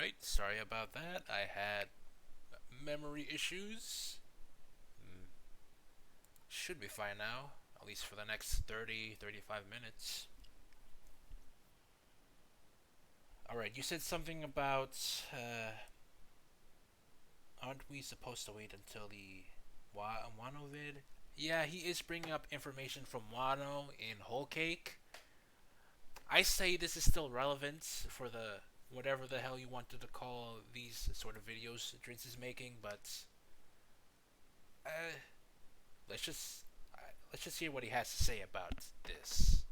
Alright, sorry about that. I had memory issues. Mm, Should be fine now, at least for the next 35 minutes. Alright, you said something about. Aren't we supposed to wait until the Wano vid? Yeah, he is bringing up information from Wano in Whole Cake. I say this is still relevant for the whatever the hell you wanted to call these sort of videos Dritz is making, but uh, let's just let's just hear what he has to say about this.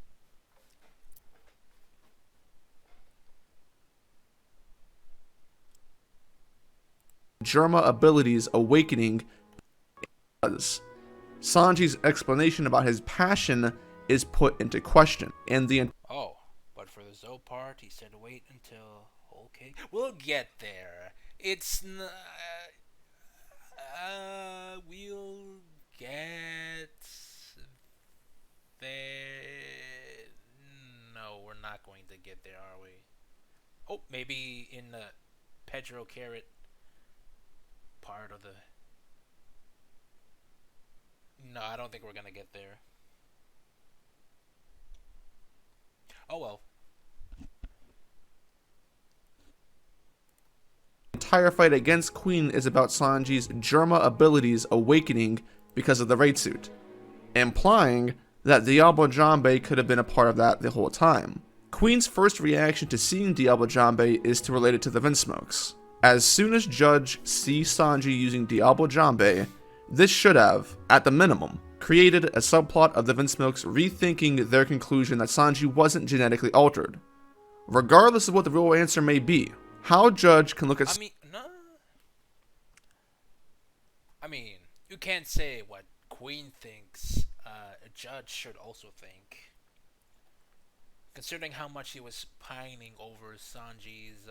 Germa abilities awakening does. Sanji's explanation about his passion is put into question, and the Oh, but for the Zoe part, he said wait until okay. We'll get there. We'll get there. No, we're not going to get there, are we? Oh, maybe in the Pedro Carrot part of the. No, I don't think we're gonna get there. Oh well. entire fight against Queen is about Sanji's Germa abilities awakening because of the raid suit, implying that Diablo Jambe could have been a part of that the whole time. Queen's first reaction to seeing Diablo Jambe is to relate it to the Vinsmokes. As soon as Judge sees Sanji using Diablo Jambe, this should have, at the minimum, created a subplot of the Vinsmokes rethinking their conclusion that Sanji wasn't genetically altered. Regardless of what the real answer may be, how Judge can look at I mean, no. I mean, you can't say what Queen thinks. A judge should also think, considering how much he was pining over Sanji's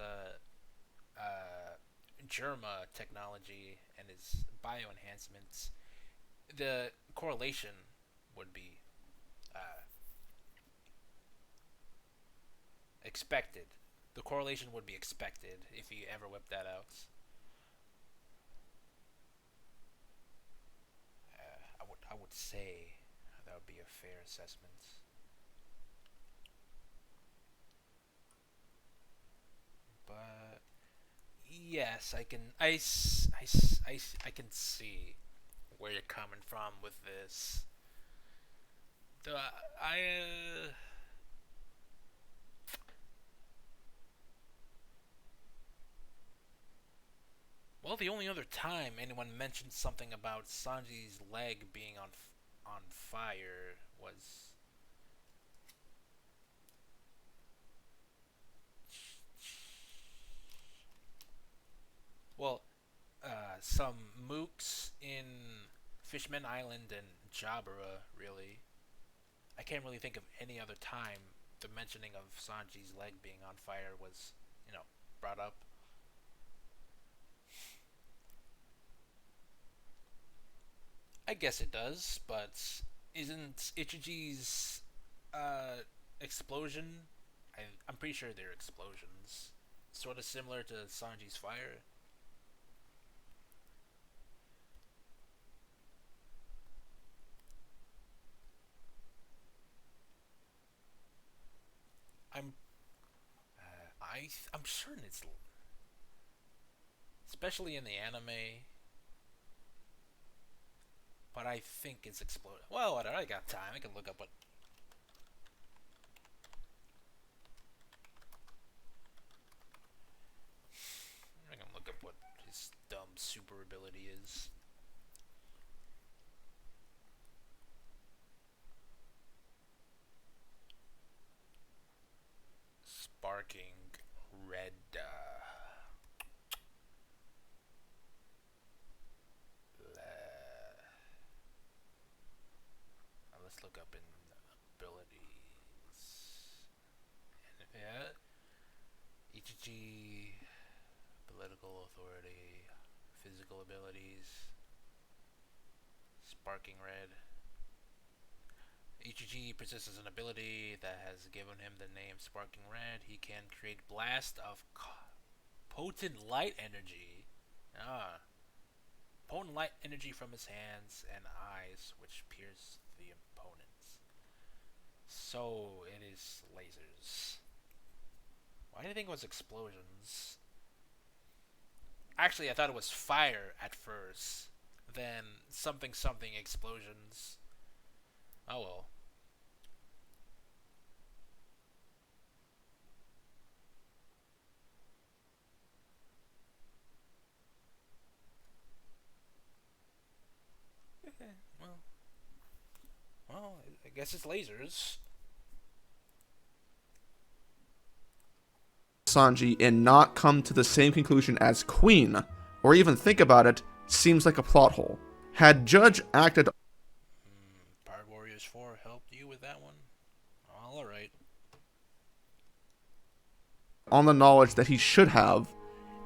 Germa technology and his bio enhancements. The correlation would be uh, expected. The correlation would be expected if he ever whipped that out. I would say that would be a fair assessment. But yes, I can see where you're coming from with this. The I Well, the only other time anyone mentioned something about Sanji's leg being on fire was well, some mooks in Fishman Island and Jabra. Really, I can't really think of any other time the mentioning of Sanji's leg being on fire was, brought up. I guess it does, but isn't Ichiji's uh, explosion? I'm pretty sure they're explosions. Sort of similar to Sanji's fire. I'm I'm certain it's especially in the anime, but I think it's exploded. Well, whatever. I got time. I can look up what. I can look up what his dumb super ability is. Sparking red. Let's look up in abilities. Yeah, Ichichi, political authority, physical abilities, sparking red. Ichichi possesses an ability that has given him the name Sparking Red. He can create blast of Potent light energy. Ah. Potent light energy from his hands and eyes, which pierce the opponents. So it is lasers. Why did I think it was explosions? Actually, I thought it was fire at first. Then something something explosions. Oh well. well, I guess it's lasers. Sanji and not come to the same conclusion as Queen, or even think about it, seems like a plot hole. Had Judge acted Pirate Warriors 4 helped you with that one? Alright. on the knowledge that he should have,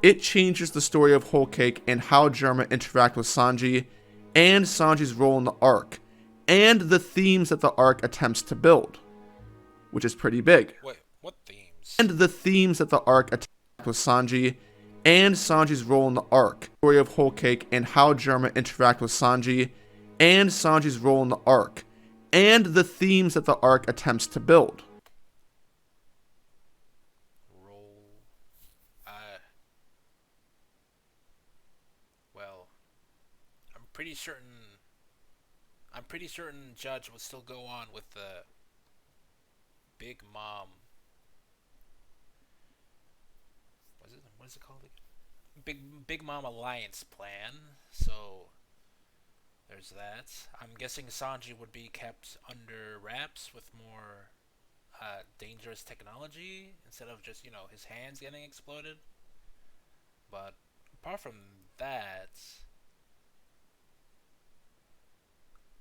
it changes the story of Whole Cake and how Germa interact with Sanji, and Sanji's role in the arc, and the themes that the arc attempts to build, which is pretty big. Wait, what themes? And the themes that the arc attacks with Sanji, and Sanji's role in the arc, story of Whole Cake and how Germa interact with Sanji, and Sanji's role in the arc, and the themes that the arc attempts to build. Role. Well, I'm pretty certain Judge would still go on with the Big Mom. What is it called again? Big Mom Alliance plan. So there's that. I'm guessing Sanji would be kept under wraps with more dangerous technology instead of just, his hands getting exploded. But apart from that,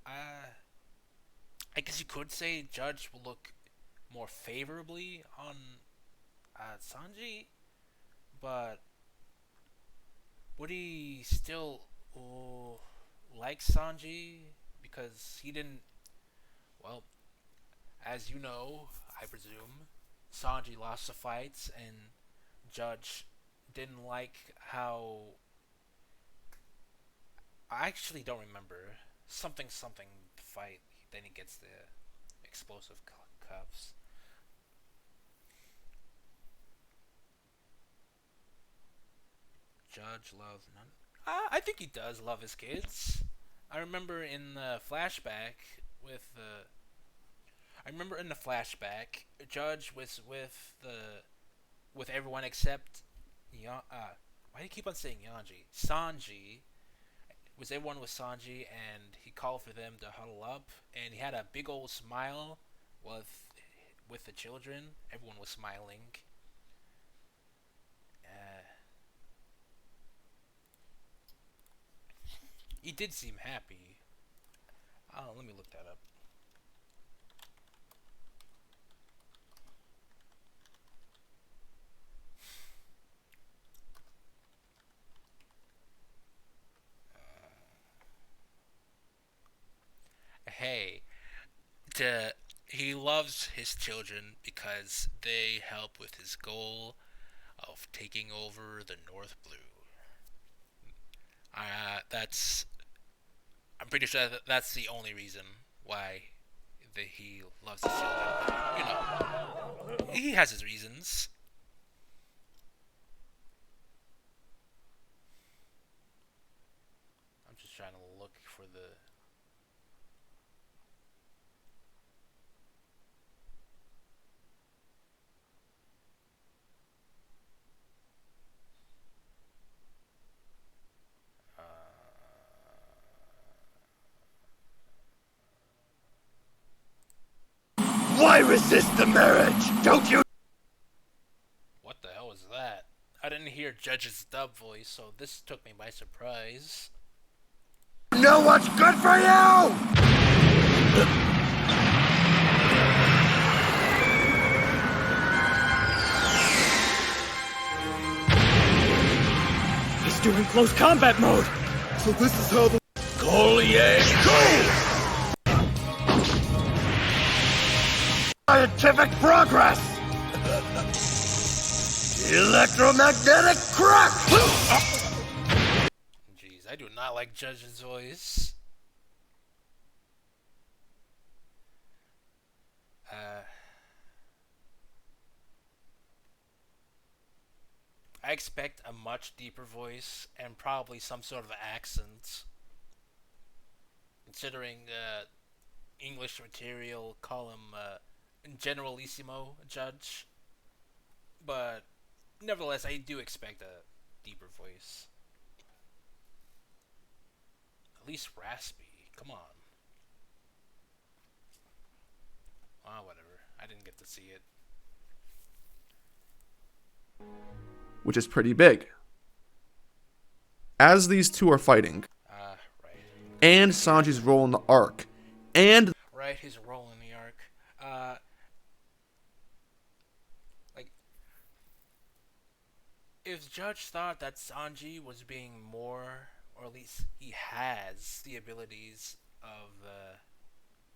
I guess you could say Judge will look more favorably on Sanji, but would he still like Sanji? Because he didn't. Well, as you know, I presume, Sanji lost the fights, and Judge didn't like how. I actually don't remember. Something fight. Then he gets the explosive cuffs. Judge loves none. I think he does love his kids. I remember in the flashback Judge was with everyone except why do you keep on saying Yanji? Sanji. Was everyone with Sanji, and he called for them to huddle up, and he had a big old smile with the children. Everyone was smiling. He did seem happy. Let me look that up. Hey, he loves his children because they help with his goal of taking over the North Blue. I'm pretty sure that's the only reason why he loves his children. He has his reasons. I'm just trying to look for the. Why resist the marriage? Don't you? What the hell was that? I didn't hear Judge's dub voice, so this took me by surprise. Know what's good for you? He's doing close combat mode. So this is how the Collier go! Scientific progress! Electromagnetic crack! Jeez, I do not like Judge's voice. I expect a much deeper voice and probably some sort of accent. Considering English material call him Generalissimo Judge. But nevertheless, I do expect a deeper voice. At least raspy. Come on. Ah, whatever. I didn't get to see it. which is pretty big. As these two are fighting, Right. and Sanji's role in the arc, and Right, his role in the arc. Like, if Judge thought that Sanji was being more, or at least he has the abilities of,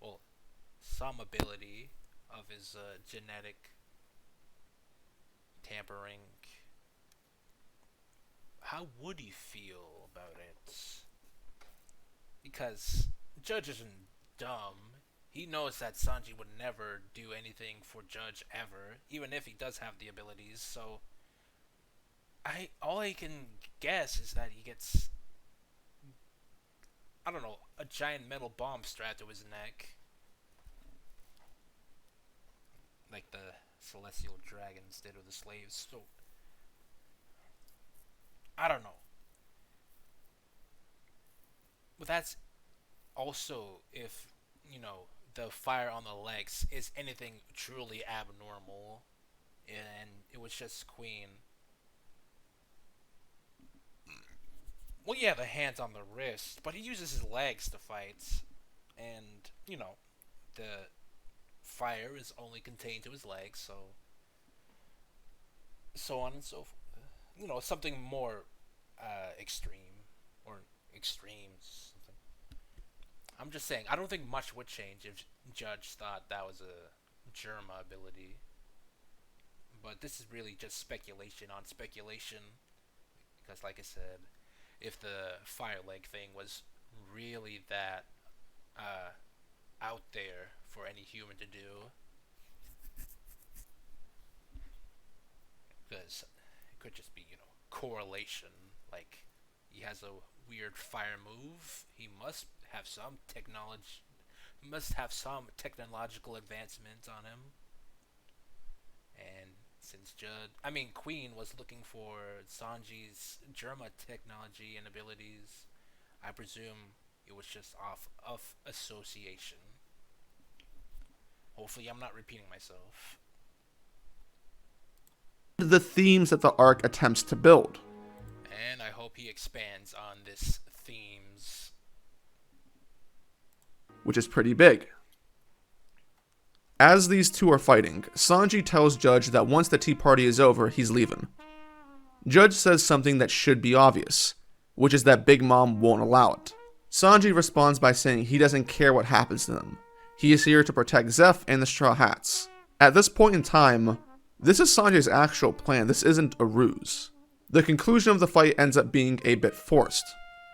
well, some ability of his genetic tampering, how would he feel about it? Because Judge isn't dumb. He knows that Sanji would never do anything for Judge ever, even if he does have the abilities. So, all I can guess is that he gets, I don't know, a giant metal bomb strapped to his neck, like the Celestial Dragons did with the slaves. So, I don't know. But that's also if, the fire on the legs is anything truly abnormal, and it was just Queen. Well, yeah, the hands on the wrist, but he uses his legs to fight, and, the fire is only contained to his legs, so on and so forth. Something more extreme, or extremes. Something. I'm just saying, I don't think much would change if Judge thought that was a Germa ability. But this is really just speculation on speculation, because like I said, if the fire leg thing was really that out there for any human to do, because it could just be, correlation. Like, he has a weird fire move. He must have some technological advancement on him. And since Queen was looking for Sanji's Germa technology and abilities, I presume it was just off of association. Hopefully I'm not repeating myself. the themes that the arc attempts to build. And I hope he expands on this themes. Which is pretty big. As these two are fighting, Sanji tells Judge that once the tea party is over, he's leaving. Judge says something that should be obvious, which is that Big Mom won't allow it. Sanji responds by saying he doesn't care what happens to them. He is here to protect Zeph and the Straw Hats. At this point in time, this is Sanji's actual plan, this isn't a ruse. The conclusion of the fight ends up being a bit forced.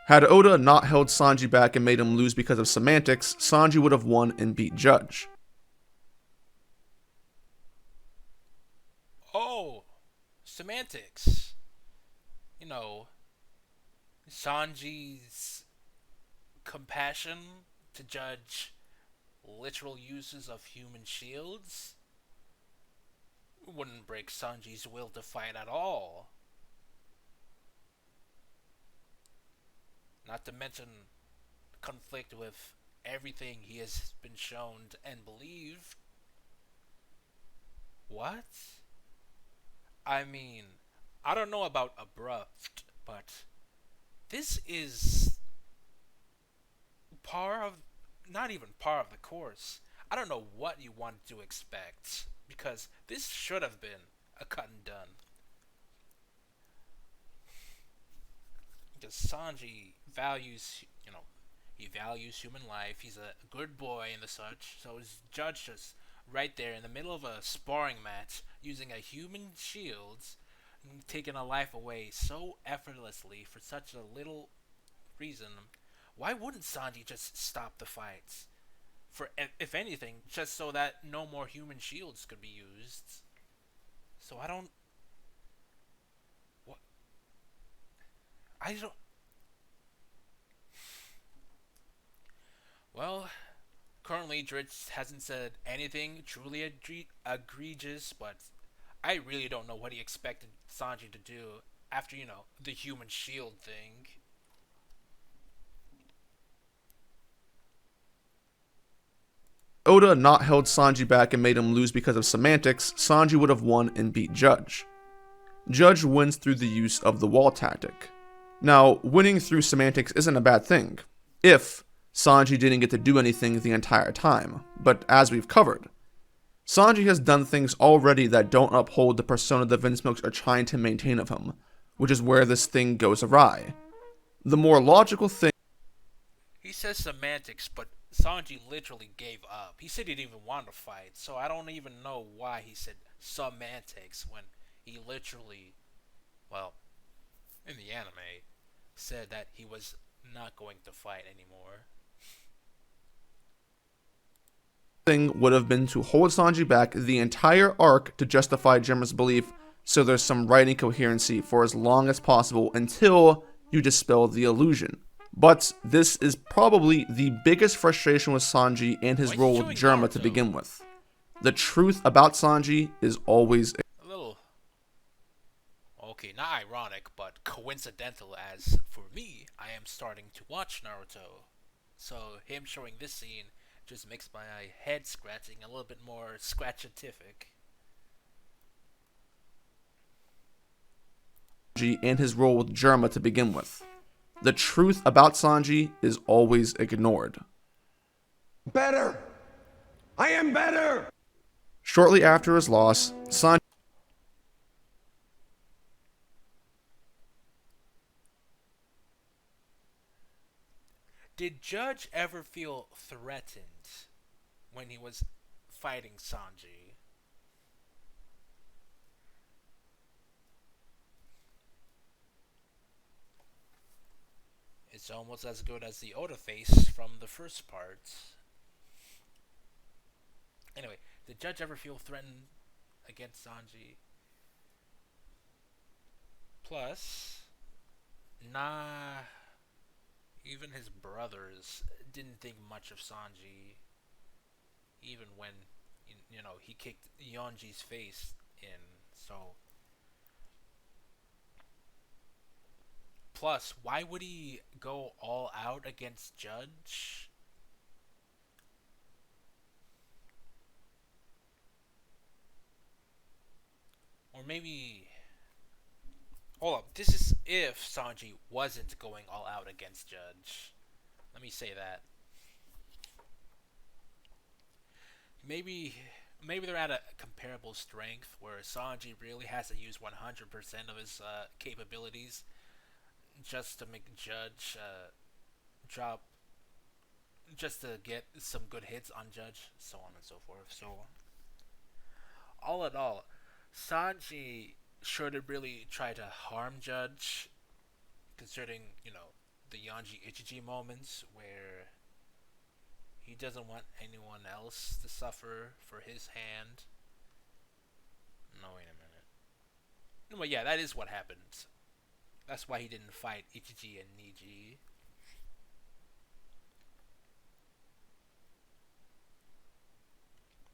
Had Oda not held Sanji back and made him lose because of semantics, Sanji would have won and beat Judge. Oh, semantics. Sanji's compassion to Judge literal uses of human shields wouldn't break Sanji's will to fight at all. Not to mention conflict with everything he has been shown and believed. What? I don't know about abrupt, but this is not even par of the course. I don't know what you wanted to expect, because this should have been a cut and done. Because Sanji values, he values human life. He's a good boy and the such. So his Judge just right there in the middle of a sparring match using a human shield taking a life away so effortlessly for such a little reason, why wouldn't Sanji just stop the fights? For if anything, just so that no more human shields could be used. So I don't. What? I don't. Well, currently Dritz hasn't said anything truly egregious, but I really don't know what he expected Sanji to do after, the human shield thing. Oda not held Sanji back and made him lose because of semantics, Sanji would have won and beat Judge. Judge wins through the use of the wall tactic. Now, winning through semantics isn't a bad thing, if Sanji didn't get to do anything the entire time, but as we've covered, Sanji has done things already that don't uphold the persona the Vinsmokes are trying to maintain of him, which is where this thing goes awry. The more logical thing. He says semantics, but Sanji literally gave up. He said he didn't even want to fight, so I don't even know why he said semantics when he literally, well, in the anime, said that he was not going to fight anymore. Thing would have been to hold Sanji back the entire arc to justify Germa's belief, so there's some writing coherency for as long as possible until you dispel the illusion. But this is probably the biggest frustration with Sanji and his role with Germa to begin with. The truth about Sanji is always a little, okay, not ironic, but coincidental, as for me, I am starting to watch Naruto. So him showing this scene just makes my head scratching a little bit more scratchatific. And his role with Germa to begin with. The truth about Sanji is always ignored. Better! I am better! Shortly after his loss, Sanji Did Judge ever feel threatened when he was fighting Sanji? It's almost as good as the Oda face from the first part. Anyway, did Judge ever feel threatened against Sanji? Plus, nah, even his brothers didn't think much of Sanji, even when, he kicked Yonji's face in, so. Plus, why would he go all out against Judge? Or maybe... Hold up, this is if Sanji wasn't going all out against Judge. Let me say that. Maybe they're at a comparable strength where Sanji really has to use 100% of his capabilities just to make Judge drop, just to get some good hits on Judge, so on and so forth. So, all in all, Sanji sure did really try to harm Judge, considering, the Yonji Ichiji moments where he doesn't want anyone else to suffer for his hand. No, wait a minute. No, but yeah, that is what happened. That's why he didn't fight Ichiji and Niji.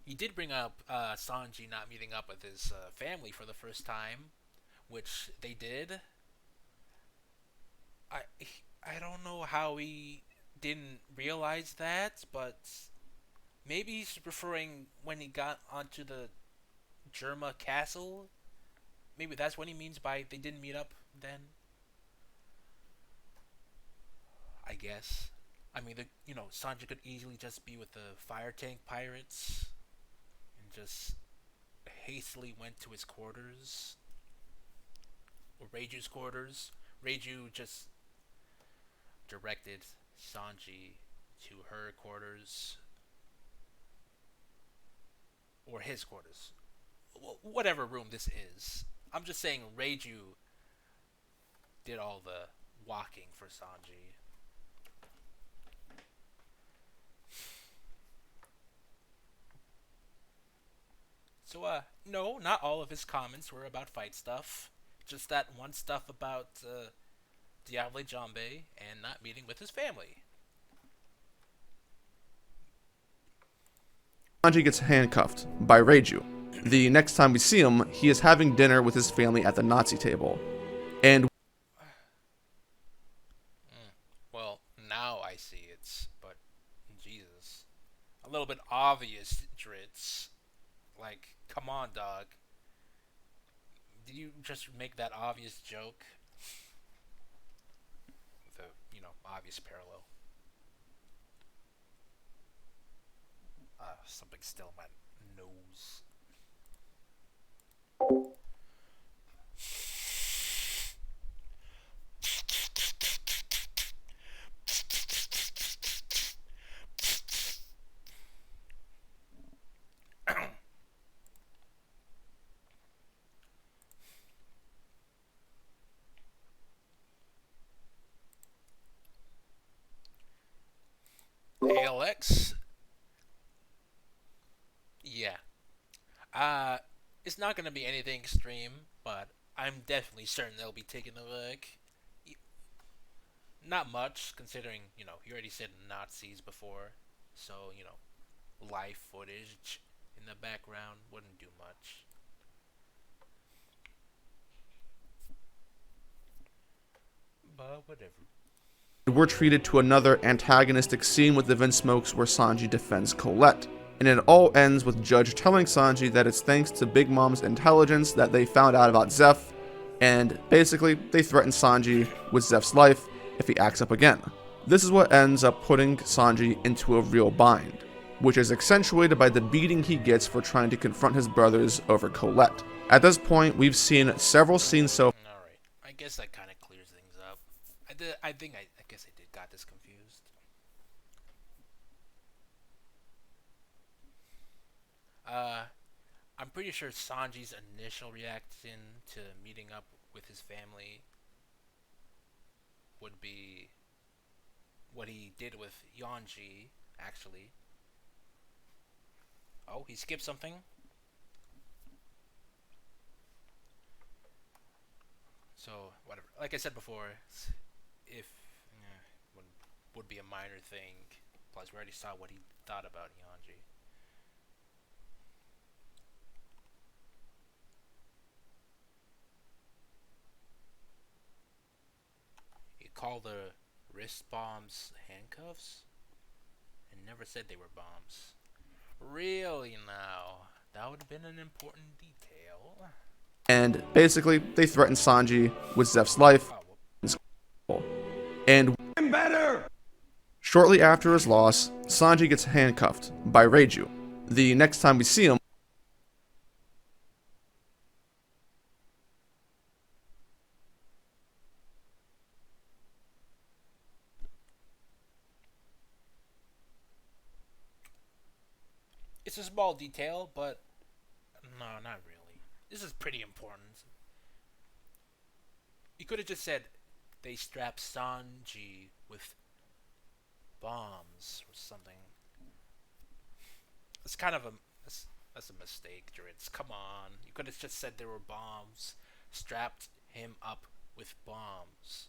He did bring up Sanji not meeting up with his family for the first time, which they did. I don't know how he didn't realize that, but maybe he's referring when he got onto the Germa castle. Maybe that's what he means by they didn't meet up then. I guess. I mean, Sanji could easily just be with the fire tank pirates and just hastily went to his quarters. Or Reiju's quarters. Reiju just directed Sanji to her quarters. Or his quarters. Whatever room this is. I'm just saying Reiju did all the walking for Sanji. So, no, not all of his comments were about fight stuff. Just that one stuff about Diable Jambe and not meeting with his family. Sanji gets handcuffed by Reiju. The next time we see him, he is having dinner with his family at the Nazi table. And Well, now I see it, but Jesus. A little bit obvious, Dritz. Like, come on, dog. Did you just make that obvious joke? The, obvious parallel. Something still in my nose. ALX? Yeah. Uh, it's not gonna be anything extreme, but I'm definitely certain they'll be taking a look. Not much, considering, you already said Nazis before, so, live footage in the background wouldn't do much. But whatever. we're treated to another antagonistic scene with the Vinsmokes where Sanji defends Colette. And it all ends with Judge telling Sanji that it's thanks to Big Mom's intelligence that they found out about Zeph, and basically, they threaten Sanji with Zeph's life if he acts up again. This is what ends up putting Sanji into a real bind, which is accentuated by the beating he gets for trying to confront his brothers over Colette. At this point, we've seen several scenes so Alright, I guess that kind of clears things up. I guess I did got this confused. I'm pretty sure Sanji's initial reaction to meeting up with his family would be what he did with Yonji, actually. Oh, he skipped something? So, whatever. Like I said before, if would, would be a minor thing. Plus, we already saw what he thought about Yonji. He called the wrist bombs handcuffs and never said they were bombs. Really now? That would have been an important detail. and basically, they threaten Sanji with Zeph's life. And Better! shortly after his loss, Sanji gets handcuffed by Reiju. The next time we see him, It's a small detail, but no, not really. This is pretty important. You could have just said they strapped Sanji with bombs or something. It's kind of that's a mistake, Dritz. Come on. You could have just said there were bombs. Strapped him up with bombs.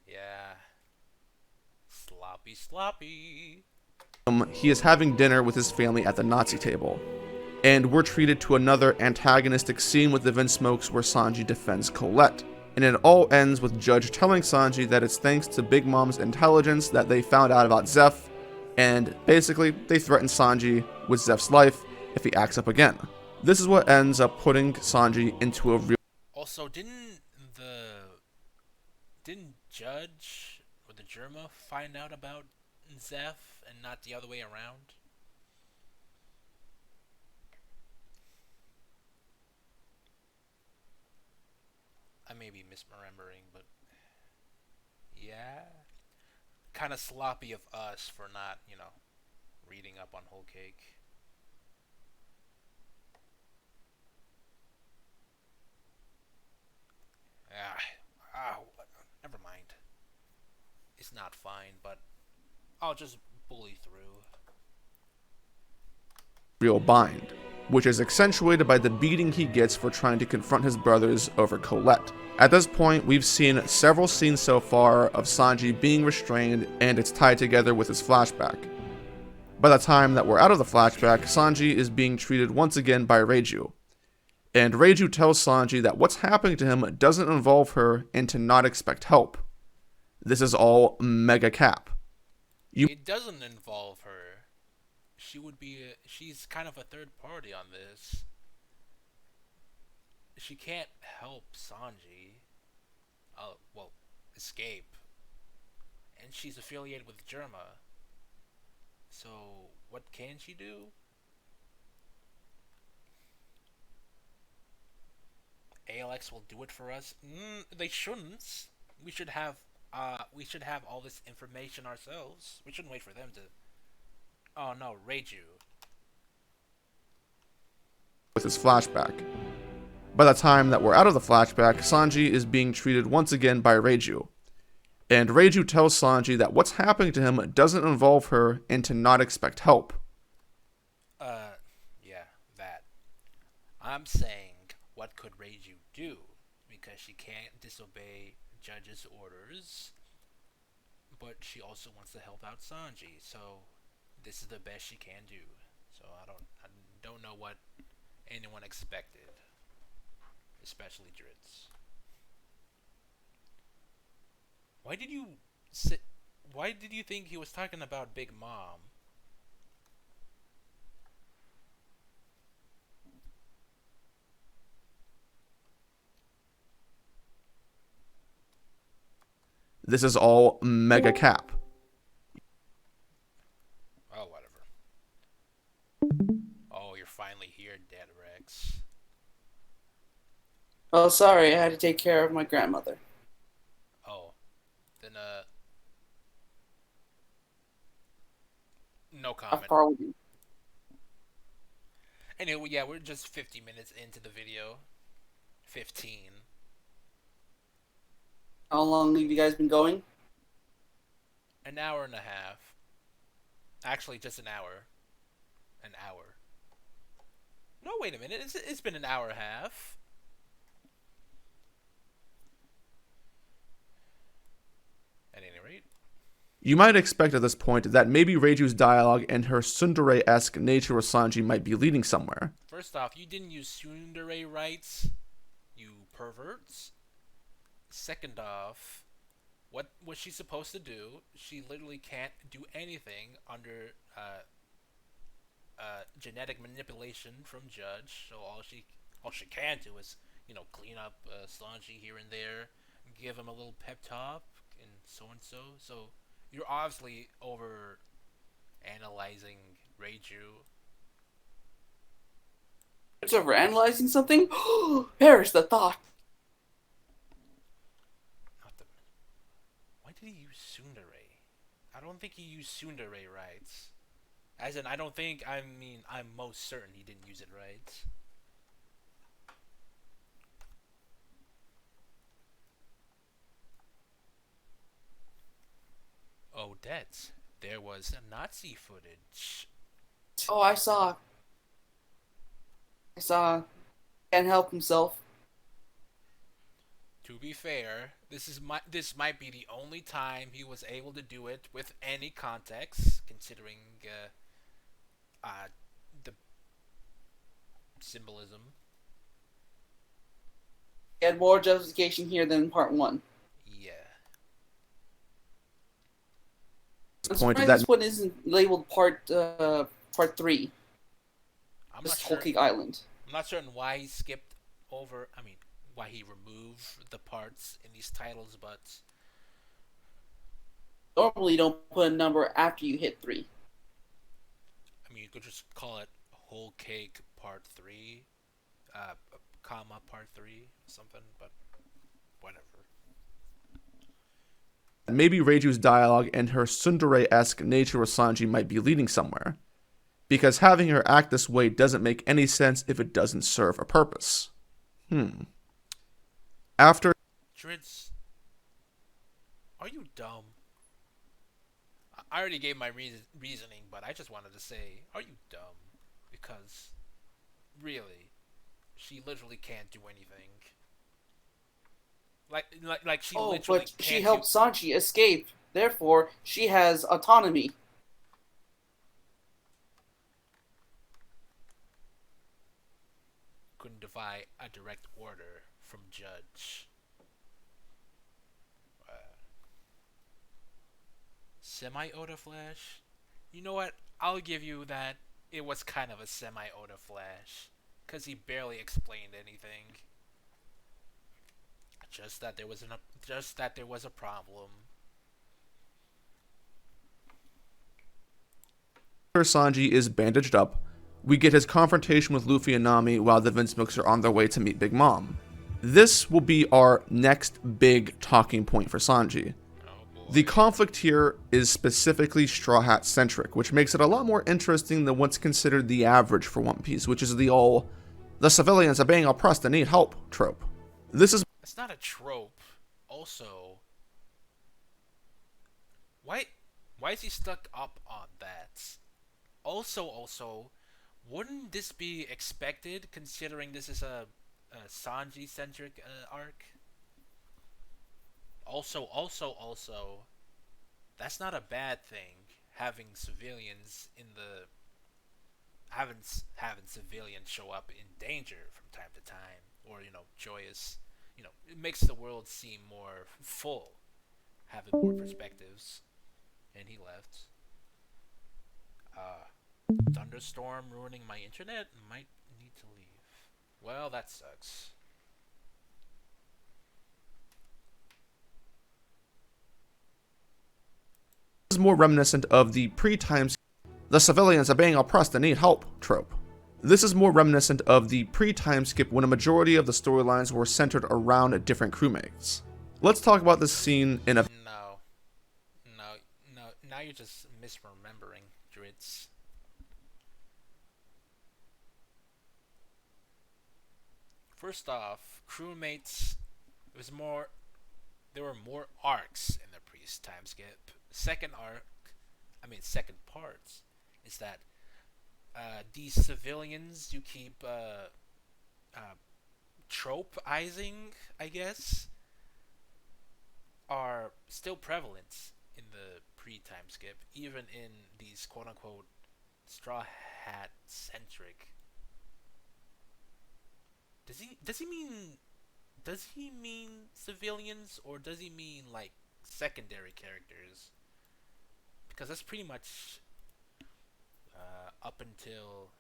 Yeah. Sloppy, sloppy. he is having dinner with his family at the Nazi table. And we're treated to another antagonistic scene with the Vinsmokes where Sanji defends Colette. And it all ends with Judge telling Sanji that it's thanks to Big Mom's intelligence that they found out about Zeph, and basically, they threaten Sanji with Zeph's life if he acts up again. This is what ends up putting Sanji into a real Also, didn't Judge or the Germa find out about Zeph and not the other way around? I may be misremembering, but yeah, kind of sloppy of us for not, reading up on Whole Cake. not fine, but I'll just bully through. Real bind, which is accentuated by the beating he gets for trying to confront his brothers over Colette. At this point, we've seen several scenes so far of Sanji being restrained, and it's tied together with his flashback. By the time that we're out of the flashback, Sanji is being treated once again by Reiju. And Reiju tells Sanji that what's happening to him doesn't involve her and to not expect help. This is all mega cap. It doesn't involve her. She's kind of a third party on this. She can't help Sanji. Escape. And she's affiliated with Germa. So, what can she do? ALX will do it for us? They shouldn't. We should have all this information ourselves. We shouldn't wait for them to... Oh no, Reiju. With his flashback. By the time that we're out of the flashback, Sanji is being treated once again by Reiju. And Reiju tells Sanji that what's happening to him doesn't involve her and to not expect help. Yeah, that. I'm saying, what could Reiju do? Because she can't disobey judge's orders, but she also wants to help out Sanji, so this is the best she can do. So I don't know what anyone expected, especially Dritz. Why did you think he was talking about Big Mom? This is all mega cap. Oh, whatever. Oh, you're finally here, Dead Rex. Oh, sorry, I had to take care of my grandmother. Oh. Then, no How comment. far were you? Anyway, yeah, we're just 50 minutes into the video. 15. How long have you guys been going? An hour and a half. Actually, just an hour. An hour. No, wait a minute. It's been an hour and a half. At any rate. You might expect at this point that maybe Reiju's dialogue and her tsundere-esque nature with Sanji might be leading somewhere. First off, you didn't use tsundere rights, you perverts. Second off, what was she supposed to do? She literally can't do anything under genetic manipulation from Judge. So all she can do is, clean up Sanji here and there, give him a little pep talk, and so. So you're obviously over analyzing Reiju. It's over analyzing something? Perish the thought! Why did he use tsundere? I don't think he used tsundere rights. As in, I'm most certain he didn't use it right. Odette, there was Nazi footage. Oh, I saw. Can't help himself. To be fair, this might be the only time he was able to do it with any context, considering the symbolism. He had more justification here than part 1. Yeah. I'm Point surprised that this one isn't labeled part 3. I'm This not Whole sure. Cake Island. I'm not certain why he skipped over. Why he removed the parts in these titles, but Normally, you don't put a number after you hit 3. you could just call it Whole Cake Part 3, comma Part 3, something. But whatever. maybe Reiju's dialogue and her tsundere-esque nature with Sanji might be leading somewhere. Because having her act this way doesn't make any sense if it doesn't serve a purpose. After Dritz, are you dumb? I already gave my reasoning, but I just wanted to say, are you dumb? Because, really, she literally can't do anything. Like she Oh, literally but she can't helped Sanji escape. Therefore, she has autonomy. couldn't defy a direct order from Judge. Semi-Oda Flash? You know what? I'll give you that it was kind of a semi-Oda Flash. Because he barely explained anything. Just that there was a problem. Sanji is bandaged up, we get his confrontation with Luffy and Nami while the Vince Milks are on their way to meet Big Mom. This will be our next big talking point for Sanji. The conflict here is specifically Straw Hat centric, which makes it a lot more interesting than what's considered the average for One Piece, which is the civilians are being oppressed and need help trope. It's not a trope. Also, why is he stuck up on that? Also, wouldn't this be expected considering this is a Sanji centric arc? Also, that's not a bad thing. Having civilians having civilians show up in danger from time to time, or joyous. It makes the world seem more full, having more perspectives. And he left. Thunderstorm ruining my internet. Might need to leave. Well, that sucks. Is more reminiscent of the pre-times the civilians are being oppressed and need help trope. This is more reminiscent of the pre-time skip when a majority of the storylines were centered around different crewmates. Let's talk about this scene in a... No. Now you're just misremembering, Dritz. First off, crewmates, there were more arcs in the pre-time skip. Second part is that these civilians you keep tropeizing, I guess, are still prevalent in the pre-time skip, even in these quote-unquote Straw Hat centric. Does he mean civilians, or does he mean like secondary characters? Because that's pretty much up until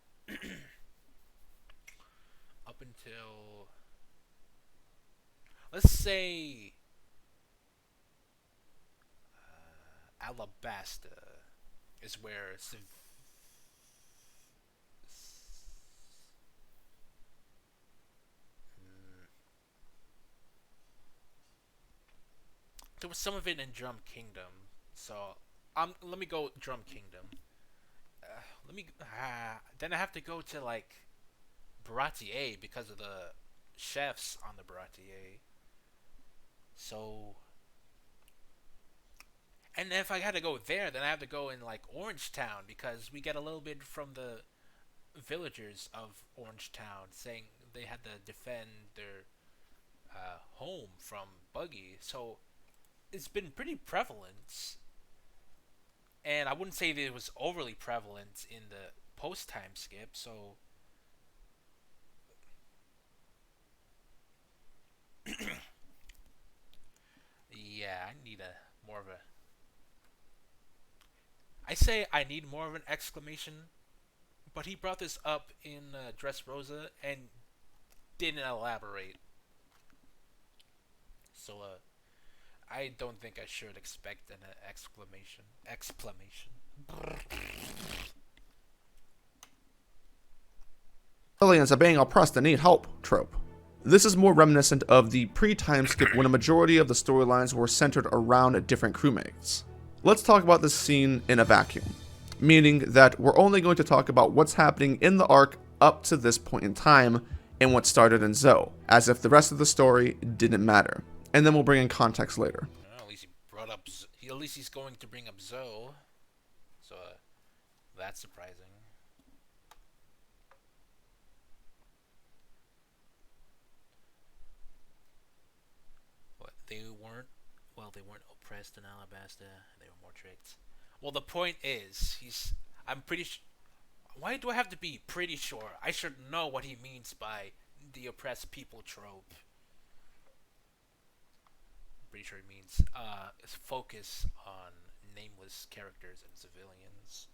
let's say Alabasta is where there was some of it in Drum Kingdom, so let me go Drum Kingdom. Then I have to go to like Baratier because of the chefs on the Baratier. So, and if I had to go there, then I have to go in like Orange Town because we get a little bit from the villagers of Orange Town saying they had to defend their home from Buggy. So it's been pretty prevalent. And I wouldn't say that it was overly prevalent in the post-time skip, so... yeah, I need I need more of an exclamation, but he brought this up in Dressrosa and didn't elaborate. So, I don't think I should expect an exclamation. Civilians are being oppressed and need help trope. This is more reminiscent of the pre-time skip when a majority of the storylines were centered around different crewmates. Let's talk about this scene in a vacuum, meaning that we're only going to talk about what's happening in the arc up to this point in time and what started in Zou, as if the rest of the story didn't matter. And then we'll bring in context later. Well, at least he brought up. At least he's going to bring up Zou. So that's surprising. What, they weren't? Well, they weren't oppressed in Alabasta. They were more tricked. Well, the point is, I'm pretty. Why do I have to be pretty sure? I should know what he means by the oppressed people trope. I'm pretty sure it means focus on nameless characters and civilians.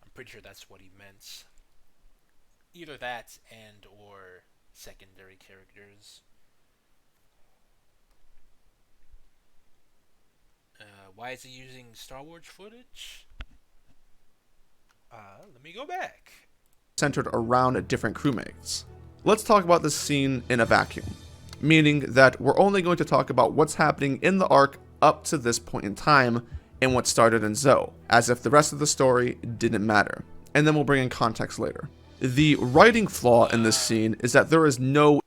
I'm pretty sure that's what he meant. Either that and or secondary characters. Why is he using Star Wars footage? Let me go back. Centered around different crewmates. Let's talk about this scene in a vacuum, meaning that we're only going to talk about what's happening in the arc up to this point in time and what started in Zoe, as if the rest of the story didn't matter, and then we'll bring in context later. The writing flaw in this scene is that there is no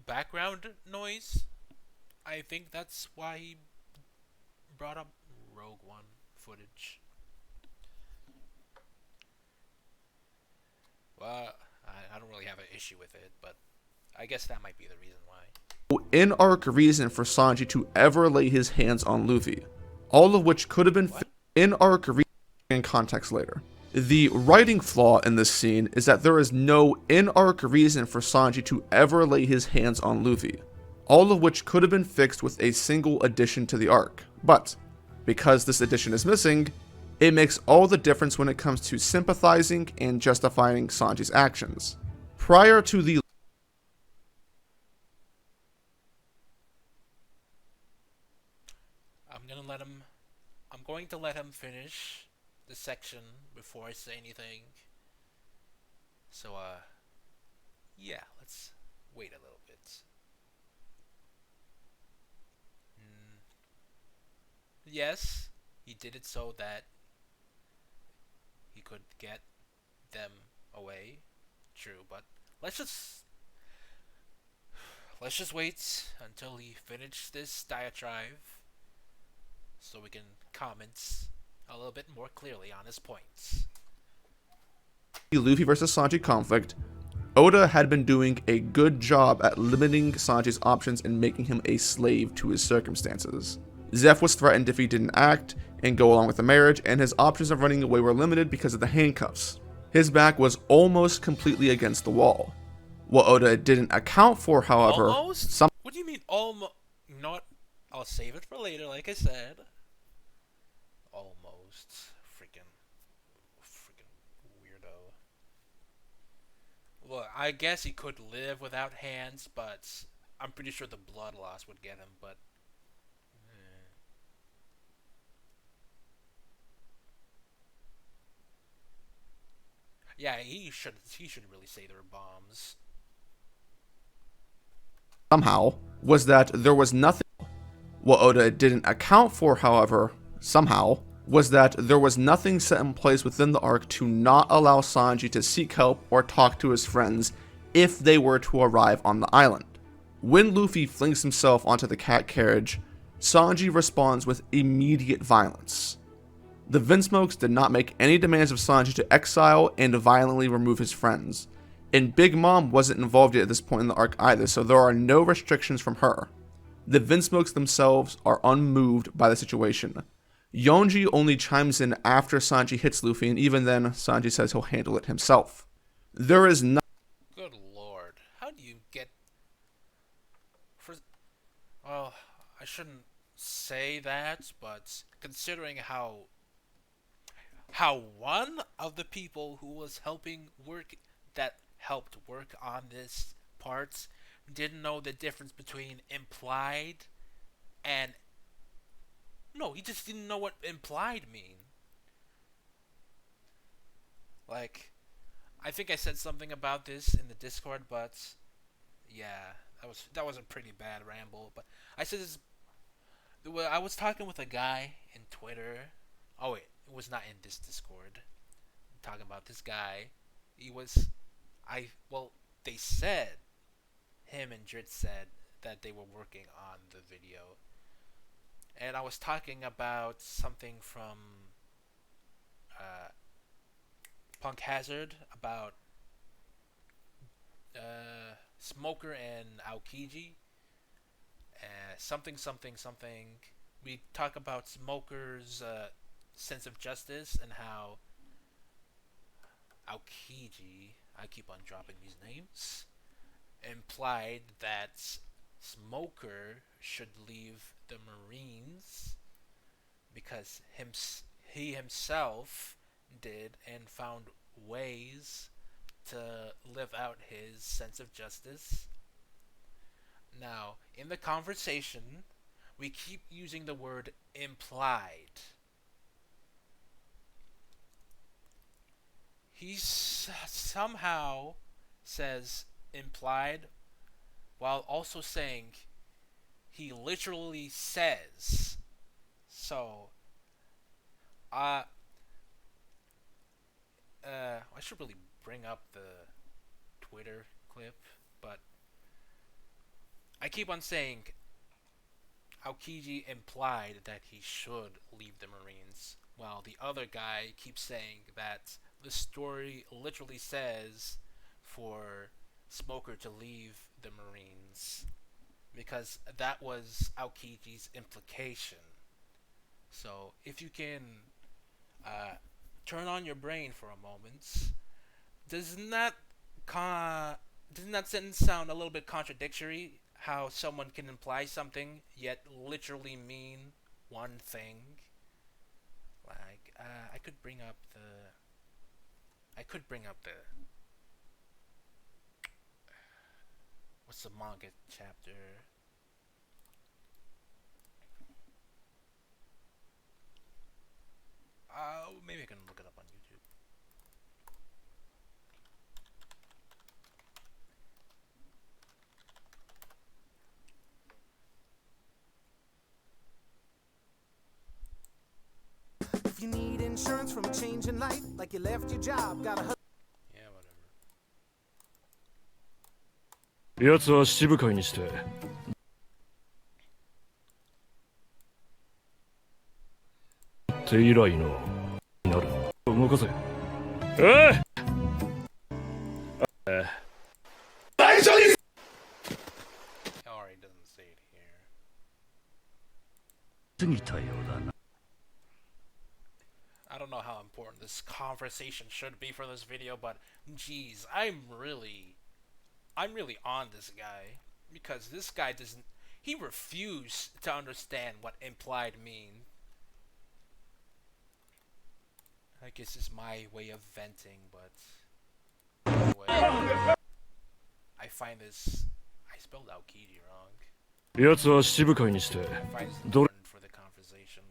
background noise. I think that's why he brought up Rogue One footage. Well, I don't really have an issue with it, but I guess that might be the reason why. in-arc reason for Sanji to ever lay his hands on Luffy, all of which could have been in-arc reason in context later. The writing flaw in this scene is that there is no in-arc reason for Sanji to ever lay his hands on Luffy, all of which could have been fixed with a single addition to the arc. But, because this addition is missing, it makes all the difference when it comes to sympathizing and justifying Sanji's actions. Prior to the I'm going to let him finish the section before I say anything. So, yeah, let's wait a little bit. Yes, he did it so that he could get them away. True, but let's just wait until he finishes this diatribe so we can comment a little bit more clearly on his points. Luffy versus Sanji conflict, Oda had been doing a good job at limiting Sanji's options and making him a slave to his circumstances. Zeph was threatened if he didn't act and go along with the marriage, and his options of running away were limited because of the handcuffs. His back was almost completely against the wall. What Oda didn't account for, however, Almost? What do you mean almost? Not. I'll save it for later, like I said. Almost. Freaking weirdo. Well, I guess he could live without hands, but I'm pretty sure the blood loss would get him, but yeah, he should really say there were bombs. somehow, was that there was nothing. What Oda didn't account for, however, somehow, was that there was nothing set in place within the arc to not allow Sanji to seek help or talk to his friends if they were to arrive on the island. When Luffy flings himself onto the cat carriage, Sanji responds with immediate violence. The Vinsmokes did not make any demands of Sanji to exile and violently remove his friends, and Big Mom wasn't involved yet at this point in the arc either, so there are no restrictions from her. The Vinsmokes themselves are unmoved by the situation. Yonji only chimes in after Sanji hits Luffy, and even then, Sanji says he'll handle it himself. There is no. Good lord. How do you get... Well, I shouldn't say that, but considering how one of the people who was helped work on this parts didn't know the difference between implied and... No, he just didn't know what implied mean. Like, I think I said something about this in the Discord, but yeah, that was a pretty bad ramble. But I said this. I was talking with a guy in Twitter. Oh wait, it was not in this Discord. I'm talking about this guy. They said, him and Drit said that they were working on the video, and I was talking about something from uh, Punk Hazard about Smoker and Aokiji. Something, something, something. We talk about Smoker's sense of justice and how Aokiji, I keep on dropping these names, implied that Smoker should leave the Marines because he himself did and found ways to live out his sense of justice. Now, in the conversation, we keep using the word implied. He somehow says implied while also saying he literally says. So, uh, I should really bring up the Twitter clip, but I keep on saying Aokiji implied that he should leave the Marines, while the other guy keeps saying that the story literally says for Smoker to leave the Marines, because that was Aokiji's implication. So if you can turn on your brain for a moment, doesn't that doesn't that sentence sound a little bit contradictory? How someone can imply something yet literally mean one thing? Like I could bring up the what's the manga chapter? Maybe I can look it up on YouTube. If you need insurance from a change in life, like you left your job, gotta Yeah, whatever. 奴は七部会にして手以来のなる動かせえ It already doesn't say it here. 過ぎたようだな。 I don't know how important this conversation should be for this video, but geez, I'm really on this guy, because this guy doesn't. He refused to understand what implied mean. I guess it's my way of venting, but anyway, I find this. I spelled Aokiji wrong. 奴は七部会にして I find this どれ important for the conversation.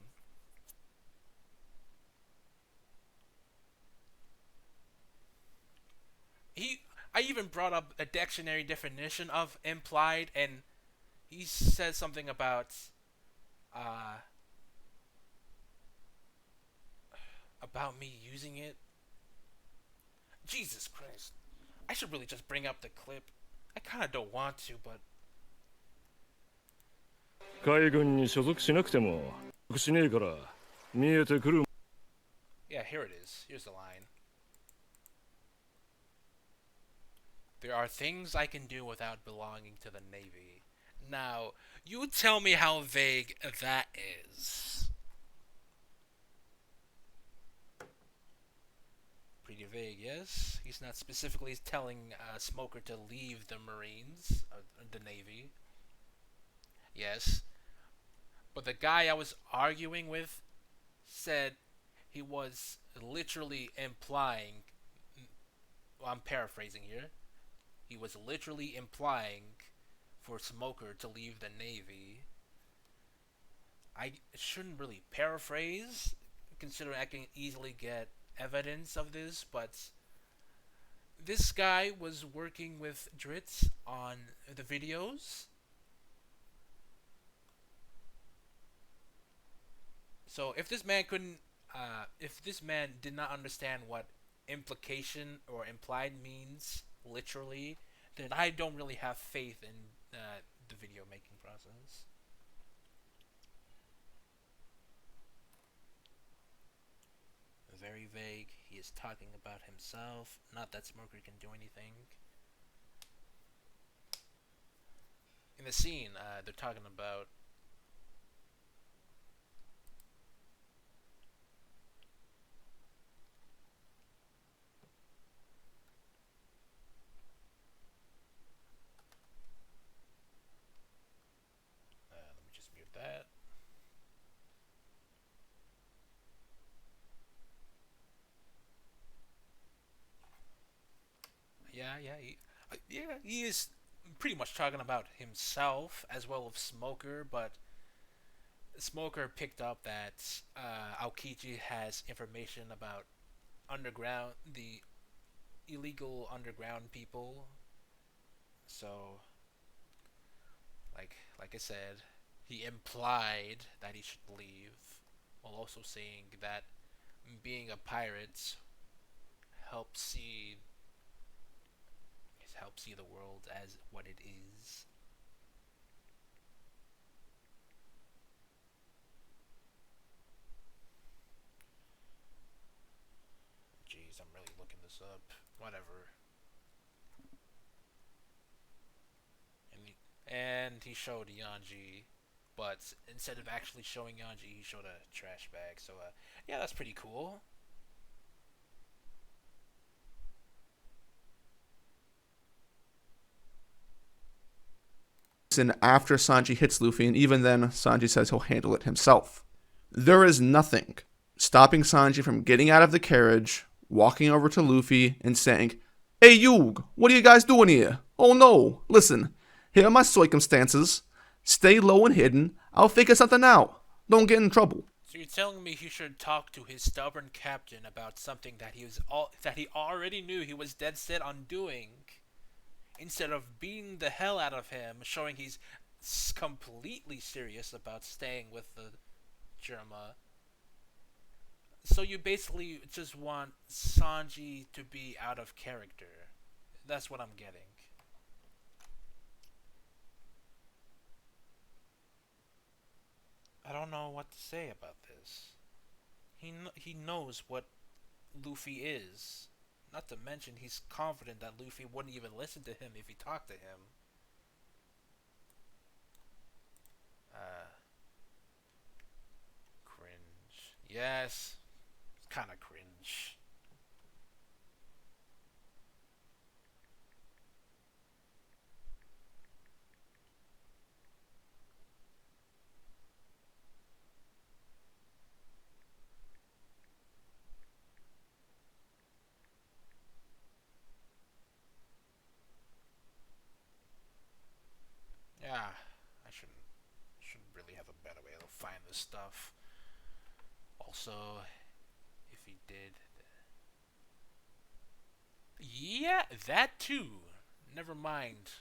I even brought up a dictionary definition of implied, and he says something about me using it. Jesus Christ. I should really just bring up the clip. I kind of don't want to, but 海軍に所属しなくてもしねえから見えてくる yeah, here it is. Here's the line. There are things I can do without belonging to the Navy. Now, you tell me how vague that is. Pretty vague, yes? He's not specifically telling Smoker to leave the Marines, the Navy. Yes. But the guy I was arguing with said he was literally implying, well, I'm paraphrasing here, he was literally implying for Smoker to leave the Navy. I shouldn't really paraphrase, considering I can easily get evidence of this, but this guy was working with Dritz on the videos. So if this man did not understand what implication or implied means literally, then I don't really have faith in the video making process. very vague. He is talking about himself. Not that Smoker can do anything. In the scene, they're talking about. Let me just mute that. He is pretty much talking about himself as well as Smoker, but Smoker picked up that Aokiji has information about the illegal underground people. So, like I said, he implied that he should leave, while also saying that being a pirate helps see the world as what it is. Jeez, I'm really looking this up. Whatever. And he showed Yanji, but instead of actually showing Yanji, he showed a trash bag. So, yeah, that's pretty cool. And after Sanji hits Luffy, and even then, Sanji says he'll handle it himself. There is nothing stopping Sanji from getting out of the carriage, walking over to Luffy, and saying, "Hey, Yug, what are you guys doing here? Oh no, listen, here are my circumstances. Stay low and hidden. I'll figure something out. Don't get in trouble." So you're telling me he should talk to his stubborn captain about something that he already knew he was dead set on doing, instead of beating the hell out of him, showing he's completely serious about staying with the Germa. So you basically just want Sanji to be out of character. That's what I'm getting. I don't know what to say about this. He knows what Luffy is. Not to mention, he's confident that Luffy wouldn't even listen to him if he talked to him. Cringe. Yes, it's kind of cringe. Yeah, I shouldn't really have a better way to find this stuff. Also, if he did, yeah, that too. Never mind.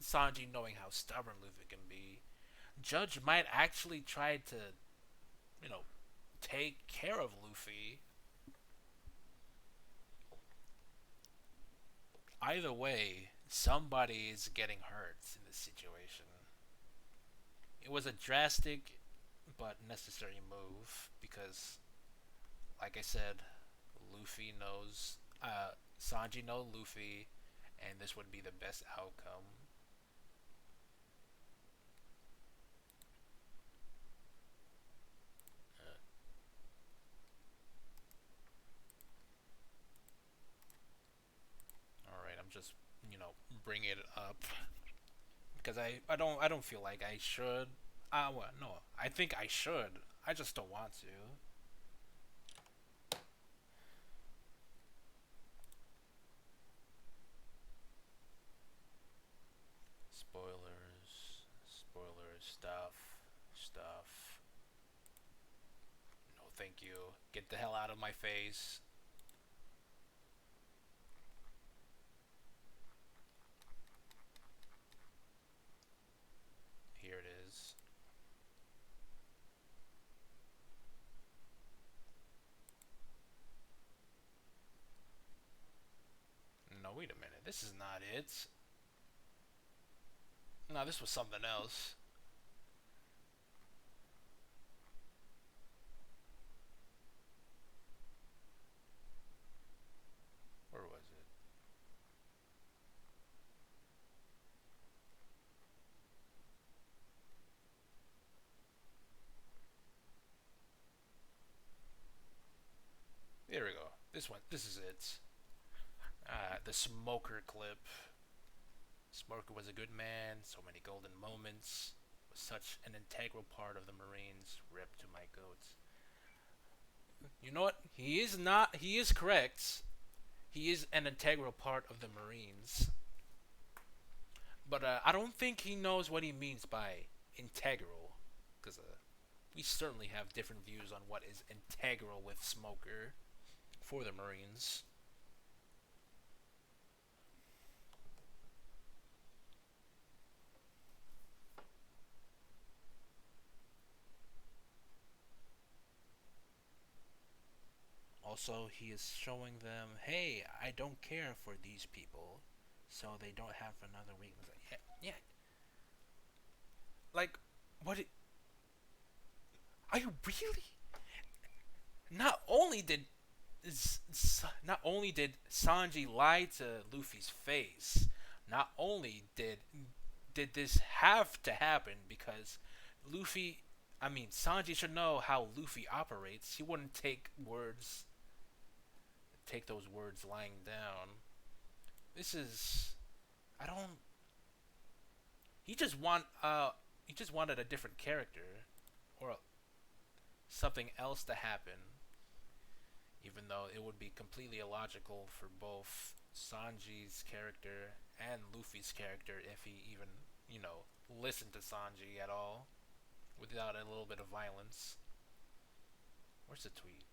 Sanji knowing how stubborn Luffy can be. Judge might actually try to, you know, take care of Luffy. Either way, somebody is getting hurt in this situation. It was a drastic but necessary move because, like I said, Sanji knows Luffy, and this would be the best outcome. All right, I'm just bringing it up because I don't feel like I should. Well, no, I think I should. I just don't want to. Spoilers, stuff. No, thank you. Get the hell out of my face. Here it is. No, wait a minute. This is not it. No, this was something else. This is it. The Smoker clip. Smoker was a good man, so many golden moments, was such an integral part of the Marines. Rip to my goats. You know what? He is correct. He is an integral part of the Marines. But I don't think he knows what he means by integral. Because we certainly have different views on what is integral with Smoker for the Marines. Also, he is showing them, hey, I don't care for these people, so they don't have another weakness. Yeah. Like, what? Are you really? Not only did Sanji lie to Luffy's face, not only did this have to happen because Sanji should know how Luffy operates. He wouldn't take those words lying down. He just wanted a different character or something else to happen, even though it would be completely illogical for both Sanji's character and Luffy's character if he even, listened to Sanji at all without a little bit of violence. Where's the tweet?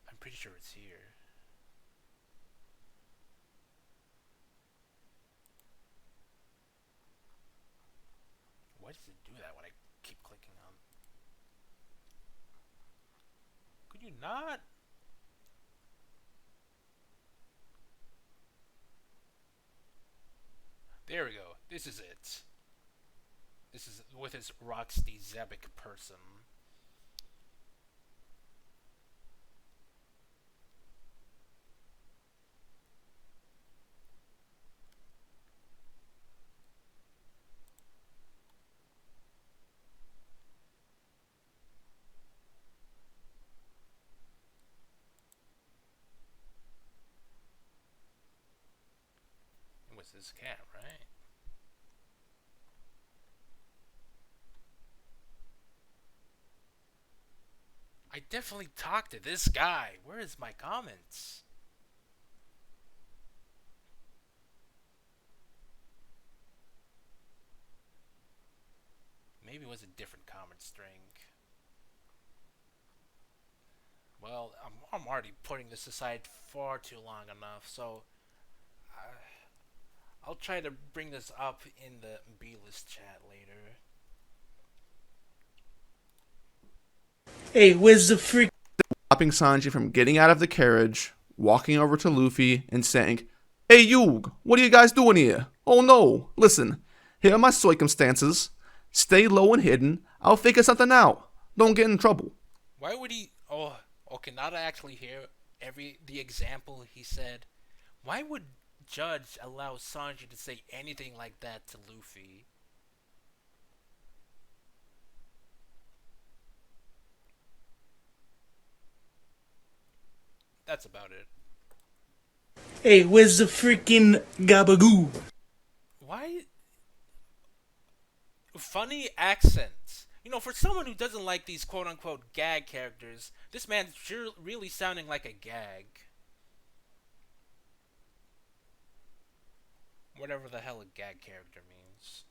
I'm pretty sure it's here. Why does it do that when I keep clicking on? Could you not? There we go. This is it. This is with his Rocksteady Zebek person. It was his cat, right? I definitely talked to this guy. Where is my comments? Maybe it was a different comment string. Well, I'm already putting this aside far too long enough, so I'll try to bring this up in the B-list chat later. Hey, where's the freak? Stopping Sanji from getting out of the carriage, walking over to Luffy and saying, "Hey Yug, what are you guys doing here? Oh no, listen, here are my circumstances. Stay low and hidden. I'll figure something out. Don't get in trouble." Why would he? Oh, okay. Now that I actually hear the example he said, why would Judge allow Sanji to say anything like that to Luffy? That's about it. Hey, where's the freaking gabagoo? Why? Funny accents. For someone who doesn't like these quote-unquote gag characters, this man's really sounding like a gag. Whatever the hell a gag character means.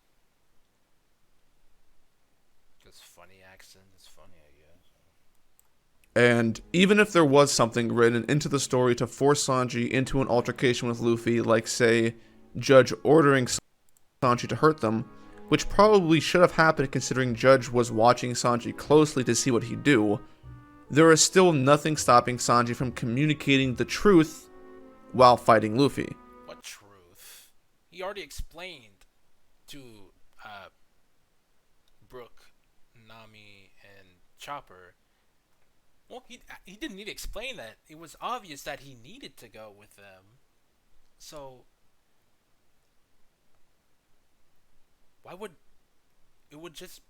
Because funny accent is funny, I guess. And even if there was something written into the story to force Sanji into an altercation with Luffy, like, say, Judge ordering Sanji to hurt them, which probably should have happened considering Judge was watching Sanji closely to see what he'd do, there is still nothing stopping Sanji from communicating the truth while fighting Luffy. What truth? He already explained to Brook, Nami, and Chopper. Well, No, he didn't need to explain that. It was obvious that he needed to go with them. So why would it would just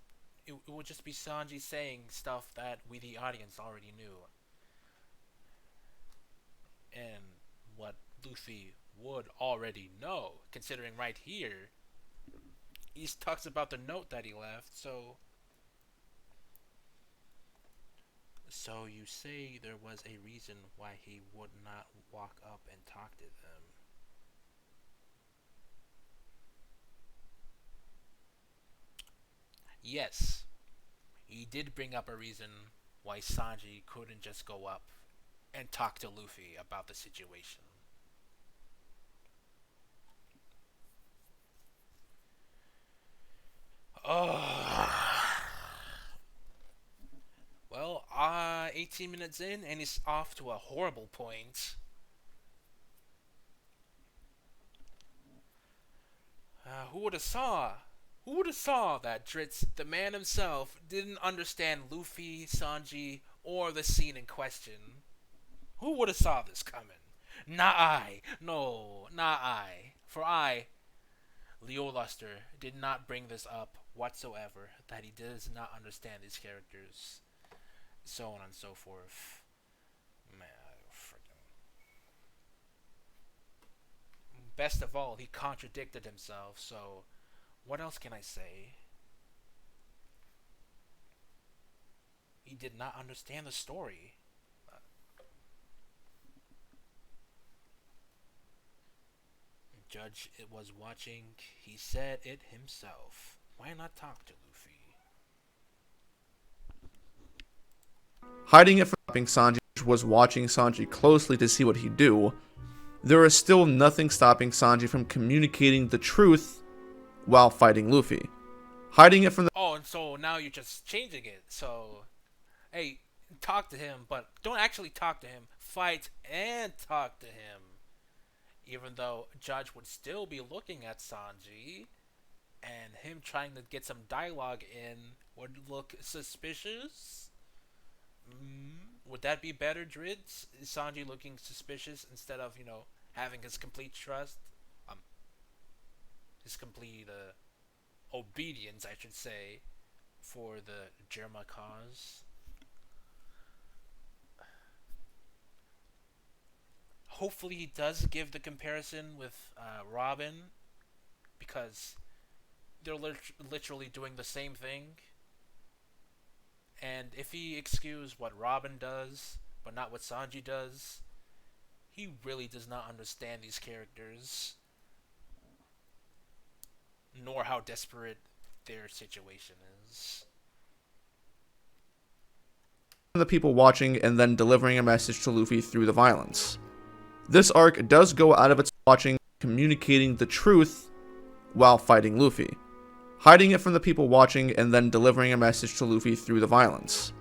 it would just be Sanji saying stuff that we the audience already knew. And what Luffy would already know, considering right here he talks about the note that he left. So you say there was a reason why he would not walk up and talk to them. Yes, he did bring up a reason why Sanji couldn't just go up and talk to Luffy about the situation. Oh. Well, 18 minutes in, and it's off to a horrible point. Who would have saw? Who would have saw that Dritz, the man himself, didn't understand Luffy, Sanji, or the scene in question? Who would have saw this coming? Not I. No, not I. For I, Leo Luster, did not bring this up whatsoever, that he does not understand these characters. So on and so forth. Man, freaking. Best of all, he contradicted himself, so what else can I say? He did not understand the story. Judge was watching. He said it himself. Why not talk to Luffy? Hiding it from Sanji was watching Sanji closely to see what he'd do. There is still nothing stopping Sanji from communicating the truth while fighting Luffy. Hiding it from the Oh, and so now you're just changing it. So, hey, talk to him, but don't actually talk to him. Fight and talk to him. Even though Judge would still be looking at Sanji, and him trying to get some dialogue in would look suspicious. Would that be better, Dritz? Is Sanji looking suspicious instead of, having his complete trust? His complete obedience, I should say, for the Germa cause. Hopefully he does give the comparison with Robin, because they're literally doing the same thing. And if he excuses what Robin does, but not what Sanji does, he really does not understand these characters, nor how desperate their situation is. the people watching and then delivering a message to Luffy through the violence. This arc does go out of its watching, communicating the truth while fighting Luffy. Hiding it from the people watching and then delivering a message to Luffy through the violence.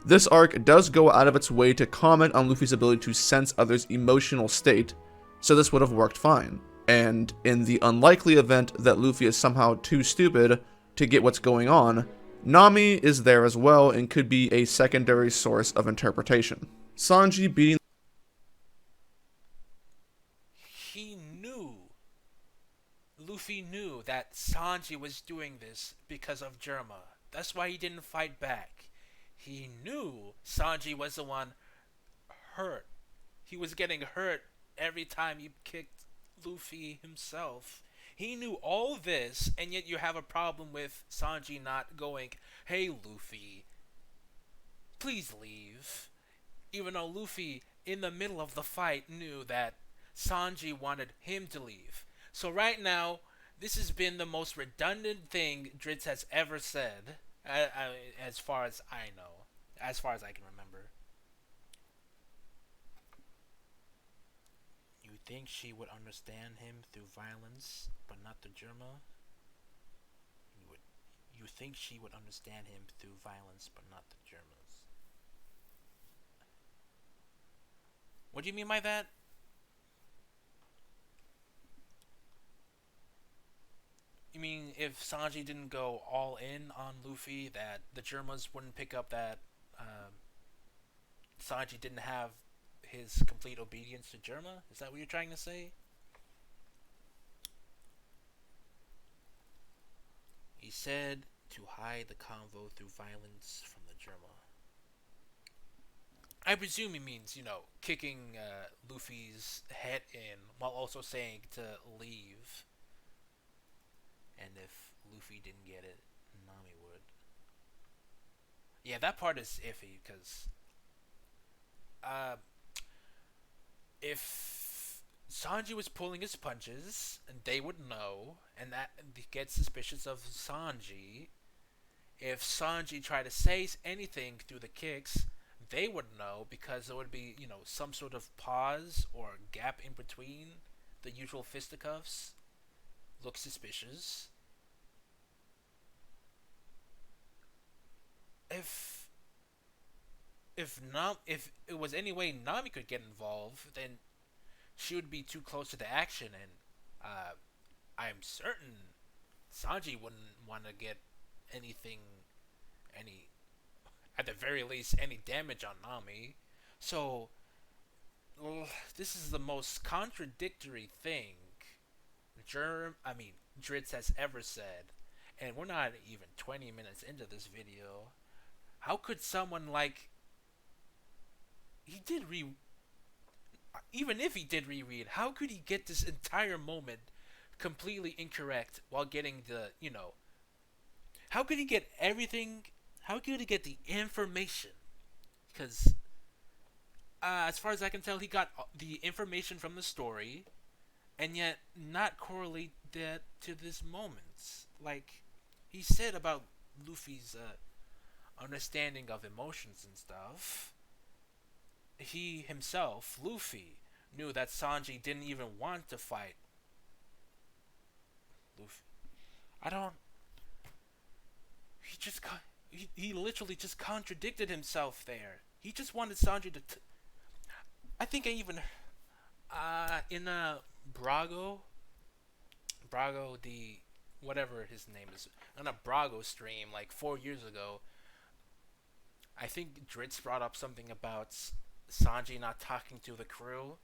This arc does go out of its way to comment on Luffy's ability to sense others' emotional state, so this would have worked fine. And in the unlikely event that Luffy is somehow too stupid to get what's going on, Nami is there as well and could be a secondary source of interpretation. Sanji beating Luffy knew that Sanji was doing this because of Germa. That's why he didn't fight back. He knew Sanji was the one hurt. He was getting hurt every time he kicked Luffy himself. He knew all this, and yet you have a problem with Sanji not going, "Hey Luffy, please leave." Even though Luffy, in the middle of the fight, knew that Sanji wanted him to leave. So right now, this has been the most redundant thing Dritz has ever said, as far as I know, as far as I can remember. You think she would understand him through violence, but not the Germa? You think she would understand him through violence, but not the Germas? What do you mean by that? You mean if Sanji didn't go all in on Luffy, that the Germas wouldn't pick up that Sanji didn't have his complete obedience to Germa? Is that what you're trying to say? He said to hide the convo through violence from the Germa. I presume he means, kicking Luffy's head in while also saying to leave. And if Luffy didn't get it, Nami would. Yeah, that part is iffy because if Sanji was pulling his punches, and they would know, and that get suspicious of Sanji. If Sanji tried to say anything through the kicks, they would know because there would be, some sort of pause or gap in between the usual fisticuffs. Look suspicious. If it was any way Nami could get involved, then she would be too close to the action, and I'm certain Sanji wouldn't want to get at the very least, any damage on Nami. So, this is the most contradictory thing Dritz has ever said, and we're not even 20 minutes into this video. How could someone even if he did reread, how could he get this entire moment completely incorrect while getting how could he get everything? How could he get the information? Because, as far as I can tell, he got the information from the story, and yet not correlate that to this moment. Like he said about Luffy's understanding of emotions and stuff. He himself, Luffy, knew that Sanji didn't even want to fight Luffy. He literally just contradicted himself there. He just wanted Sanji to I think I even in Brago, the whatever his name is, on a Brago stream like 4 years ago, I think Dritz brought up something about Sanji not talking to the crew.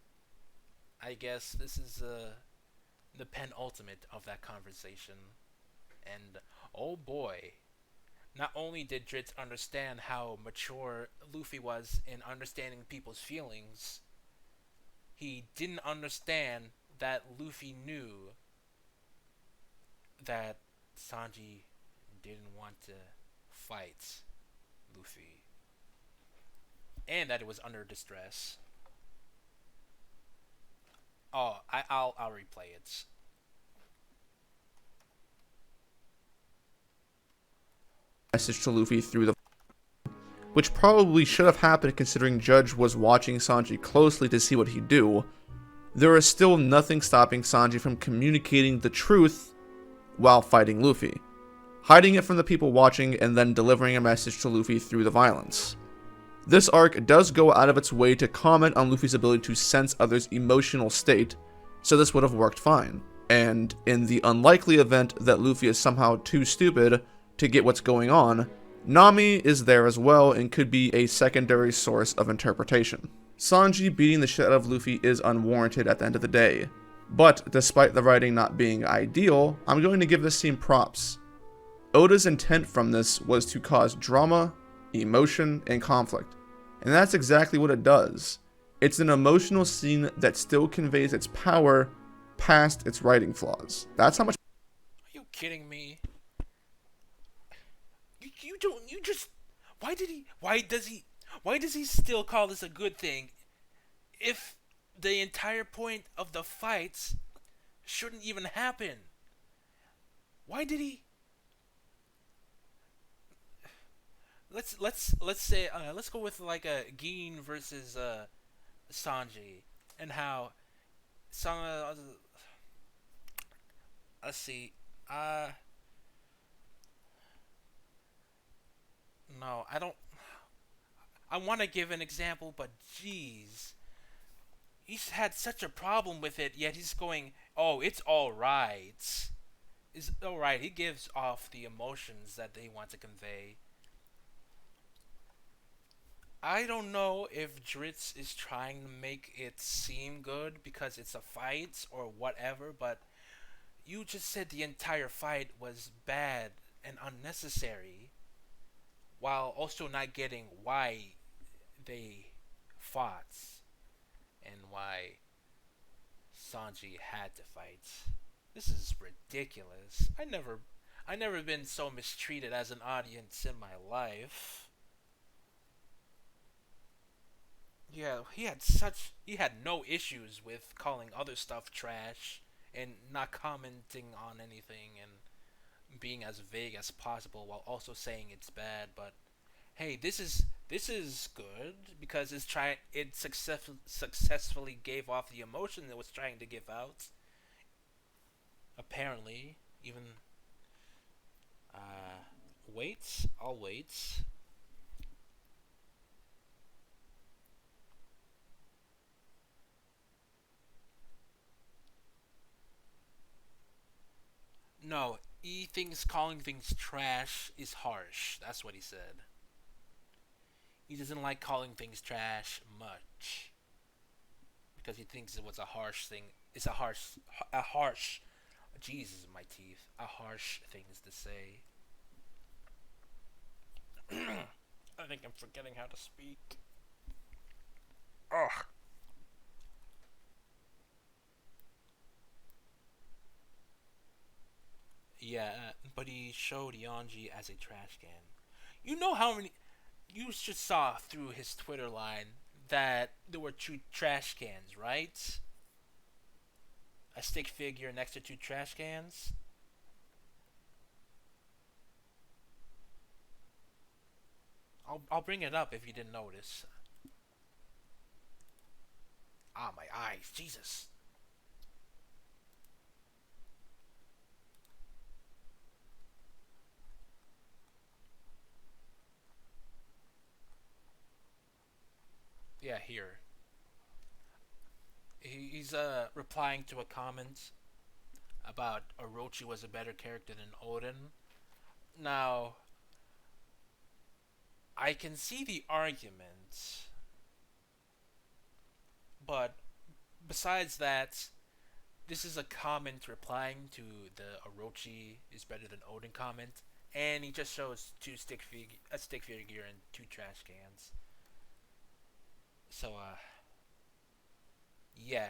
I guess this is the penultimate of that conversation. And oh boy, not only did Dritz understand how mature Luffy was in understanding people's feelings, he didn't understand that Luffy knew that Sanji didn't want to fight Luffy, and that it was under distress. Oh, I'll replay it. Message to Luffy through the which probably should have happened considering Judge was watching Sanji closely to see what he'd do. There is still nothing stopping Sanji from communicating the truth while fighting Luffy, hiding it from the people watching and then delivering a message to Luffy through the violence. This arc does go out of its way to comment on Luffy's ability to sense others' emotional state, so this would have worked fine. And in the unlikely event that Luffy is somehow too stupid to get what's going on, Nami is there as well and could be a secondary source of interpretation. Sanji beating the shit out of Luffy is unwarranted at the end of the day, but despite the writing not being ideal, I'm going to give this scene props. Oda's intent from this was to cause drama, emotion, and conflict, and that's exactly what it does. It's an emotional scene that still conveys its power past its writing flaws. That's how much. Are you kidding me? Why does he still call this a good thing if the entire point of the fights shouldn't even happen? Why did he? Let's say let's go with like a Gin versus Sanji, and how let's see. No, I don't. I want to give an example, but jeez, he's had such a problem with it. Yet he's going, "Oh, it's all right. It's all right." He gives off the emotions that they want to convey. I don't know if Dritz is trying to make it seem good because it's a fight or whatever, but you just said the entire fight was bad and unnecessary, while also not getting why they fought and why Sanji had to fight. This is ridiculous. I never been so mistreated as an audience in my life. Yeah, he had no issues with calling other stuff trash and not commenting on anything and being as vague as possible while also saying it's bad. But hey, this is good because it successfully gave off the emotion it was trying to give out. Apparently, even wait, I'll wait. No, he thinks calling things trash is harsh. That's what he said. He doesn't like calling things trash much because he thinks it was a harsh thing. It's a harsh. Jesus, my teeth. A harsh things to say. I think I'm forgetting how to speak. Ugh. Yeah, but he showed Yanji as a trash can. You know how many. You just saw through his Twitter line that there were two trash cans, right? A stick figure next to two trash cans. I'll bring it up if you didn't notice. Ah, my eyes, Jesus. Yeah, here. He's replying to a comment about Orochi was a better character than Oden. Now, I can see the argument, but besides that, this is a comment replying to the Orochi is better than Oden comment, and he just shows a stick figure and two trash cans. So, yeah,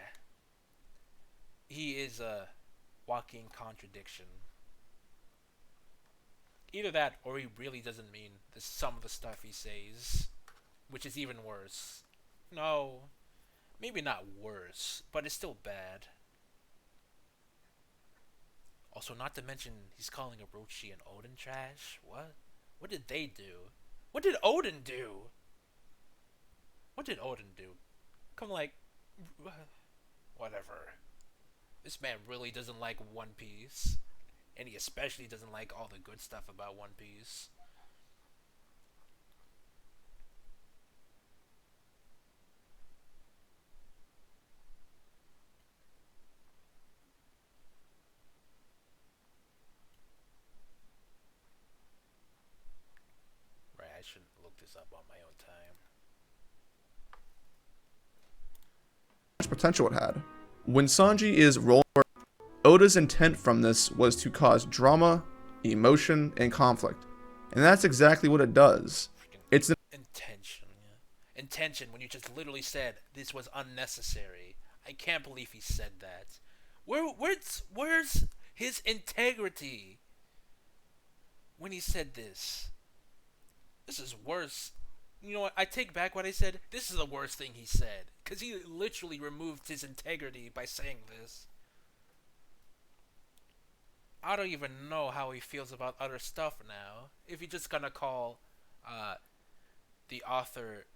he is a walking contradiction. Either that, or he really doesn't mean some of the stuff he says, which is even worse. No, maybe not worse, but it's still bad. Also, not to mention, he's calling Orochi and Oden trash. What? What did they do? What did Oden do? What did Oden do? Come like, whatever. This man really doesn't like One Piece. And he especially doesn't like all the good stuff about One Piece. Right, I shouldn't look this up on my own time. Potential it had. When Sanji is rolling, Oda's intent from this was to cause drama, emotion, and conflict. And that's exactly what it does. It's an Intention, yeah. Intention when you just literally said this was unnecessary. I can't believe he said that. Where's his integrity when he said this? This is worse. You know what? I take back what I said. This is the worst thing he said. Because he literally removed his integrity by saying this. I don't even know how he feels about other stuff now. If he's just gonna call the author...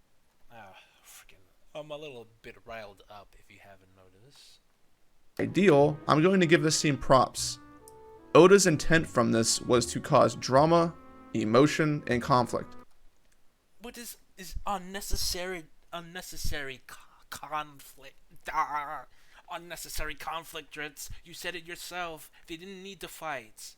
freaking... I'm a little bit riled up if you haven't noticed. ideal, I'm going to give this scene props. Oda's intent from this was to cause drama, emotion, and conflict. What is unnecessary conflict? Unnecessary conflict, Dritz. You said it yourself. They didn't need to fight.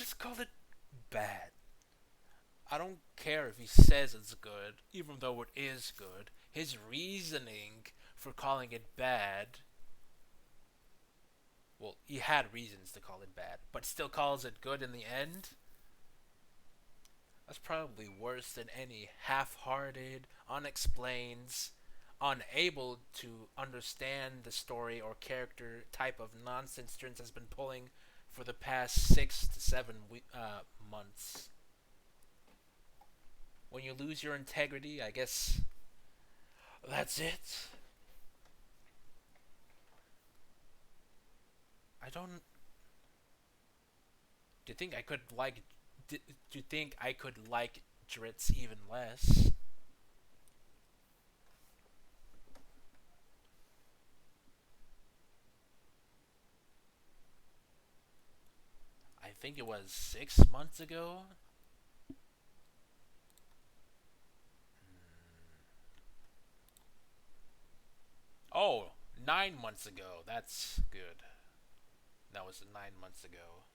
just call it bad. I don't care if he says it's good, even though it is good. His reasoning for calling it bad. Well, he had reasons to call it bad, but still calls it good in the end? That's probably worse than any half-hearted, unexplained, unable to understand the story or character type of nonsense Trince has been pulling for the past 6 to 7 months. When you lose your integrity, I guess that's it. I don't. Do you think I could like? Do you think I could like Dritz even less? I think it was 6 months ago. Oh, 9 months ago. That's good. That was 9 months ago.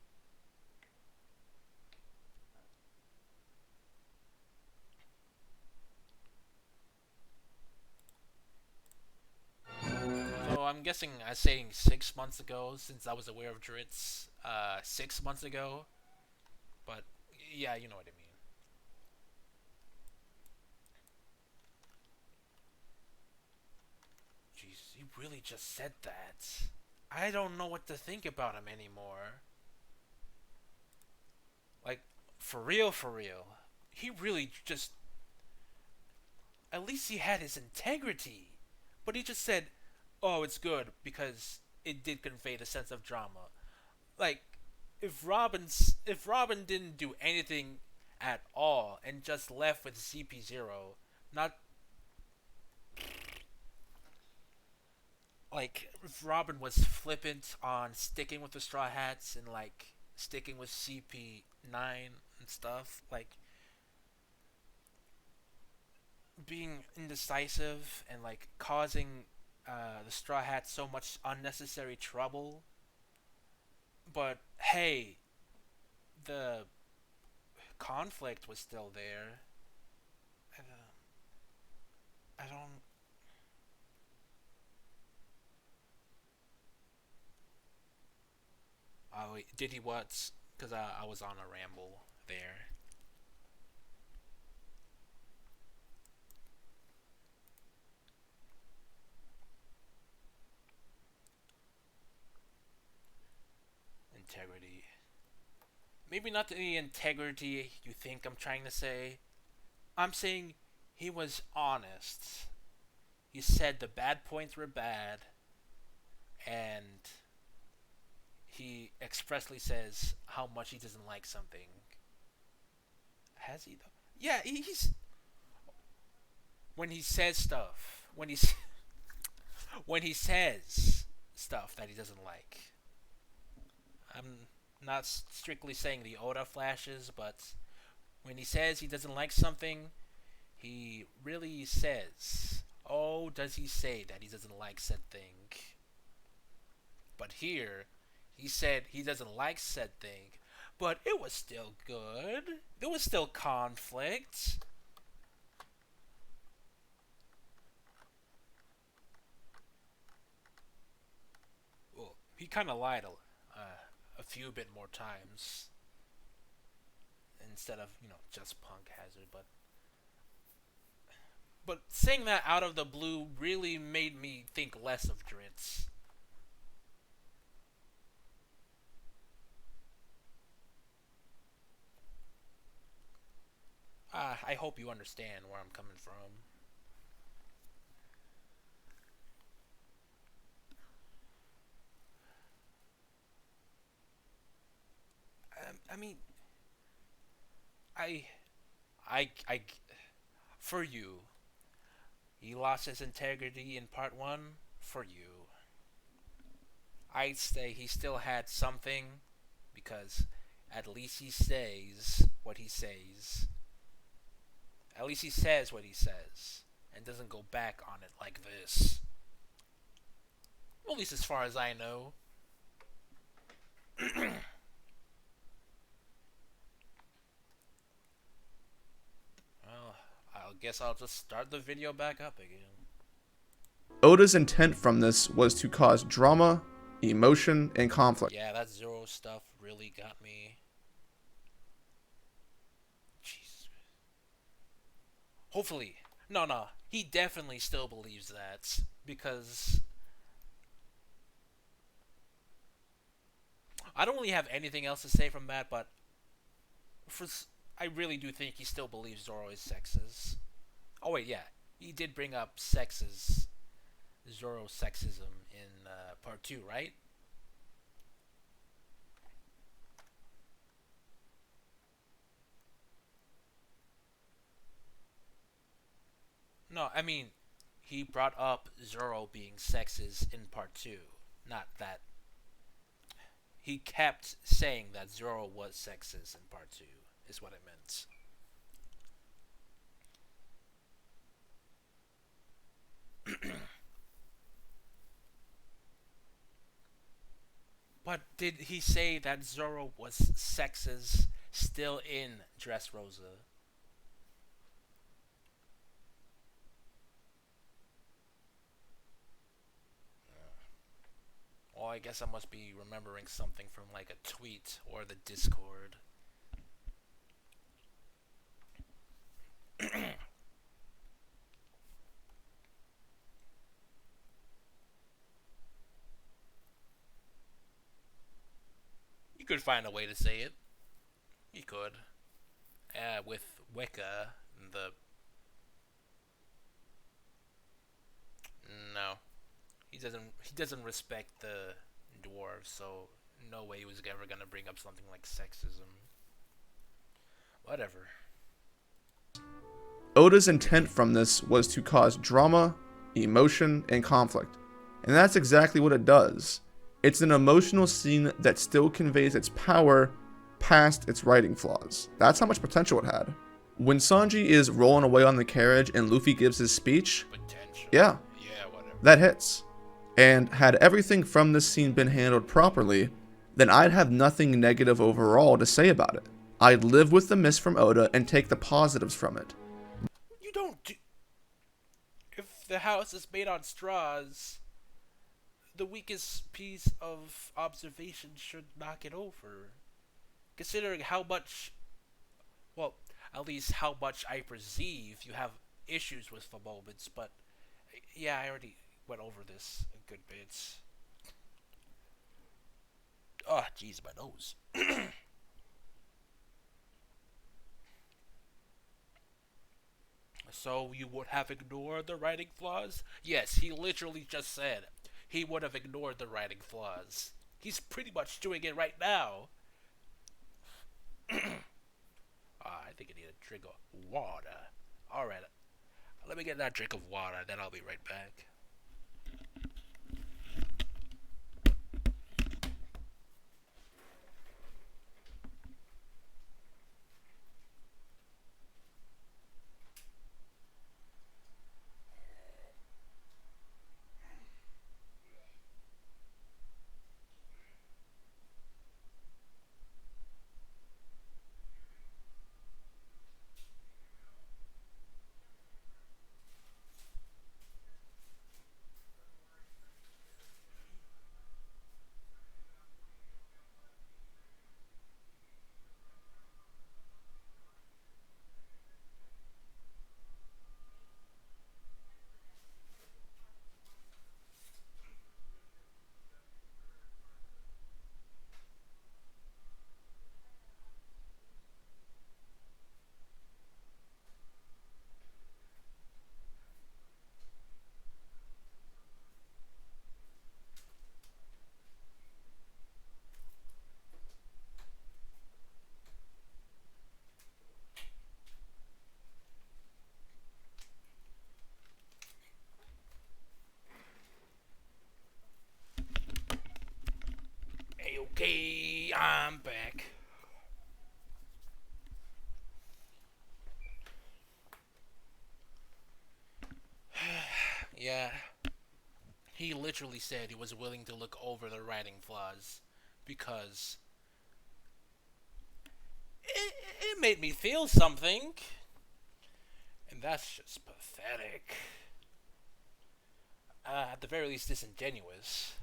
So I'm guessing I was saying 6 months ago, since I was aware of Dritz 6 months ago. But yeah, you know what I mean. Jeez, he really just said that. I don't know what to think about him anymore. Like, for real, for real. He really just... At least he had his integrity. But he just said, oh, it's good because it did convey the sense of drama. Like, if Robin didn't do anything at all and just left with CP0, not... Like, if Robin was flippant on sticking with the Straw Hats and, like, sticking with CP9 and stuff, like, being indecisive and, like, causing the Straw Hats so much unnecessary trouble. But, hey, the conflict was still there. I don't... Oh, wait, did he what? Because I was on a ramble there. Integrity. Maybe not the integrity you think I'm trying to say. I'm saying he was honest. He said the bad points were bad, and he expressly says how much he doesn't like something. Has he though? Yeah, he's when he says stuff. When he says stuff that he doesn't like. I'm not strictly saying the Oda flashes, but when he says he doesn't like something, he really says, oh, does he say that he doesn't like said thing? But here, he said he doesn't like said thing, but it was still good. There was still conflict. Well, he kind of lied a few bit more times instead of, just Punk Hazard, but saying that out of the blue really made me think less of Dritz. I hope you understand where I'm coming from. I mean, I, for you, he lost his integrity in part 1, for you. I'd say he still had something, because at least he says what he says. At least he says what he says, and doesn't go back on it like this. At least as far as I know. guess I'll just start the video back up again. Oda's intent from this was to cause drama, emotion, and conflict. Yeah, that Zoro stuff really got me. Jesus. Hopefully. No. He definitely still believes that. Because I don't really have anything else to say from that, but I really do think he still believes Zoro is sexist. Oh wait, yeah. He did bring up Zoro sexism in part 2, right? No, I mean, he brought up Zoro being sexist in part 2. Not that. He kept saying that Zoro was sexist in part 2, is what it meant. But did he say that Zoro was sexist still in Dressrosa? Well, I guess I must be remembering something from like a tweet or the Discord. You could find a way to say it. You could. With Wicca, the... No. He doesn't respect the dwarves, so no way he was ever gonna bring up something like sexism. Whatever. Oda's intent from this was to cause drama, emotion, and conflict. And that's exactly what it does. It's an emotional scene that still conveys its power past its writing flaws. That's how much potential it had. When Sanji is rolling away on the carriage and Luffy gives his speech, Potential. yeah, Whatever. that hits. And had everything from this scene been handled properly, then I'd have nothing negative overall to say about it. I'd live with the miss from Oda and take the positives from it. You don't do... If the house is made on straws, the weakest piece of observation should knock it over. Considering how much... Well, at least how much I perceive you have issues with the moments, but... Yeah, I already went over this a good bit. Oh, jeez, my nose. So you would have ignored the writing flaws? Yes, he literally just said he would have ignored the writing flaws. He's pretty much doing it right now. I think I need a drink of water. Alright, let me get that drink of water, then I'll be right back. Okay, I'm back. Yeah, he literally said he was willing to look over the writing flaws because it made me feel something. And that's just pathetic. At the very least, disingenuous.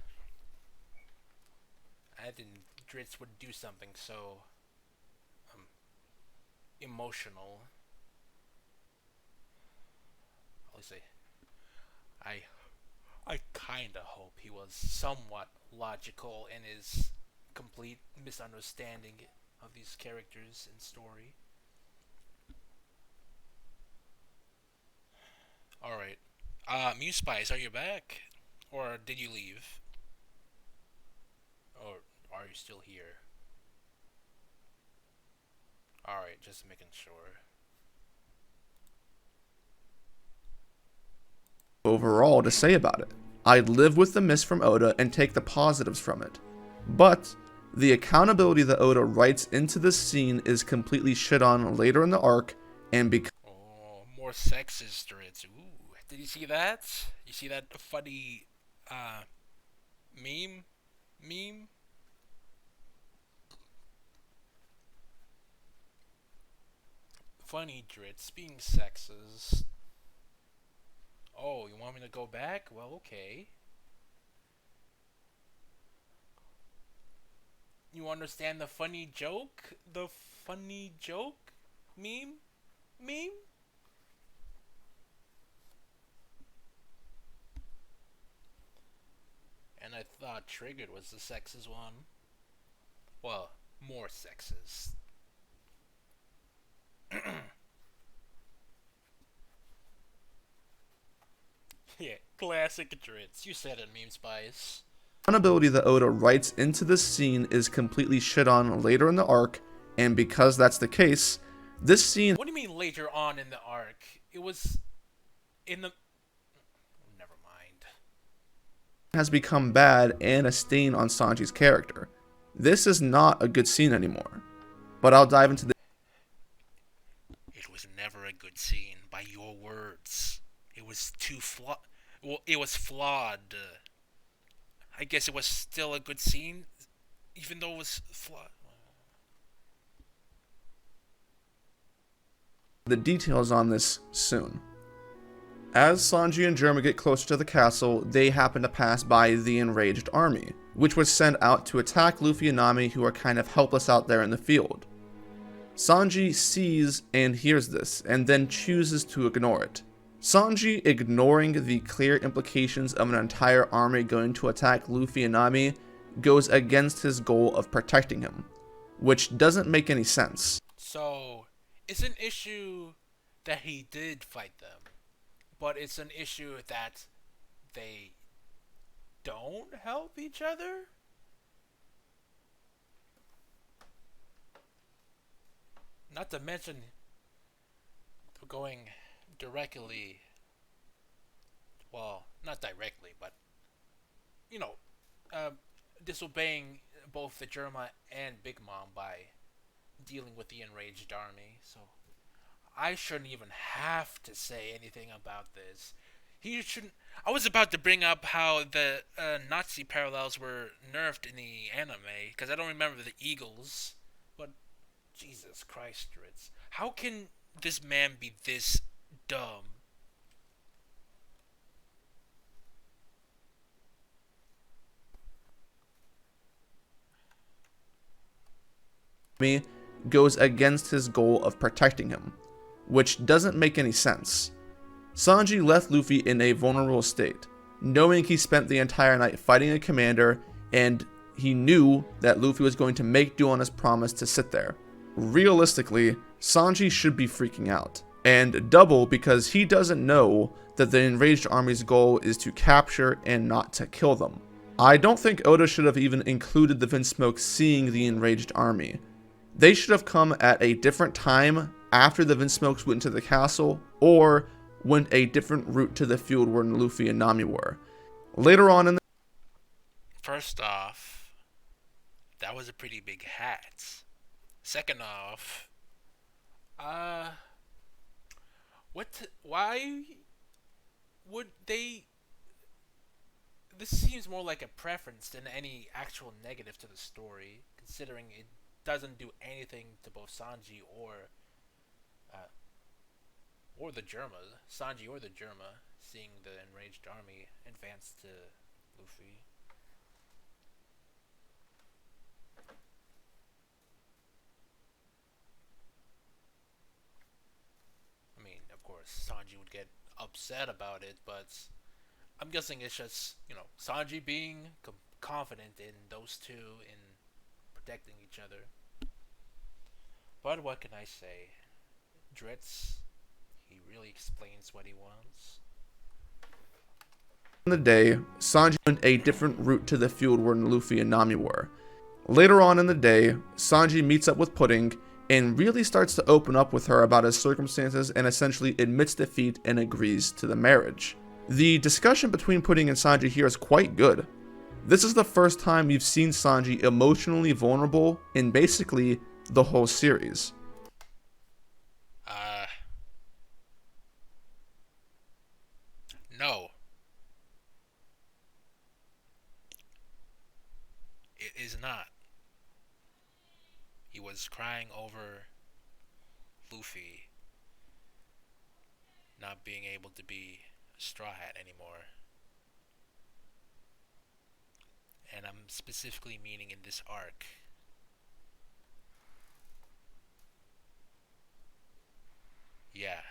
I didn't Dritz would do something so emotional. I'll say, I kinda hope he was somewhat logical in his complete misunderstanding of these characters and story. Alright. Muse Spice, are you back? Or did you leave? Or are you still here? Alright, just making sure. Overall to say about it. I'd live with the miss from Oda and take the positives from it. But the accountability that Oda writes into this scene is completely shit on later in the arc, and because Oh, more sexist Dritz. Ooh, did you see that? You see that funny, meme? Meme? Funny Dritz being sexist. Oh, you want me to go back? Well, okay. You understand the funny joke? The funny joke? Meme? Meme? And I thought Triggered was the sexist one. Well, more sexist. Yeah, classic Dritz. You said it, Meme Spice. accountability that Oda writes into this scene is completely shit on later in the arc, and because that's the case, this scene What do you mean later on in the arc? It was in the... Never mind. has become bad and a stain on Sanji's character. This is not a good scene anymore. But I'll dive into the It was never a good scene, by your words. It was too flawed. Well, it was flawed. I guess it was still a good scene, even though it was flawed. details on this soon. As Sanji and Germa get closer to the castle, they happen to pass by the enraged army, which was sent out to attack Luffy and Nami, who are kind of helpless out there in the field. Sanji sees and hears this, and then chooses to ignore it. Sanji ignoring the clear implications of an entire army going to attack Luffy and Nami goes against his goal of protecting him, which doesn't make any sense. So, it's an issue that he did fight them, but it's an issue that they don't help each other? Not to mention going directly, well, not directly, but, you know, disobeying both the Germa and Big Mom by dealing with the enraged army. So I shouldn't even have to say anything about this. He shouldn't. I was about to bring up how the Nazi parallels were nerfed in the anime because I don't remember the Eagles, but Jesus Christ, Ritz. How can this man be this dumb? Goes against his goal of protecting him, which doesn't make any sense. Sanji left Luffy in a vulnerable state, knowing he spent the entire night fighting a commander, and he knew that Luffy was going to make do on his promise to sit there. Realistically, Sanji should be freaking out, and double because he doesn't know that the enraged army's goal is to capture and not to kill them. I don't think Oda should have even included the Vinsmoke seeing the enraged army. They should have come at a different time after the Vinsmokes went into the castle, or went a different route to the field where Luffy and Nami were. Later on in the First off, that was a pretty big hat. Second off, why would they? This seems more like a preference than any actual negative to the story, considering it doesn't do anything to both Sanji or or the Germa, Sanji or the Germa, seeing the enraged army advance to Luffy. I mean, of course, Sanji would get upset about it, but I'm guessing it's just, Sanji being confident in those two in protecting each other. But what can I say? Dritz, he really explains what he wants. In the day, Sanji went a different route to the field where Luffy and Nami were. Later on in the day, Sanji meets up with Pudding and really starts to open up with her about his circumstances and essentially admits defeat and agrees to the marriage. The discussion between Pudding and Sanji here is quite good. This is the first time you've seen Sanji emotionally vulnerable in basically the whole series. No. It is not. He was crying over Luffy not being able to be a Straw Hat anymore. And I'm specifically meaning in this arc. Yeah.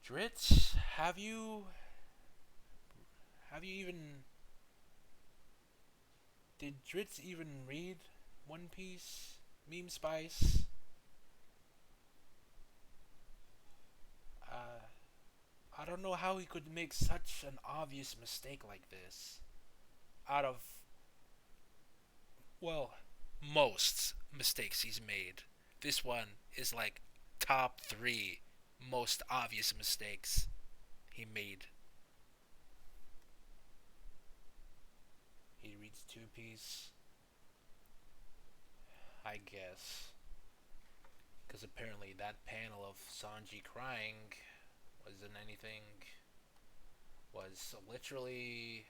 Dritz, have you even... Did Dritz even read One Piece? Meme Spice? I don't know how he could make such an obvious mistake like this. Out of, well, most mistakes he's made, this one is like top 3 most obvious mistakes he made. He reads Two Piece, I guess, because apparently that panel of Sanji crying wasn't anything, was literally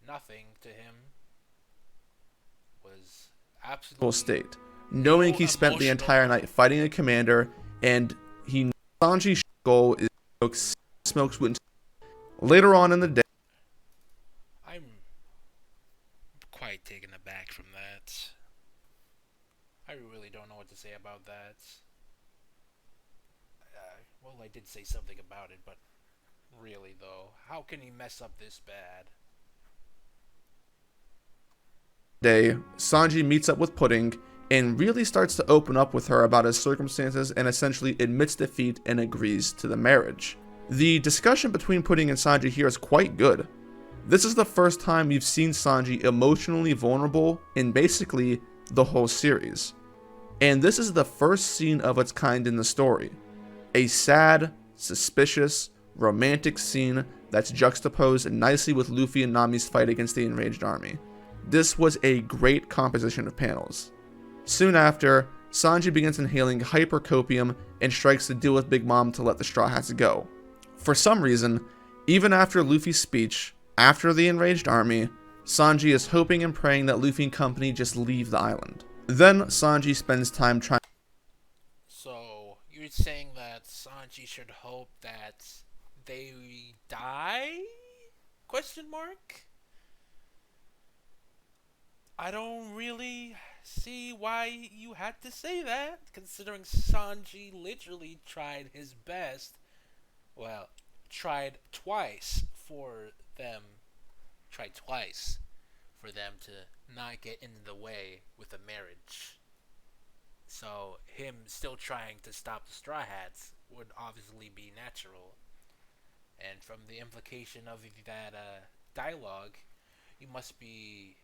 nothing to him, was absolutely state, knowing he spent the entire night fighting a commander, and Sanji's goal is to smoke sweet. Later on in the day, I'm quite taken aback from that. I really don't know what to say about that. Well, I did say something about it, but really though, how can he mess up this bad? Sanji meets up with Pudding and really starts to open up with her about his circumstances and essentially admits defeat and agrees to the marriage. The discussion between Pudding and Sanji here is quite good. This is the first time you've seen Sanji emotionally vulnerable in basically the whole series. And this is the first scene of its kind in the story. A sad, suspicious, romantic scene that's juxtaposed nicely with Luffy and Nami's fight against the enraged army. This was a great composition of panels. Soon after, Sanji begins inhaling hypercopium and strikes the deal with Big Mom to let the Straw Hats go. For some reason, even after Luffy's speech, after the enraged army, Sanji is hoping and praying that Luffy and company just leave the island. Then Sanji spends time trying. So, you're saying that Sanji should hope that they die? Question mark? I don't really see why you had to say that, considering Sanji literally tried his best. Well, tried twice for them to not get in the way with a marriage. So, him still trying to stop the Straw Hats would obviously be natural. And from the implication of that dialogue, you must be...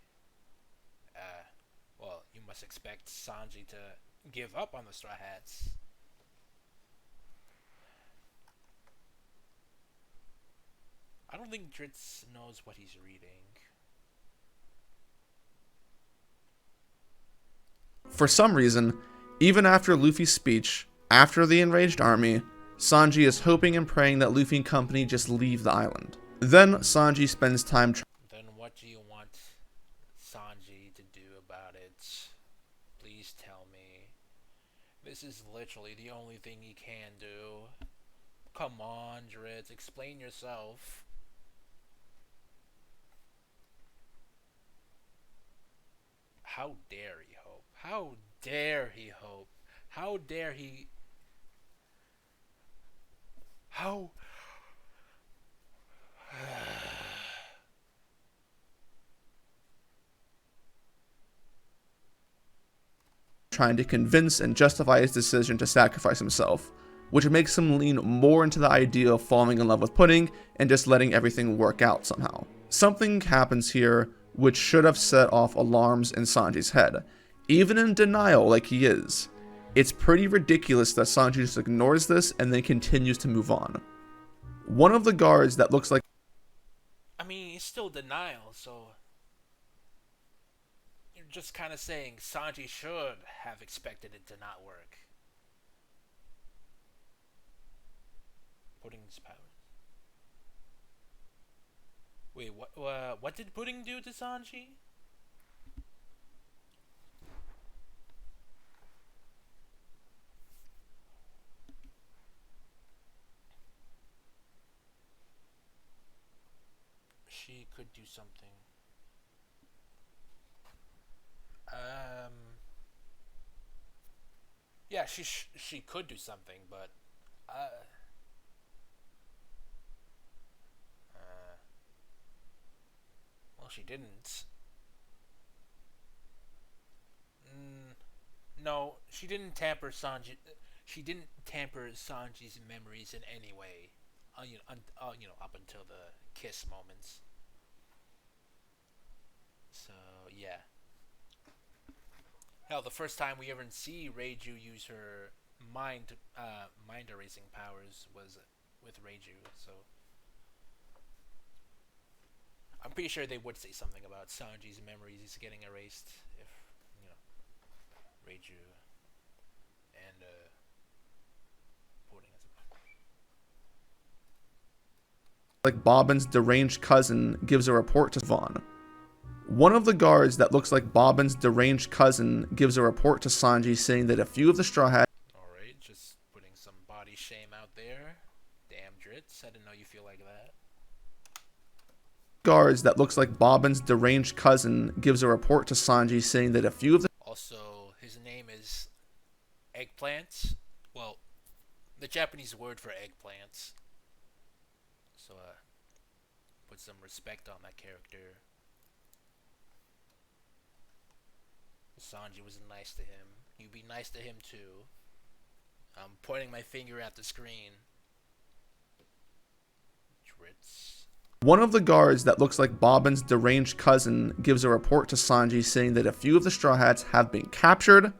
you must expect Sanji to give up on the Straw Hats. I don't think Dritz knows what he's reading. For some reason, even after Luffy's speech, after the enraged army, Sanji is hoping and praying that Luffy and company just leave the island. Then Sanji spends time Then what do you want Sanji to do about it? Please tell me. This is literally the only thing he can do. Come on, Dritz, explain yourself. How dare he hope? How dare he hope? How dare he... How... trying to convince and justify his decision to sacrifice himself, which makes him lean more into the idea of falling in love with Pudding and just letting everything work out somehow. Something happens here which should have set off alarms in Sanji's head, even in denial like he is. It's pretty ridiculous that Sanji just ignores this and then continues to move on. One of the guards that looks like... I mean, he's still denial, so... You're just kind of saying Sanji should have expected it to not work. Pudding's powers. Wait, what did Pudding do to Sanji? She could do something. Yeah, she could do something, but well, she didn't. No, she didn't tamper Sanji. She didn't tamper Sanji's memories in any way. Up until the kiss moments. So yeah. Hell, the first time we ever see Reiju use her mind erasing powers was with Reiju. So I'm pretty sure they would say something about Sanji's memories getting erased if Reiju and Pudding has a like Bobbin's deranged cousin gives a report to Vaughn. One of the guards that looks like Bobbin's deranged cousin gives a report to Sanji saying that a few of the Straw Hats... Alright, just putting some body shame out there. Damn, Dritz, I didn't know you feel like that. Guards that looks like Bobbin's deranged cousin gives a report to Sanji saying that a few of the... Also, his name is Eggplant. Well, the Japanese word for eggplants. So, put some respect on that character. Sanji was nice to him. You be nice to him too. I'm pointing my finger at the screen. Dritz. One of the guards that looks like Bobbin's deranged cousin gives a report to Sanji saying that a few of the Straw Hats have been captured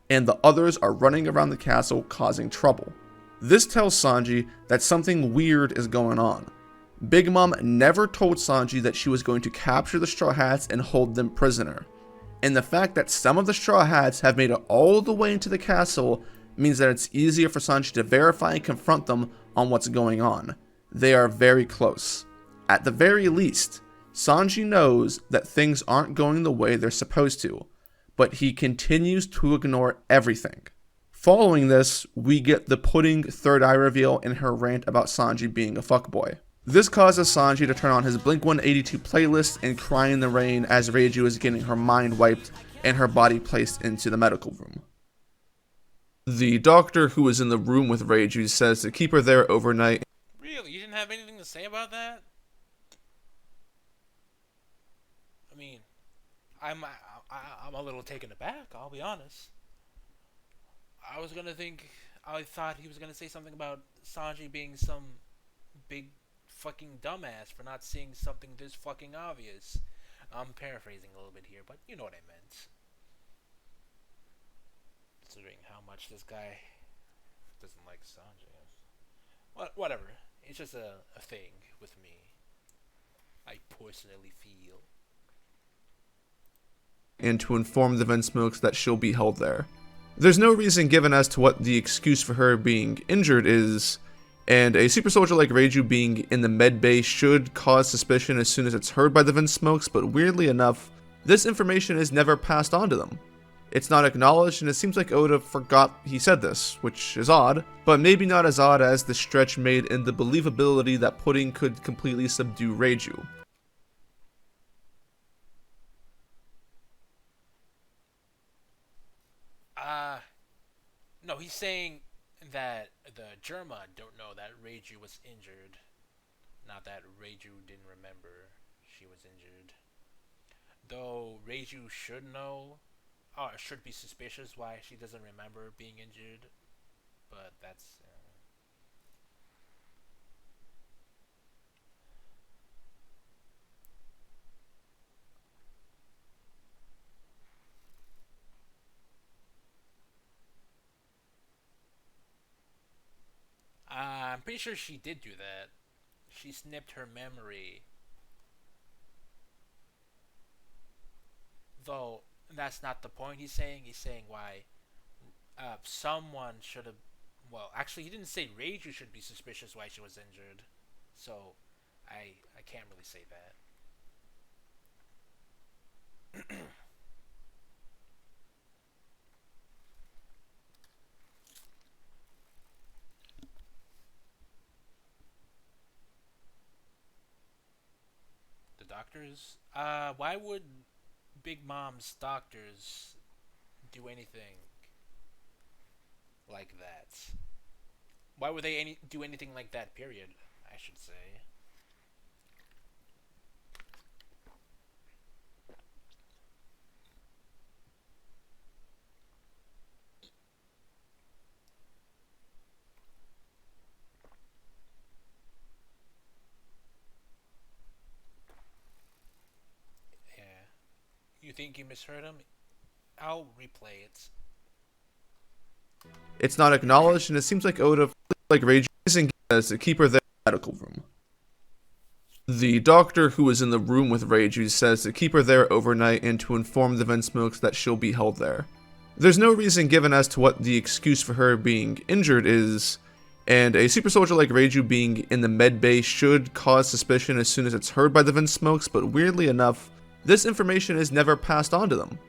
and the others are running around the castle causing trouble. This tells Sanji that something weird is going on. Big Mom never told Sanji that she was going to capture the Straw Hats and hold them prisoner. And the fact that some of the Straw Hats have made it all the way into the castle means that it's easier for Sanji to verify and confront them on what's going on. They are very close. At the very least, Sanji knows that things aren't going the way they're supposed to, but he continues to ignore everything. Following this, we get the Pudding third eye reveal in her rant about Sanji being a fuckboy. This causes Sanji to turn on his Blink-182 playlist and cry in the rain as Reiju is getting her mind wiped and her body placed into the medical room. The doctor who is in the room with Reiju says to keep her there overnight. Really? You didn't have anything to say about that? I mean, I'm a little taken aback, I'll be honest. I thought he was gonna say something about Sanji being some big fucking dumbass for not seeing something this fucking obvious. I'm paraphrasing a little bit here, but you know what I meant. Considering how much this guy doesn't like Sanji. Whatever. It's just a thing with me. I personally feel. And to inform the Vinsmokes that she'll be held there. There's no reason given as to what the excuse for her being injured is, and a super soldier like Reiju being in the med bay should cause suspicion as soon as it's heard by the Vinsmokes, but weirdly enough, this information is never passed on to them. It's not acknowledged, and it seems like Oda forgot he said this, which is odd, but maybe not as odd as the stretch made in the believability that Pudding could completely subdue Reiju. No, he's saying that the Germa don't know that Reiju was injured. Not that Reiju didn't remember she was injured. Though Reiju should know, or should be suspicious why she doesn't remember being injured. But that's... I'm pretty sure she did do that. She snipped her memory. Though, that's not the point he's saying. He's saying why someone should have... Well, actually, he didn't say Reiju should be suspicious why she was injured. So, I can't really say that. The doctors? Why would Big Mom's doctors do anything like that? Why would they do anything like that, period, I should say. Yeah. You think you misheard him? I'll replay it. It's not acknowledged, and it seems like Oda, like Reiju, isn't as to keep her there in the medical room. The doctor who is in the room with Reiju says to keep her there overnight and to inform the Vinsmokes that she'll be held there. There's no reason given as to what the excuse for her being injured is, and a super soldier like Reiju being in the med bay should cause suspicion as soon as it's heard by the Vinsmokes, but weirdly enough, this information is never passed on to them.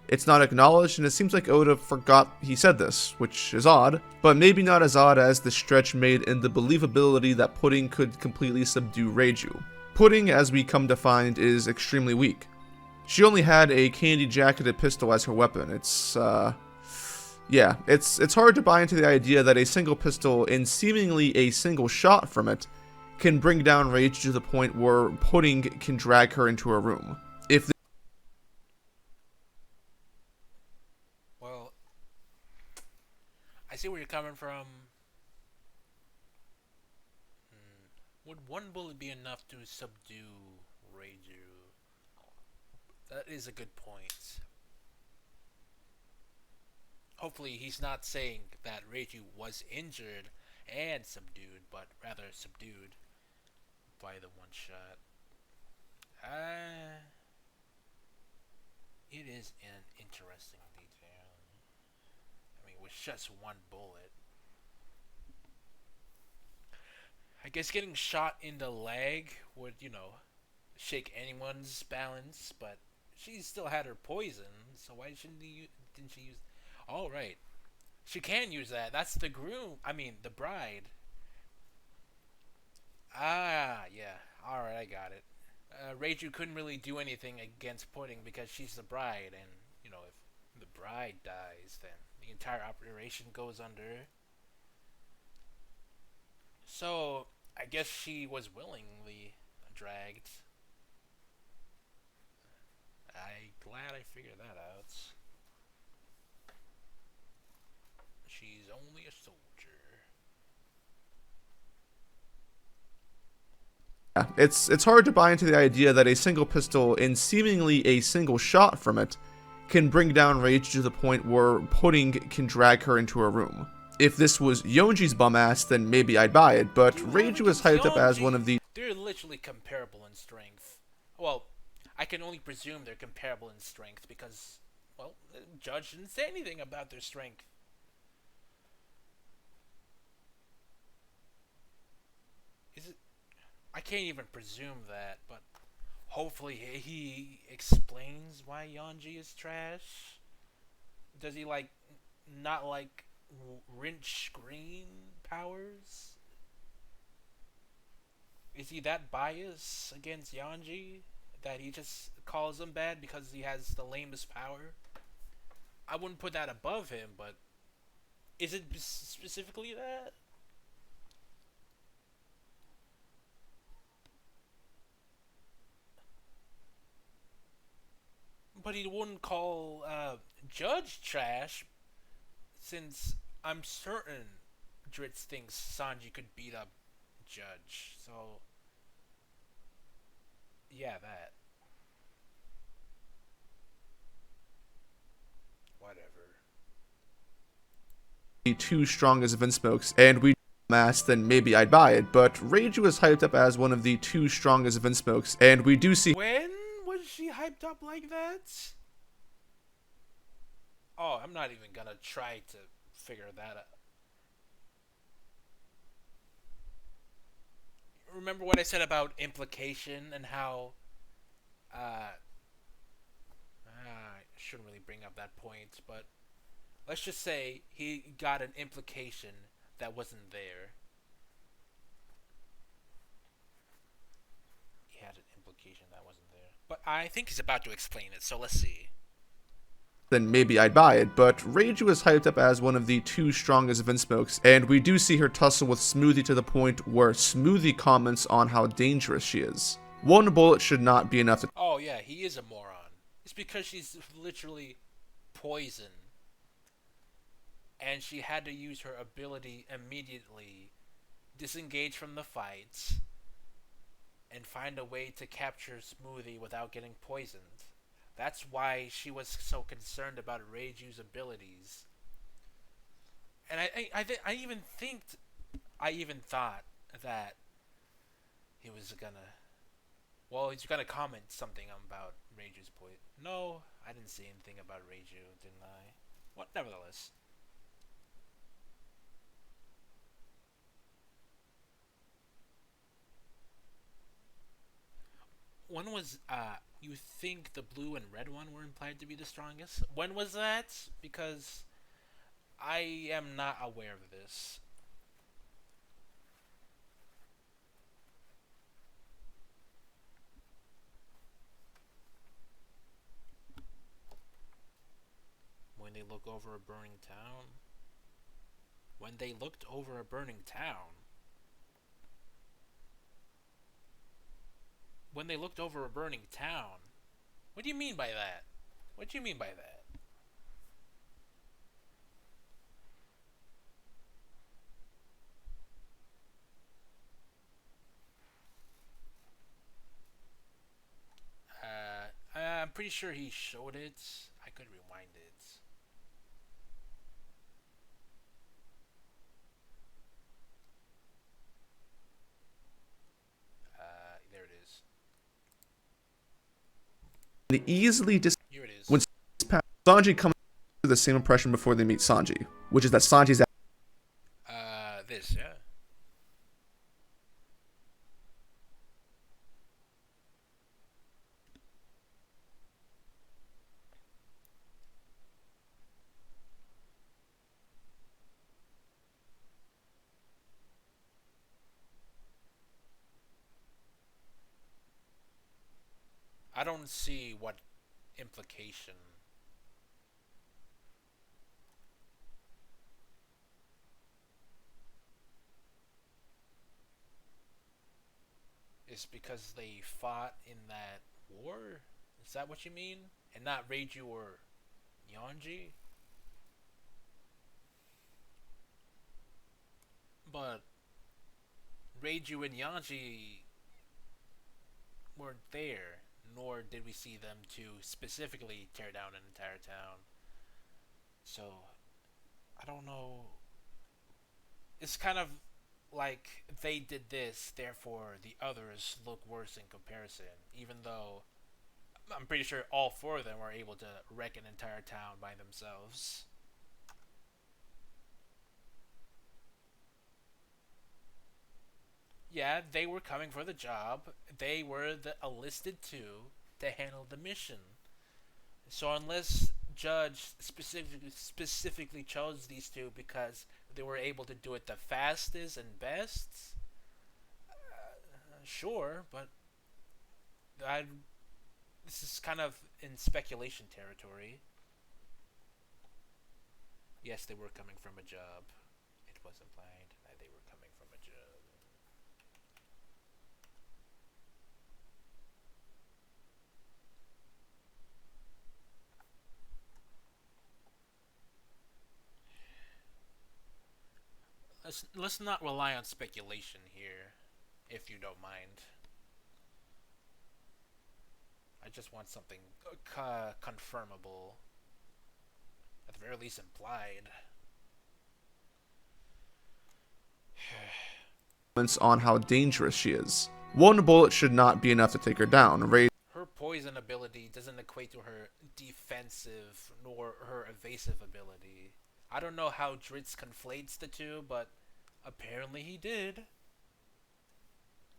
It's not acknowledged, and it seems like Oda forgot he said this, which is odd, but maybe not as odd as the stretch made in the believability that Pudding could completely subdue Reiju. Pudding, as we come to find, is extremely weak. She only had a candy-jacketed pistol as her weapon. It's hard to buy into the idea that a single pistol and seemingly a single shot from it can bring down Reiju to the point where Pudding can drag her into a room. Well, I see where you're coming from. Would one bullet be enough to subdue Reiju? That is a good point. Hopefully he's not saying that Reiju was injured and subdued, but rather subdued by the one shot. It is an interesting detail. I mean, with just one bullet. I guess getting shot in the leg would, shake anyone's balance, but she still had her poison, so why didn't she use... Oh, right. She can use that. That's the groom. I mean, the bride. Ah, yeah. Alright, I got it. Reiju couldn't really do anything against Pudding because she's the bride, and, if the bride dies, then the entire operation goes under. So, I guess she was willingly dragged. I'm glad I figured that out. She's only a soldier. It's hard to buy into the idea that a single pistol and seemingly a single shot from it can bring down Reiju to the point where Pudding can drag her into a room. If this was Yonji's bum ass, then maybe I'd buy it, but Reiju is hyped up as one of the... They're literally comparable in strength. Well, I can only presume they're comparable in strength because, well, the judge didn't say anything about their strength. I can't even presume that, but hopefully he explains why Yonji is trash. Does he like not like wrench screen powers? Is he that biased against Yanji that he just calls him bad because he has the lamest power? I wouldn't put that above him, but is it specifically that? But he wouldn't call Judge trash, since I'm certain Dritz thinks Sanji could beat up Judge. So, yeah, that. Whatever. The two strongest Vinsmokes, and we mass, then maybe I'd buy it. But Reiju is hyped up as one of the two strongest Vinsmokes, and we do see. When was she hyped up like that? Oh, I'm not even gonna try to figure that out. Remember what I said about implication and how I shouldn't really bring up that point, but let's just say he got an implication that wasn't there. He had an implication that wasn't there. But I think he's about to explain it, so let's see. Then maybe I'd buy it, but Reiju is hyped up as one of the two strongest Vinsmokes, and we do see her tussle with Smoothie to the point where Smoothie comments on how dangerous she is. One bullet should not be enough to. Oh yeah, he is a moron. It's because she's literally poison. And she had to use her ability immediately, disengage from the fight, and find a way to capture Smoothie without getting poisoned. That's why she was so concerned about Reiju's abilities. And I even thought that he was gonna, well, he's gonna comment something about Reiju's poison. No, I didn't say anything about Reiju, didn't I? What? Nevertheless. When was you think the blue and red one were implied to be the strongest? When was that? Because I am not aware of this. When they look over a burning town? When they looked over a burning town? When they looked over a burning town? What do you mean by that? What do you mean by that? I'm pretty sure he showed it. I could rewind it. There it is. Easily Here it is. when Sanji comes to the same impression before they meet Sanji, which is that Sanji's This, yeah. I don't see what implication. Is because they fought in that war? Is that what you mean? And not Reiju or Yanji? But Reiju and Yanji weren't there, nor did we see them to specifically tear down an entire town. So, I don't know. It's kind of like they did this, therefore the others look worse in comparison, even though I'm pretty sure all four of them were able to wreck an entire town by themselves. Yeah, they were coming for the job. They were the enlisted two to handle the mission. So unless judge specifically chose these two because they were able to do it the fastest and best. Sure, but this is kind of in speculation territory. Yes, they were coming from a job. It was implied that they were coming from a job. Let's not rely on speculation here, if you don't mind. I just want something confirmable. At the very least implied. On how dangerous she is. One bullet should not be enough to take her down. Her poison ability doesn't equate to her defensive nor her evasive ability. I don't know how Dritz conflates the two, but apparently he did.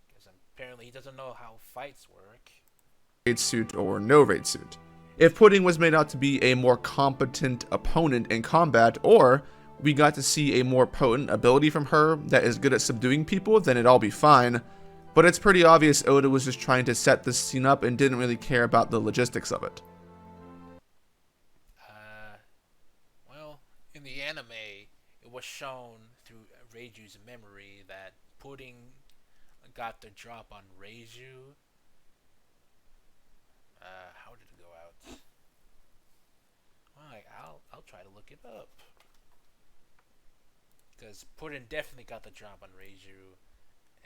Because apparently he doesn't know how fights work. Raid suit or no raid suit. If Pudding was made out to be a more competent opponent in combat, or we got to see a more potent ability from her that is good at subduing people, then it'd all be fine. But it's pretty obvious Oda was just trying to set this scene up and didn't really care about the logistics of it. Well, in the anime, it was shown through Reiju's memory that Pudding got the drop on Reiju. How did it go out? Alright, I'll try to look it up. Because Pudding definitely got the drop on Reiju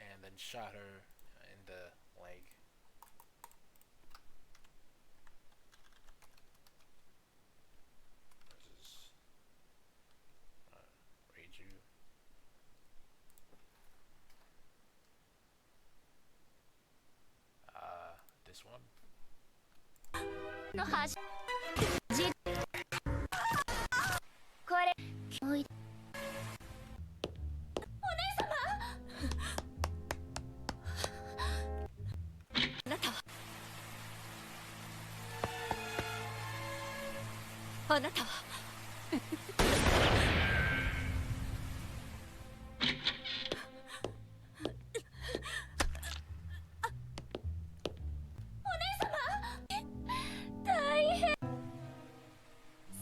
and then shot her in the leg. Versus Reiju. This one. の端じこれおいでお姉様あなたはあなたは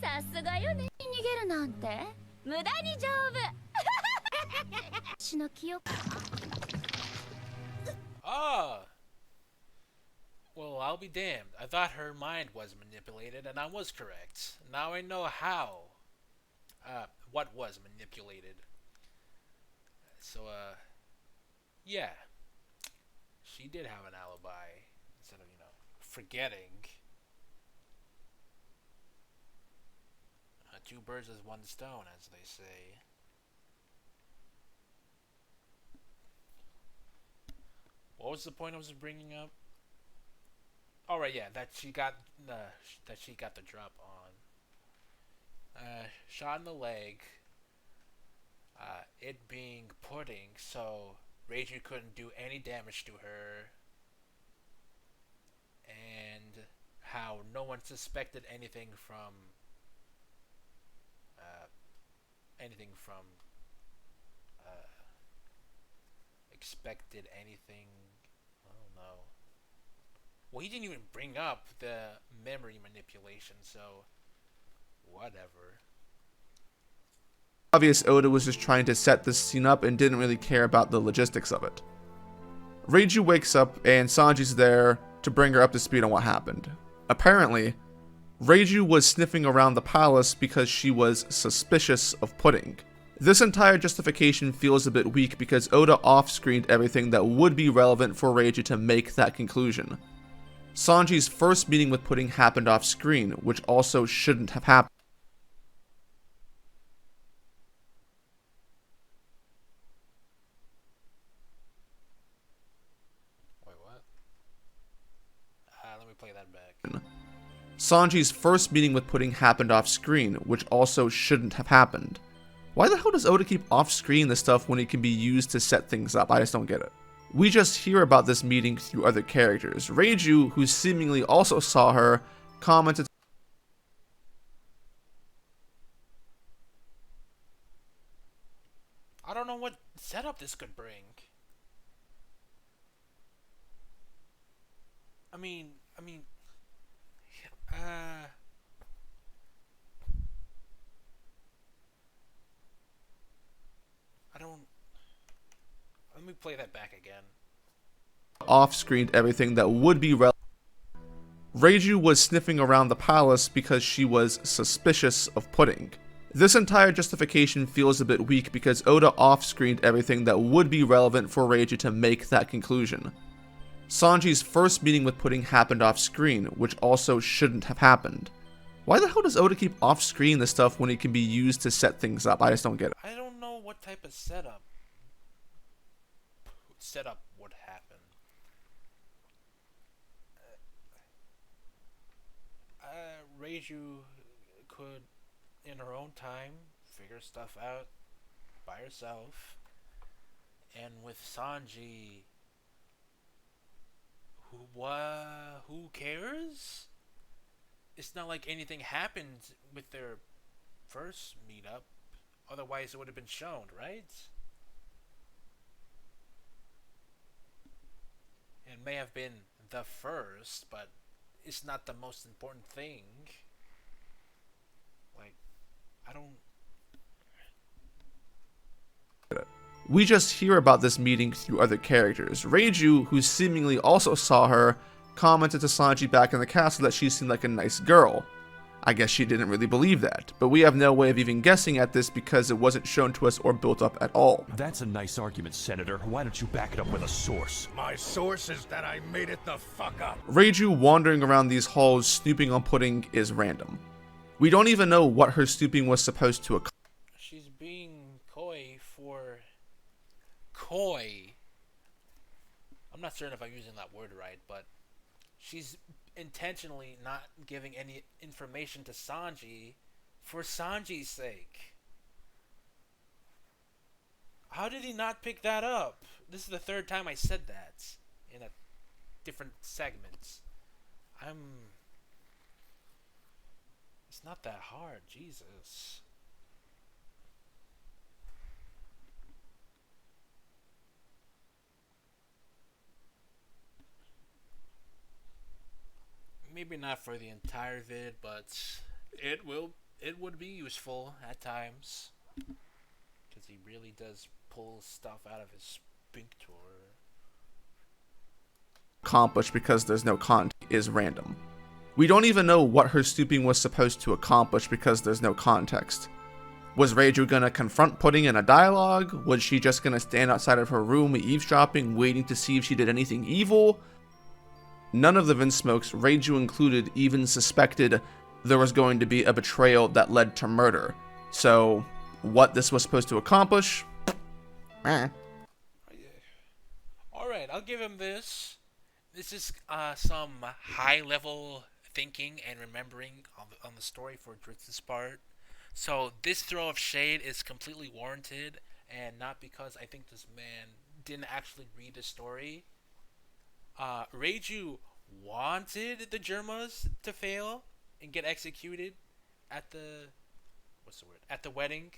さすがよね。逃げるなんて無駄に丈夫。私の記憶。Well, I'll be damned. I thought her mind was manipulated, and I was correct. Now I know how. What was manipulated. So, yeah. She did have an alibi. Instead of, forgetting. Two birds with one stone, as they say. What was the point I was bringing up? Oh right, yeah, that she got the drop on. Shot in the leg. It being Pudding, so Reiju couldn't do any damage to her, and how no one suspected anything from. Expected anything. I don't know. Well, he didn't even bring up the memory manipulation, so whatever. Obvious Oda was just trying to set this scene up and didn't really care about the logistics of it. Reiju wakes up and Sanji's there to bring her up to speed on what happened. Apparently, Reiju was sniffing around the palace because she was suspicious of Pudding. This entire justification feels a bit weak because Oda off-screened everything that would be relevant for Reiju to make that conclusion. Sanji's first meeting with Pudding happened off-screen, which also shouldn't have happened. Wait, what? Let me play that back. Sanji's first meeting with Pudding happened off-screen, which also shouldn't have happened. Why the hell does Oda keep off-screen the stuff when it can be used to set things up? I just don't get it. We just hear about this meeting through other characters. Reiju, who seemingly also saw her, commented setup this could bring. I mean, uh, I don't. Let me play that back again. Off-screened everything that would be relevant. Reiju was sniffing around the palace because she was suspicious of Pudding. This entire justification feels a bit weak because Oda off-screened everything that would be relevant for Reiju to make that conclusion. Sanji's first meeting with Pudding happened off-screen, which also shouldn't have happened. Why the hell does Oda keep off-screen the stuff when it can be used to set things up? I just don't get it. I don't know what type of setup would happen. Reiju could, in her own time, figure stuff out by herself, and with Sanji, who cares? It's not like anything happened with their first meetup. Otherwise, it would have been shown, right? It may have been the first, but it's not the most important thing. Like, I don't... We just hear about this meeting through other characters. Reiju, who seemingly also saw her, commented to Sanji back in the castle that she seemed like a nice girl. I guess she didn't really believe that, but we have no way of even guessing at this because it wasn't shown to us or built up at all. That's a nice argument, Senator. Why don't you back it up with a source? My source is that I made it the fuck up. Reiju wandering around these halls snooping on Pudding is random. We don't even know what her snooping was supposed to accomplish. She's being coy for... Coy. I'm not certain if I'm using that word right, but she's intentionally not giving any information to Sanji for Sanji's sake. How did he not pick that up? This is the third time I said that in a different segment. It's not that hard, Jesus. Maybe not for the entire vid, but it would be useful at times, because he really does pull stuff out of his sphincter. Accomplish because there's no context is random. We don't even know what her stooping was supposed to accomplish because there's no context. Was Reiju gonna confront Pudding in a dialogue? Was she just gonna stand outside of her room eavesdropping, waiting to see if she did anything evil? None of the Vinsmokes, Reiju included, even suspected there was going to be a betrayal that led to murder. So, what this was supposed to accomplish? Alright, I'll give him this. This is some high-level thinking and remembering on the story for Dritz's part. So, this throw of shade is completely warranted, and not because I think this man didn't actually read the story. Reiju wanted the Germas to fail and get executed at the wedding.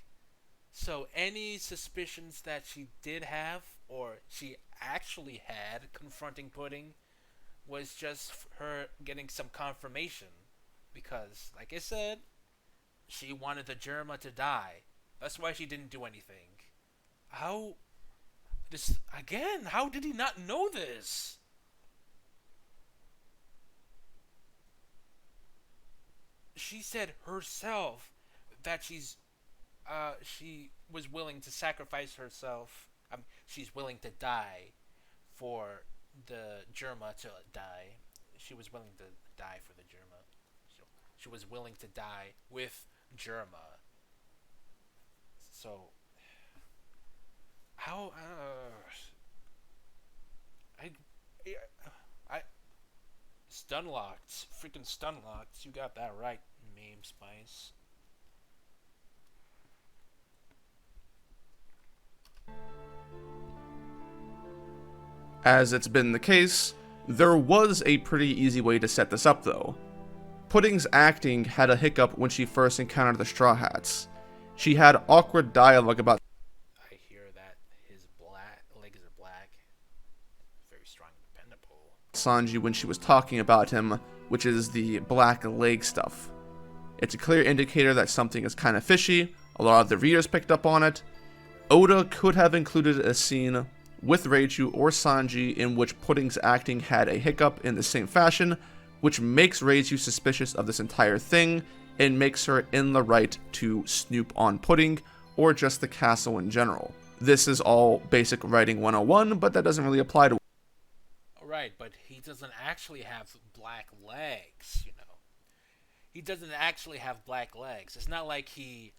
So any suspicions that she did have, or she actually had, confronting Pudding, was just her getting some confirmation. Because, like I said, she wanted the Germa to die. That's why she didn't do anything. How did he not know this? She said herself that she was willing to sacrifice herself. She's willing to die for the Germa to die. She was willing to die for the Germa. She was willing to die with Germa. So, how? Stunlocked. Freaking Stunlocked. You got that right, Meme Spice. As it's been the case, there was a pretty easy way to set this up though. Pudding's acting had a hiccup when she first encountered the Straw Hats. She had awkward dialogue about I hear that his Sanji when she was talking about him, which is the black leg stuff. It's a clear indicator that something is kind of fishy. A lot of the readers picked up on it. Oda could have included a scene with Reiju or Sanji in which Pudding's acting had a hiccup in the same fashion, which makes Reiju suspicious of this entire thing and makes her in the right to snoop on Pudding or just the castle in general. This is all basic writing 101, but that doesn't really apply to... Right, but he doesn't actually have black legs, you know. He doesn't actually have black legs. It's not like he,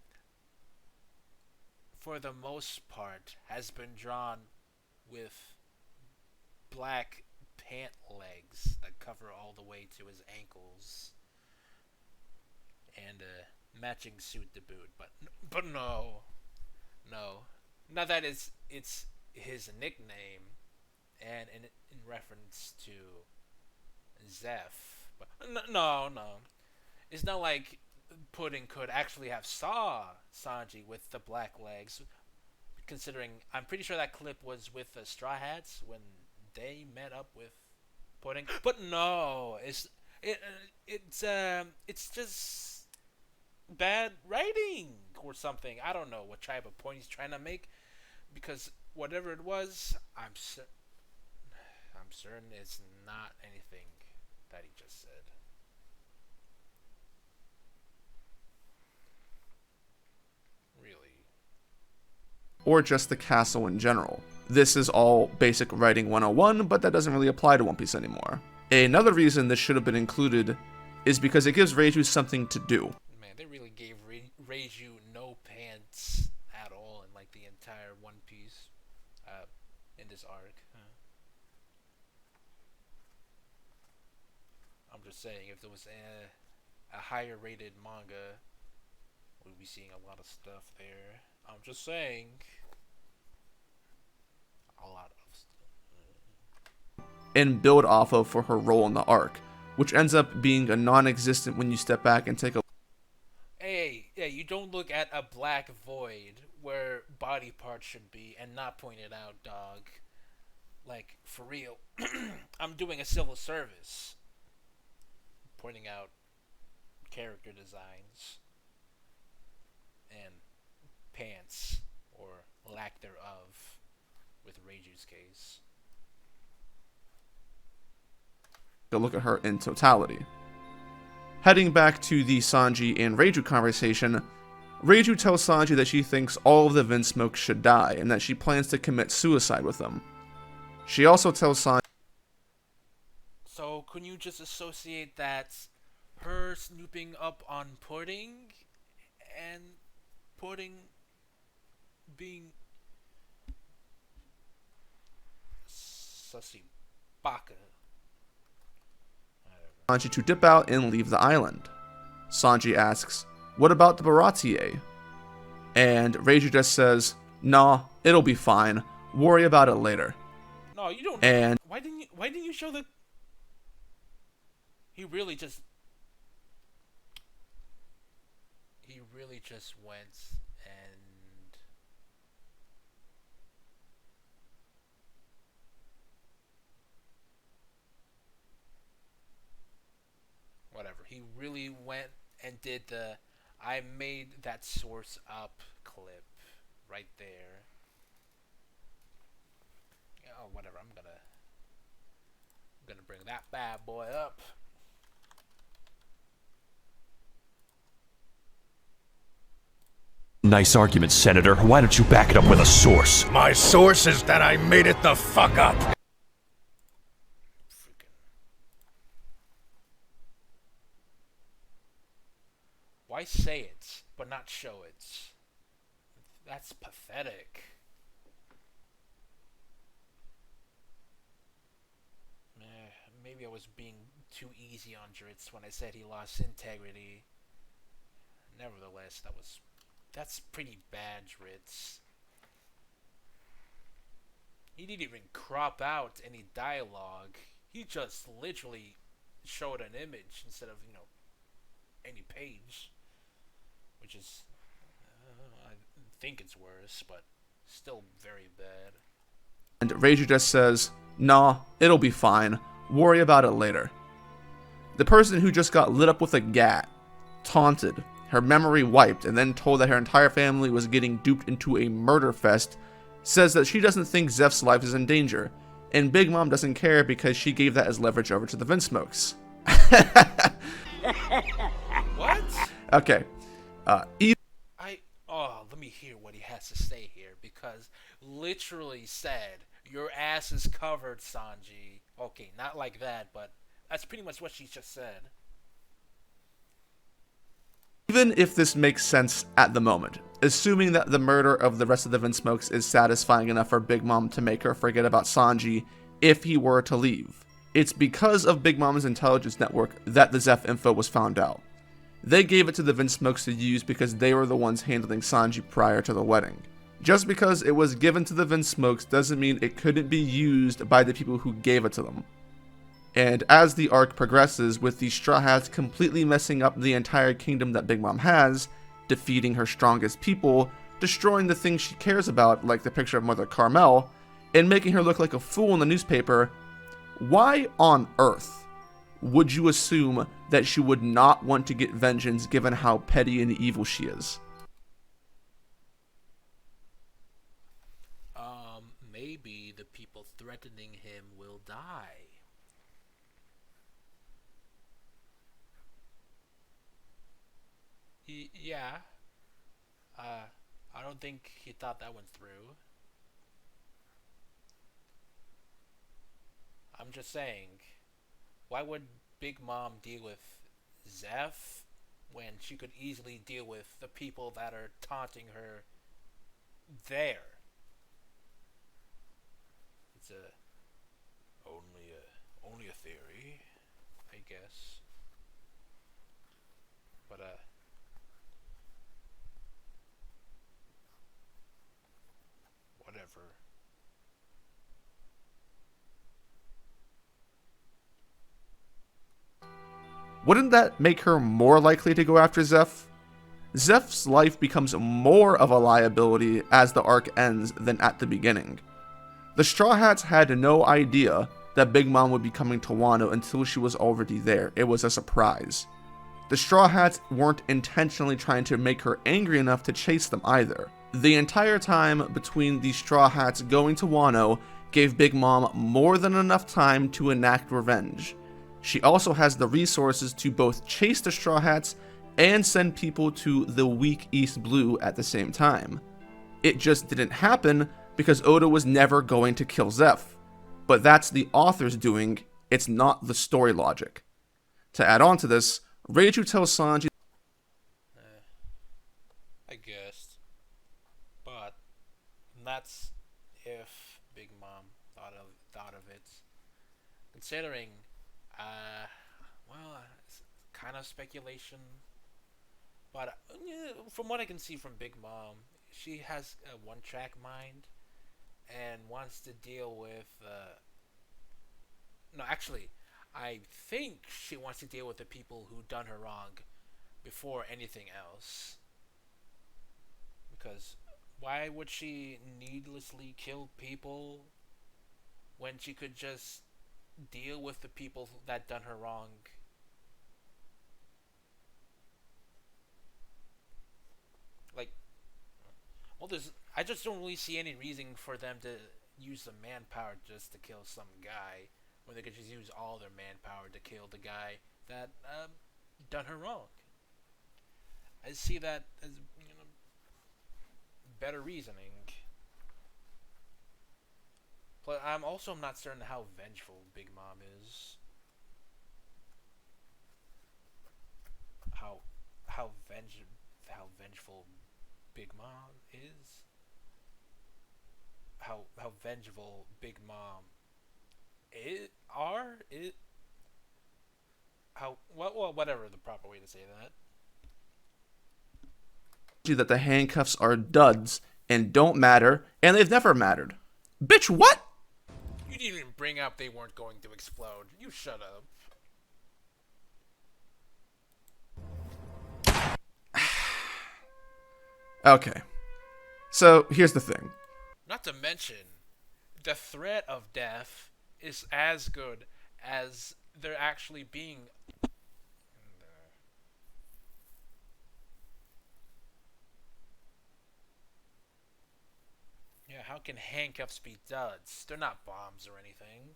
for the most part, has been drawn with black pant legs that cover all the way to his ankles and a matching suit to boot. But no. Now that it's his nickname and in reference to Zeph. But no. It's not like Pudding could actually have saw Sanji with the black legs, considering I'm pretty sure that clip was with the Straw Hats when they met up with Pudding. But no, it's just bad writing or something. I don't know what type of point he's trying to make, because whatever it was, I'm certain it's not anything that he just said. Really. Or just the castle in general. This is all basic writing 101, but that doesn't really apply to One Piece anymore. Another reason this should have been included is because it gives Reiju something to do. Man, they really gave Reiju no pants at all in like the entire One Piece in this arc. I'm just saying, if there was a higher rated manga, we'd be seeing a lot of stuff there. I'm just saying, a lot of stuff. And build off of for her role in the arc, which ends up being a non-existent when you step back and take a... Hey, you don't look at a black void where body parts should be and not point it out, dog. Like, for real. I'm doing a civil service. Pointing out character designs and pants, or lack thereof, with Reiju's case. look at her in totality. Heading back to the Sanji and Reiju conversation, Reiju tells Sanji that she thinks all of the Vinsmoke should die and that she plans to commit suicide with them. She also tells Sanji... So, can you just associate that her snooping up on Pudding and Pudding being sussy baka? Sanji to dip out and leave the island. Sanji asks, "What about the Baratie?" And Reiju just says, "Nah, it'll be fine. Worry about it later." No, you don't. And why didn't you show the? He really just went and whatever. He really went and did the "I made that source up" clip right there. Oh, whatever. I'm gonna bring that bad boy up. Nice argument, Senator. Why don't you back it up with a source? My source is that I made it the fuck up. Freaking. Why say it, but not show it? That's pathetic. Maybe I was being too easy on Dritz when I said he lost integrity. Nevertheless, that's pretty bad, Dritz. He didn't even crop out any dialogue. He just literally showed an image instead of, any page. Which is, I think it's worse, but still very bad. Reiju just says, "Nah, it'll be fine. Worry about it later. The person who just got lit up with a gat, taunted, her memory wiped, and then told that her entire family was getting duped into a murder fest, says that she doesn't think Zeph's life is in danger, and Big Mom doesn't care because she gave that as leverage over to the Vinsmokes. What? Okay. Let me hear what he has to say here, because literally said, your ass is covered, Sanji. Okay, not like that, but that's pretty much what she just said. Even if this makes sense at the moment, assuming that the murder of the rest of the Vinsmokes is satisfying enough for Big Mom to make her forget about Sanji if he were to leave, it's because of Big Mom's intelligence network that the Zeph info was found out. They gave it to the Vinsmokes to use because they were the ones handling Sanji prior to the wedding. Just because it was given to the Vinsmokes doesn't mean it couldn't be used by the people who gave it to them. And as the arc progresses, with the Straw Hats completely messing up the entire kingdom that Big Mom has, defeating her strongest people, destroying the things she cares about, like the picture of Mother Carmel, and making her look like a fool in the newspaper, why on earth would you assume that she would not want to get vengeance given how petty and evil she is? Maybe the people threatening him will die. Yeah. I don't think he thought that went through. I'm just saying, why would Big Mom deal with Zeph when she could easily deal with the people that are taunting her there? It's only a theory, I guess. But whatever. Wouldn't that make her more likely to go after Zeph? Zeph's life becomes more of a liability as the arc ends than at the beginning. The Straw Hats had no idea that Big Mom would be coming to Wano until she was already there. It was a surprise. The Straw Hats weren't intentionally trying to make her angry enough to chase them either. The entire time between the Straw Hats going to Wano gave Big Mom more than enough time to enact revenge. She also has the resources to both chase the Straw Hats and send people to the weak East Blue at the same time. It just didn't happen because Oda was never going to kill Zeph. But that's the author's doing, it's not the story logic. To add on to this, Reiju tells Sanji, I guess. But that's if Big Mom thought of it. Considering, it's kind of speculation. But from what I can see from Big Mom, she has a one-track mind and wants to deal with. No, actually, I think she wants to deal with the people who done her wrong before anything else. Because why would she needlessly kill people when she could just deal with the people that done her wrong? Like, well, I just don't really see any reason for them to use the manpower just to kill some guy when they could just use all their manpower to kill the guy that done her wrong. I see that as better reasoning. But I'm not certain how vengeful Big Mom is. How vengeful Big Mom is. How vengeful Big Mom whatever the proper way to say that the handcuffs are duds and don't matter, and they've never mattered. Bitch, what? You didn't even bring up they weren't going to explode. You shut up. Okay. So, here's the thing. Not to mention, the threat of death is as good as they're actually being. Yeah, how can handcuffs be duds? They're not bombs or anything.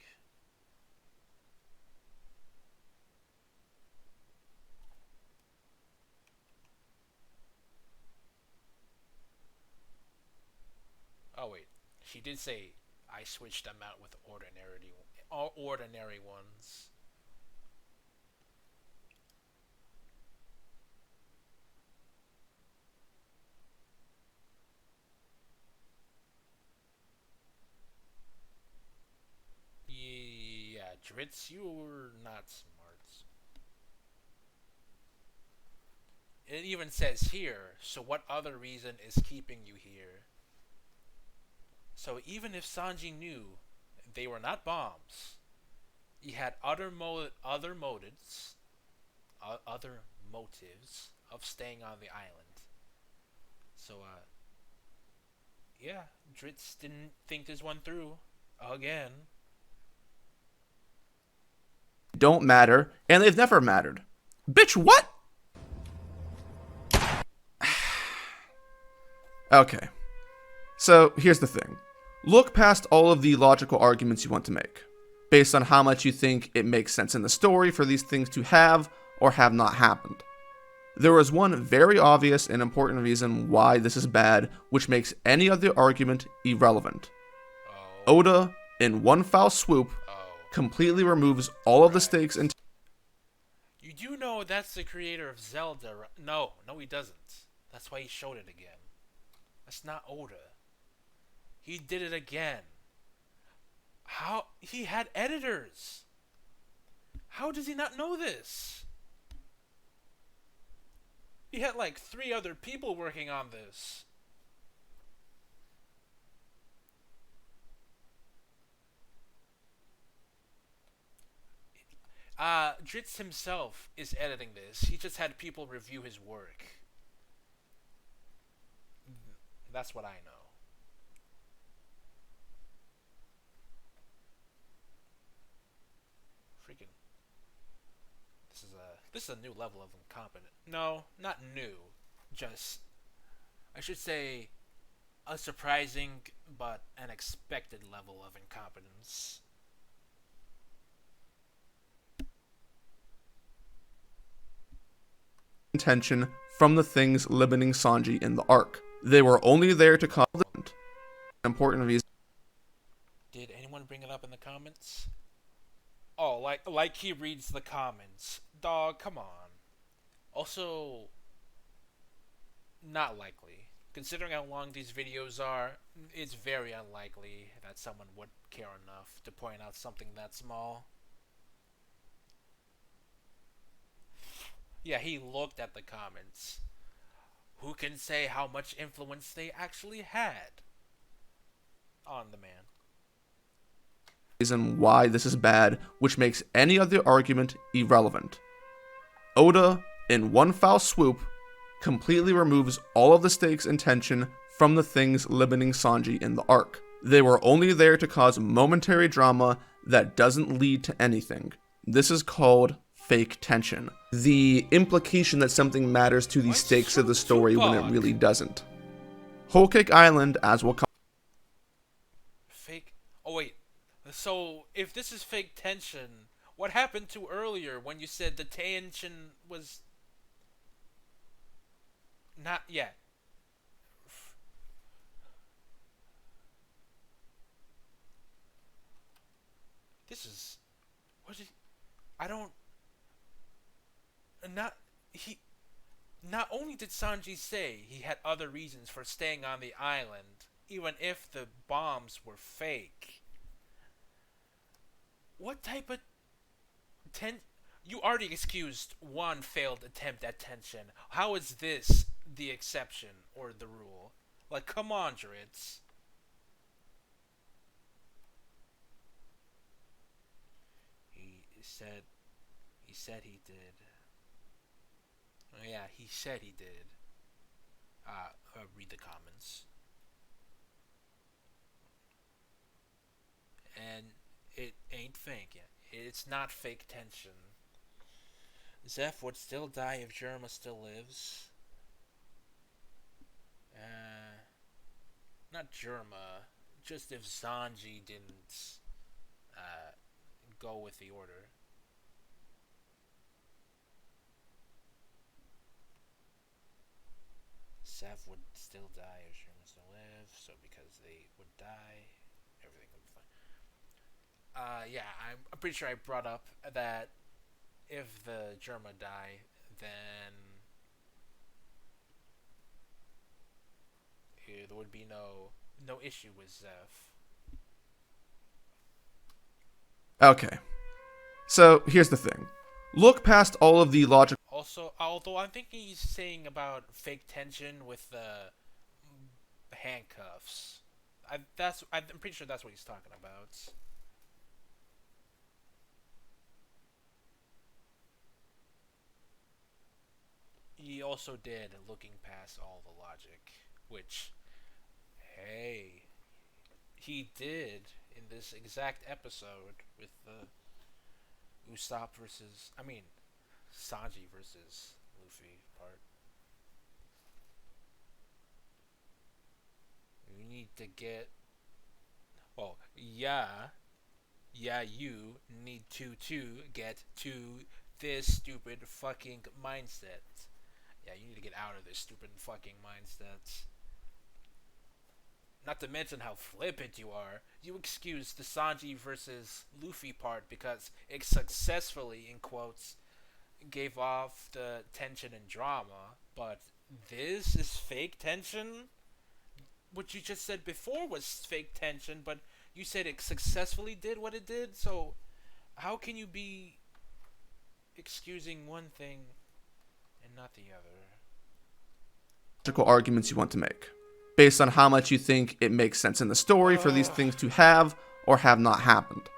Oh wait, she did say I switched them out with ordinary ones. Yeah, Dritz, you're not smart. It even says here, so what other reason is keeping you here? So even if Sanji knew they were not bombs, he had other motives of staying on the island. So yeah, Dritz didn't think this one through again. Don't matter, and they've never mattered. Bitch, what? Okay. So, here's the thing. Look past all of the logical arguments you want to make, based on how much you think it makes sense in the story for these things to have or have not happened. There is one very obvious and important reason why this is bad, which makes any other argument irrelevant. Oda, in one foul swoop, completely removes all of the stakes and... You do know that's the creator of Zelda, right? No, he doesn't. That's why he showed it again. That's not Oda. He did it again. How? He had editors. How does he not know this? He had like 3 other people working on this. Dritz himself is editing this. He just had people review his work. That's what I know. Freaking. This is a new level of incompetent. No, not new. Just, I should say, a surprising but unexpected level of incompetence. Intention from the things limiting Sanji in the arc. They were only there to cause an important reason. Did anyone bring it up in the comments? Oh, like he reads the comments. Dog, come on. Also, not likely. Considering how long these videos are, it's very unlikely that someone would care enough to point out something that small. Yeah, he looked at the comments. Who can say how much influence they actually had on the man? Reason why this is bad, which makes any other argument irrelevant. Oda, in one foul swoop, completely removes all of the stakes and tension from the things limiting Sanji in the arc. They were only there to cause momentary drama that doesn't lead to anything. This is called fake tension. The implication that something matters to the stakes of the story when it really doesn't. Whole Cake Island, as we'll call Fake. Oh wait. So if this is fake tension, what happened to earlier when you said the tension was not yet? This is what is I don't not he not only did Sanji say he had other reasons for staying on the island, even if the bombs were fake. What type of you already excused one failed attempt at tension. How is this the exception or the rule? Like, come on, Dritz. He said he did. Oh, yeah, he said he did. Read the comments. And it ain't fake yet. It's not fake tension. Zeph would still die if Germa still lives. Not Germa, just if Sanji didn't go with the order. Zeph would still die if Germa still lives, so because they would die, everything would be fine. Yeah, I'm pretty sure I brought up that if the Germa die, then there would be no issue with Zeph. Okay. So here's the thing. Look past all of the logic. Also, although I'm thinking he's saying about fake tension with the handcuffs. I'm pretty sure that's what he's talking about. He also did looking past all the logic, which, hey, he did in this exact episode with the Sanji versus Luffy part. You need to get, you need to get to this stupid fucking mindset. Yeah, you need to get out of this stupid fucking mindset. Not to mention how flippant you are. You excuse the Sanji versus Luffy part because it successfully, in quotes, gave off the tension and drama. But this is fake tension? What you just said before was fake tension, but you said it successfully did what it did? So, how can you be excusing one thing and not the other? Logical arguments you want to make, based on how much you think it makes sense in the story for these things to have or have not happened.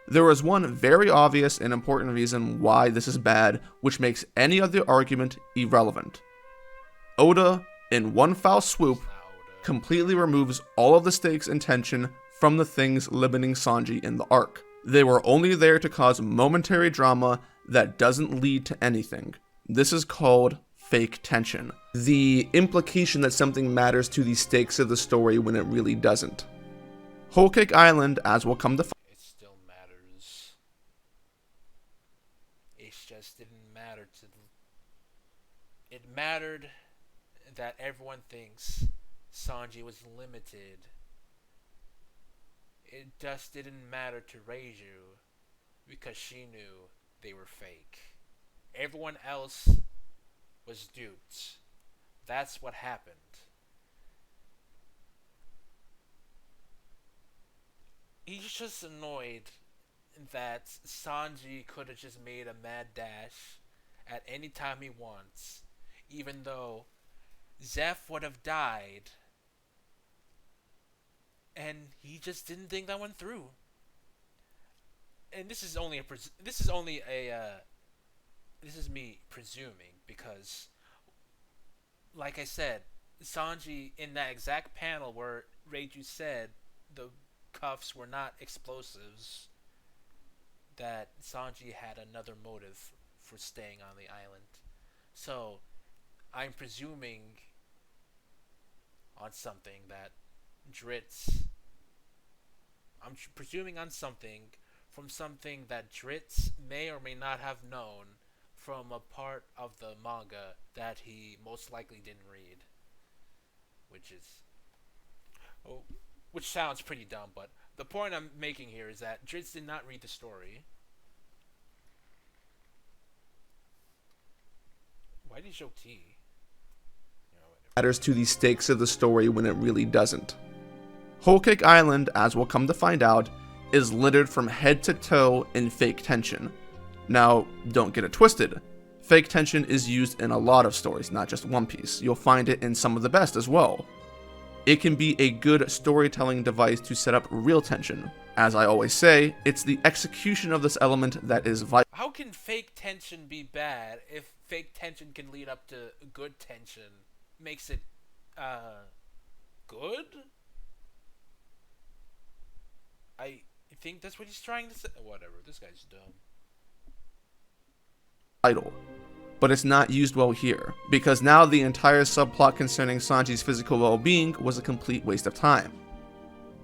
There is one very obvious and important reason why this is bad, which makes any other argument irrelevant. Oda, in one foul swoop, completely removes all of the stakes and tension from the things limiting Sanji in the arc. They were only there to cause momentary drama that doesn't lead to anything. This is called fake tension. The implication that something matters to the stakes of the story when it really doesn't. Whole Cake Island, as we'll come to find, it still matters. It just didn't matter to it mattered that everyone thinks Sanji was limited. It just didn't matter to Reiju because she knew they were fake. Everyone else was duped. That's what happened. He's just annoyed that Sanji could have just made a mad dash at any time he wants, even though Zeph would have died, and he just didn't think that went through. And this is me presuming because, like I said, Sanji in that exact panel where Reiju said the cuffs were not explosives, that Sanji had another motive for staying on the island. So, I'm presuming on something that something that Dritz may or may not have known from a part of the manga that he most likely didn't read, which sounds pretty dumb, but the point I'm making here is that Dritz did not read the story. Why did he show tea? matters to the stakes of the story when it really doesn't. Whole Cake Island, as we'll come to find out, is littered from head to toe in fake tension. Now, don't get it twisted. Fake tension is used in a lot of stories, not just One Piece. You'll find it in some of the best as well. It can be a good storytelling device to set up real tension. As I always say, it's the execution of this element that is vital. How can fake tension be bad if fake tension can lead up to good tension? Makes it, good? You think that's what he's trying to say? Whatever. This guy's dumb. Idol. But it's not used well here, because now the entire subplot concerning Sanji's physical well-being was a complete waste of time.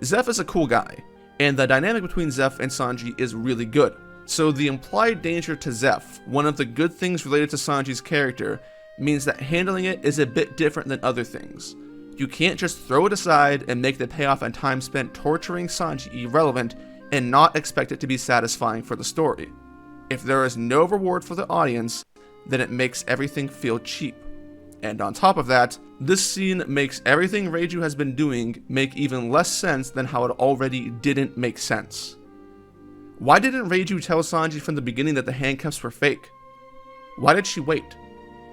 Zeff is a cool guy, and the dynamic between Zeff and Sanji is really good, so the implied danger to Zeff, one of the good things related to Sanji's character, means that handling it is a bit different than other things. You can't just throw it aside and make the payoff and time spent torturing Sanji irrelevant and not expect it to be satisfying for the story. If there is no reward for the audience, then it makes everything feel cheap. And on top of that, this scene makes everything Reiju has been doing make even less sense than how it already didn't make sense. Why didn't Reiju tell Sanji from the beginning that the handcuffs were fake? Why did she wait?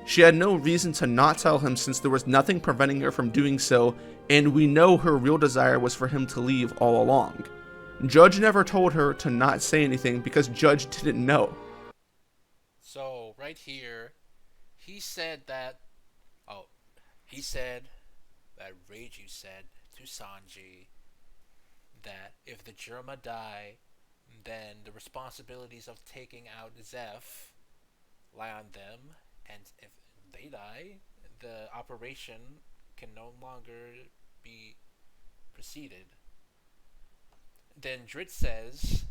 She had no reason to not tell him since there was nothing preventing her from doing so, and we know her real desire was for him to leave all along. Judge never told her to not say anything because Judge didn't know. So, right here, he said that Reiju said to Sanji that if the Germa die, then the responsibilities of taking out Zeff lie on them, and if they die, the operation can no longer be proceeded. Then Dritz says,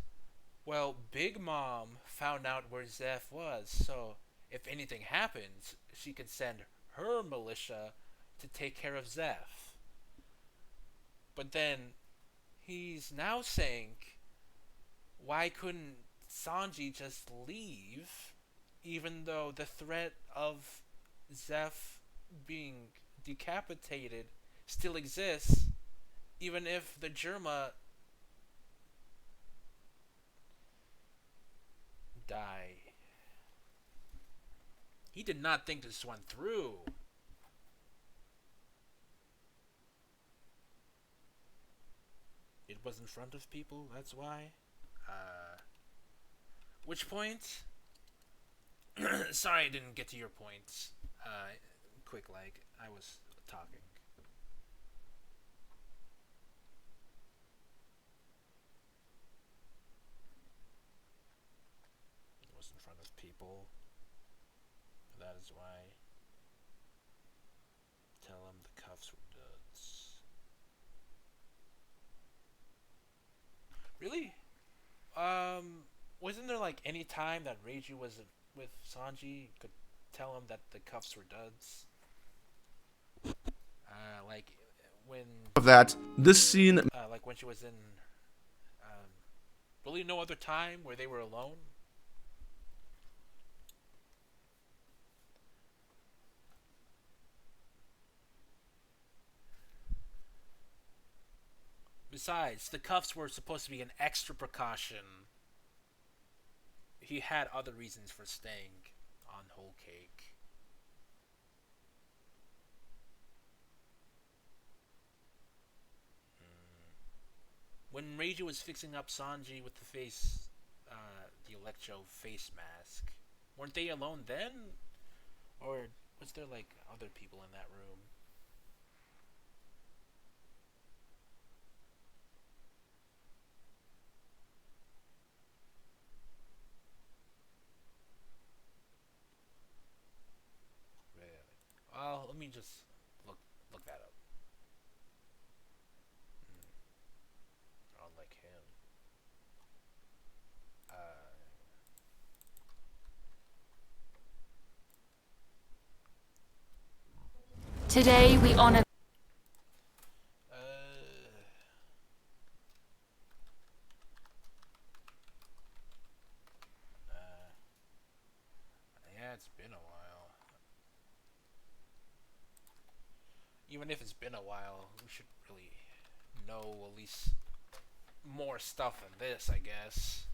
well, Big Mom found out where Zeff was, so if anything happens, she could send her militia to take care of Zeff. But then he's now saying, why couldn't Sanji just leave, even though the threat of Zeff being decapitated still exists, even if the Germa die? He did not think this one through. It was in front of people, that's why. Which point? Sorry I didn't get to your points. Quick, like, I was talking. It was in front of people. That is why. Tell him the cuffs were duds. Really? Wasn't there like any time that Reiju was with Sanji could tell him that the cuffs were duds? Like when Of that, this scene like when she was in really no other time where they were alone? Besides, the cuffs were supposed to be an extra precaution. He had other reasons for staying on Whole Cake. When Reiju was fixing up Sanji with the face, the Electro face mask, weren't they alone then? Or was there like other people in that room? Well, let me just look that up. Unlike him. Today we honor. Yeah, it's been a while. Even if it's been a while, we should really know at least more stuff than this, I guess.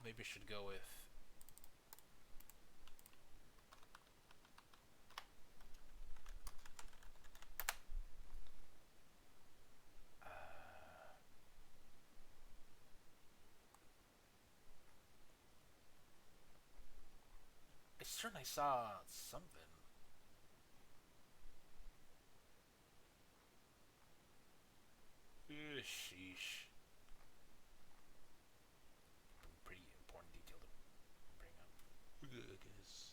Maybe I should go with. I certainly saw something. Sheesh. Pretty important detail to bring up. I guess.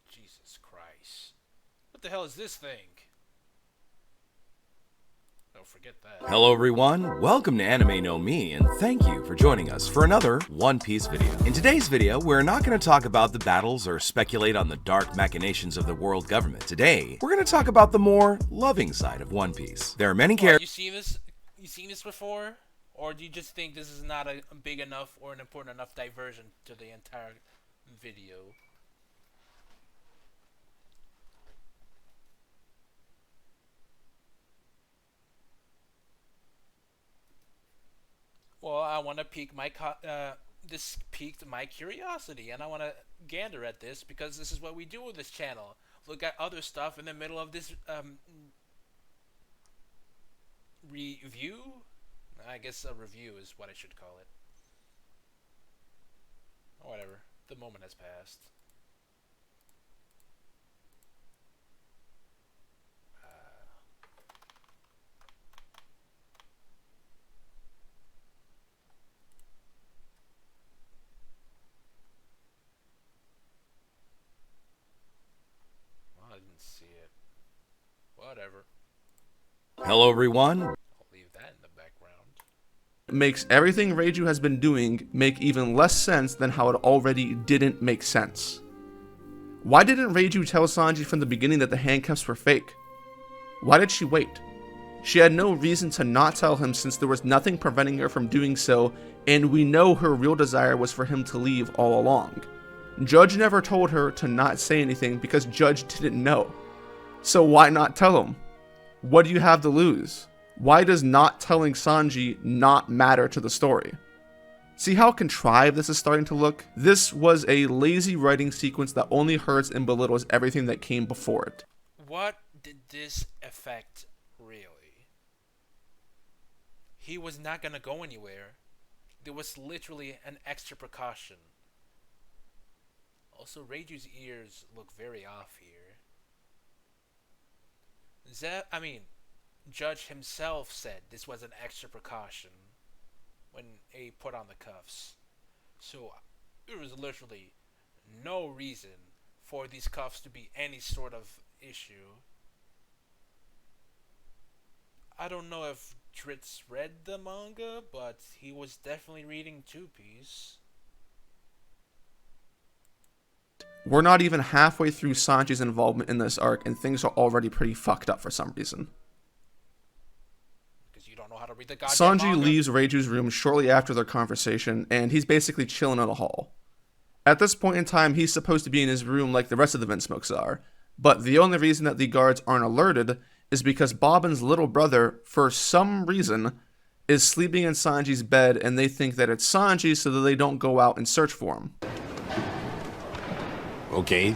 Jesus Christ. What the hell is this thing? Don't forget that. Hello everyone, welcome to Anime no Mi, and thank you for joining us for another One Piece video. In today's video, we're not going to talk about the battles or speculate on the dark machinations of the world government. Today, we're going to talk about the more loving side of One Piece. There are many characters. You seen this before? Or do you just think this is not a big enough or an important enough diversion to the entire video? Well, I want to this piqued my curiosity, and I want to gander at this because this is what we do with this channel. Look at other stuff in the middle of this review. I guess a review is what I should call it. Or whatever. The moment has passed. I didn't see it. Whatever. Hello everyone. I'll leave that in the background. Makes everything Reiju has been doing make even less sense than how it already didn't make sense. Why didn't Reiju tell Sanji from the beginning that the handcuffs were fake? Why did she wait? She had no reason to not tell him since there was nothing preventing her from doing so, and we know her real desire was for him to leave all along. Judge never told her to not say anything because Judge didn't know. So why not tell him? What do you have to lose? Why does not telling Sanji not matter to the story? See how contrived this is starting to look? This was a lazy writing sequence that only hurts and belittles everything that came before it. What did this affect really? He was not gonna go anywhere. There was literally an extra precaution. Also, Reiju's ears look very off here. Judge himself said this was an extra precaution when he put on the cuffs. So, there was literally no reason for these cuffs to be any sort of issue. I don't know if Dritz read the manga, but he was definitely reading Two Piece. We're not even halfway through Sanji's involvement in this arc, and things are already pretty fucked up for some reason. Because you don't know how to read the goddamn Sanji manga. leaves Reiju's room shortly after their conversation, and he's basically chilling in a hall. At this point in time, he's supposed to be in his room like the rest of the Vinsmokes are, but the only reason that the guards aren't alerted is because Bobbin's little brother, for some reason, is sleeping in Sanji's bed, and they think that it's Sanji so that they don't go out and search for him. Okay.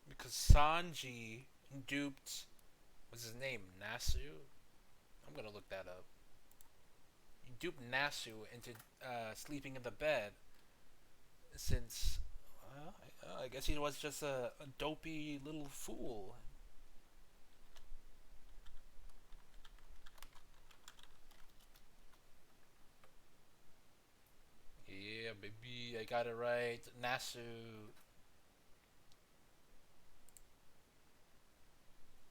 Because Sanji duped, what's his name, Nasu? I'm gonna look that up. He duped Nasu into sleeping in the bed since, I guess he was just a dopey little fool. Yeah, baby, I got it right. Nasu.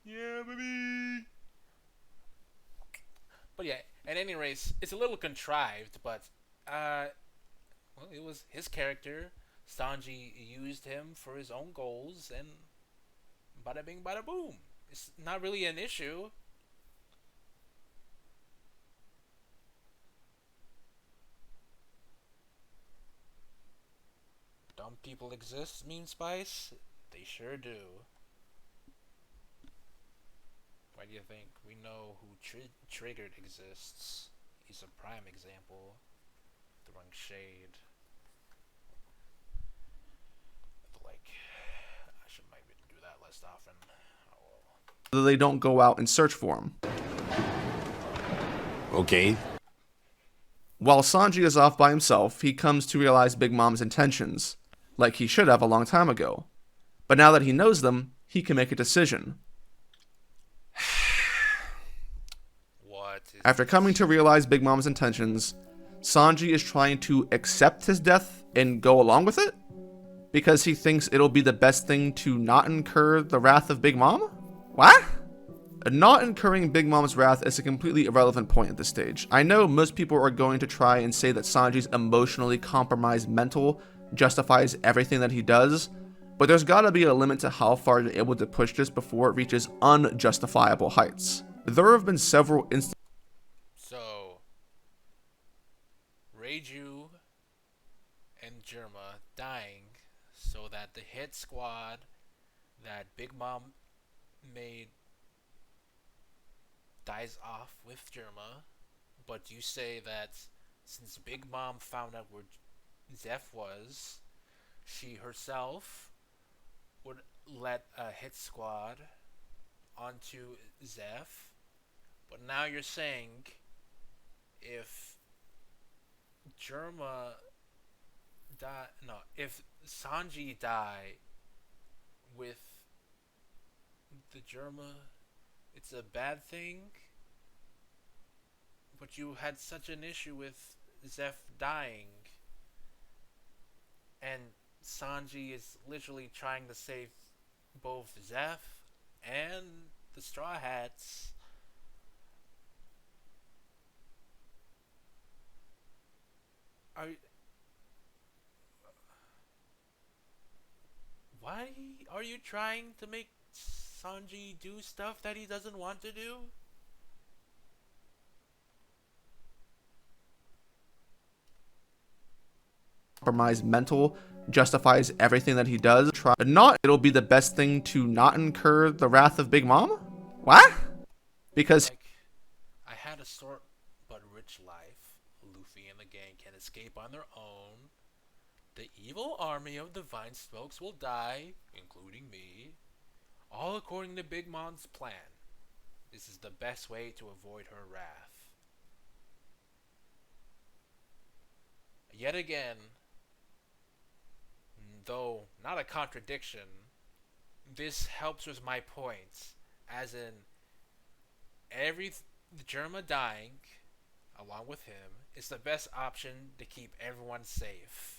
Yeah, baby. But yeah, at any rate, it's a little contrived, but well, it was his character. Sanji used him for his own goals, and bada bing, bada boom. It's not really an issue. Dumb people exist, Mean Spice? They sure do. Why do you think? We know who Triggered exists. He's a prime example. Throwing shade. Like, I should maybe do that less often. Oh well. So they don't go out and search for him. Okay. While Sanji is off by himself, he comes to realize Big Mom's intentions. like he should have a long time ago. But now that he knows them, he can make a decision. After coming to realize Big Mom's intentions, Sanji is trying to accept his death and go along with it? Because he thinks it'll be the best thing to not incur the wrath of Big Mom? What? Not incurring Big Mom's wrath is a completely irrelevant point at this stage. I know most people are going to try and say that Sanji's emotionally compromised mental justifies everything that he does, but there's gotta be a limit to how far you're able to push this before it reaches unjustifiable heights. There have been several instances. So, Reiju and Germa dying so that the hit squad that Big Mom made dies off with Germa, but you say that since Big Mom found out where Zeph was, she herself would let a hit squad onto Zeph, but now you're saying if Germa if Sanji die with the Germa, it's a bad thing? But you had such an issue with Zeph dying, and Sanji is literally trying to save both Zeph and the Straw Hats. Why are you trying to make Sanji do stuff that he doesn't want to do? Compromised mental justifies everything that he does. It'll be the best thing to not incur the wrath of Big Mom? What? Because I had a short but rich life. Luffy and the gang can escape on their own. The evil army of the Vine Smokes will die, including me, all according to Big Mom's plan. This is the best way to avoid her wrath. Yet again, though not a contradiction, this helps with my points, as in Germa dying along with him is the best option to keep everyone safe.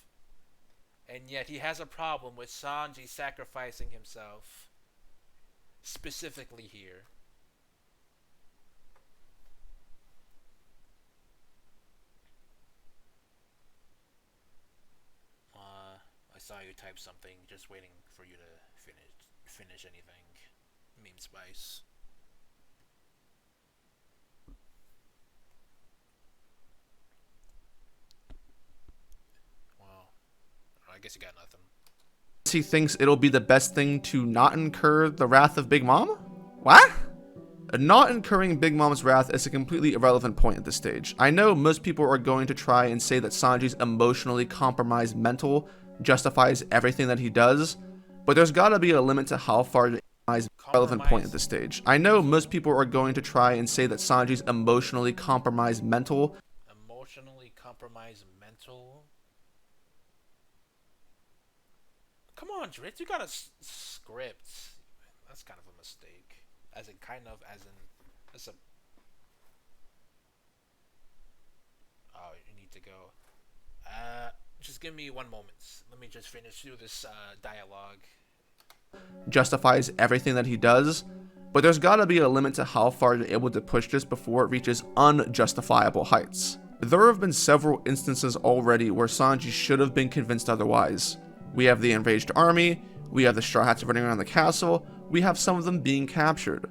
And yet he has a problem with Sanji sacrificing himself, specifically here. I saw you type something, just waiting for you to finish anything. Meme Spice. Well, I guess you got nothing. he thinks it'll be the best thing to not incur the wrath of Big Mom? What? Not incurring Big Mom's wrath is a completely irrelevant point at this stage. I know most people are going to try and say that Sanji's emotionally compromised mental justifies everything that he does, but there's gotta be a limit to how far the relevant point at this stage. I know most people are going to try and say that Sanji's emotionally compromised mental. Come on, Dritz, you got a script. That's kind of a mistake. As in, that's a... Oh, you need to go. Just give me 1 moment. Let me just finish through this dialogue. Justifies everything that he does, but there's gotta be a limit to how far you're able to push this before it reaches unjustifiable heights. There have been several instances already where Sanji should have been convinced otherwise. We have the enraged army, we have the Straw Hats running around the castle, we have some of them being captured.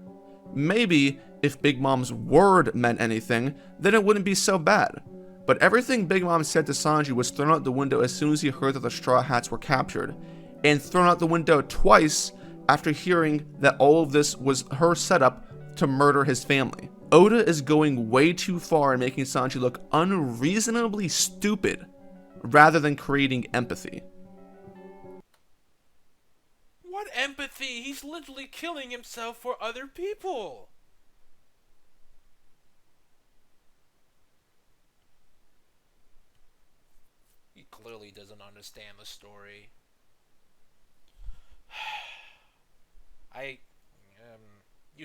Maybe if Big Mom's word meant anything, then it wouldn't be so bad. But everything Big Mom said to Sanji was thrown out the window as soon as he heard that the Straw Hats were captured, and thrown out the window twice after hearing that all of this was her setup to murder his family. Oda is going way too far in making Sanji look unreasonably stupid rather than creating empathy. What empathy? He's literally killing himself for other people. He clearly doesn't understand the story.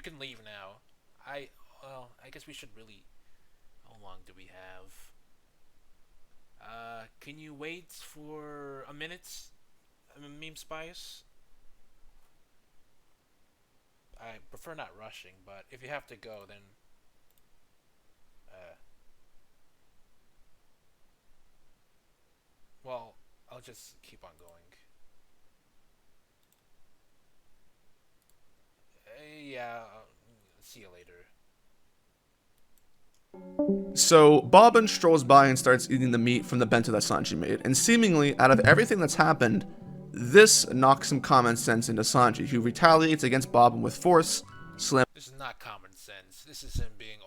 can leave now. I guess we should really... How long do we have? Can you wait for a minute? Meme Spice? I prefer not rushing, but if you have to go, then... well, I'll just keep on going. Yeah, see you later. So, Bobbin strolls by and starts eating the meat from the bento that Sanji made, and seemingly, out of everything that's happened, this knocks some common sense into Sanji, who retaliates against Bobbin with force, This is not common sense. This is him being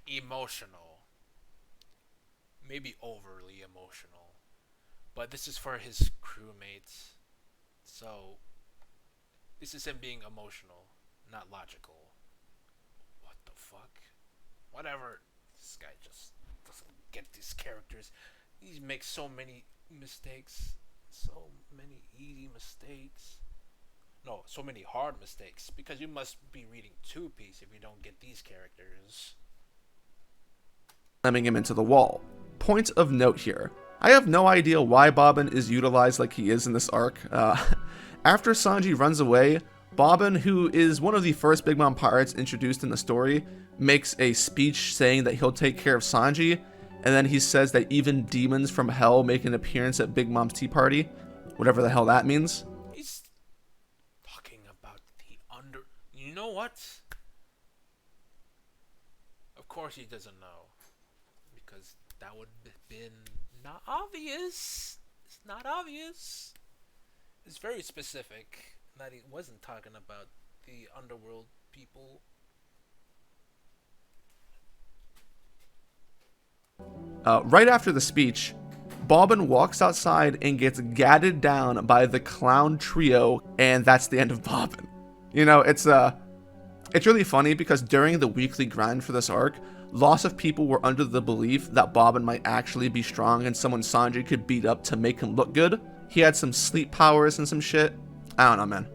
emotional. Maybe overly emotional. But this is for his crewmates. So, this is him being emotional, not logical. What the fuck? Whatever. This guy just doesn't get these characters. He makes so many mistakes. So many easy mistakes. No, so many hard mistakes. Because you must be reading Two Piece if you don't get these characters. slamming him into the wall. Point of note here. I have no idea why Bobbin is utilized like he is in this arc. After Sanji runs away, Bobbin, who is one of the first Big Mom pirates introduced in the story, makes a speech saying that he'll take care of Sanji, and then he says that even demons from hell make an appearance at Big Mom's tea party, whatever the hell that means. He's talking about the under... You know what? Of course he doesn't know. Because that would have been not obvious. It's not obvious. It's very specific that he wasn't talking about the underworld people. Right after the speech, Bobbin walks outside and gets gadded down by the clown trio, and that's the end of Bobbin. You know, it's really funny because during the weekly grind for this arc, lots of people were under the belief that Bobbin might actually be strong and someone Sanji could beat up to make him look good. He had some sleep powers and some shit. I don't know, man.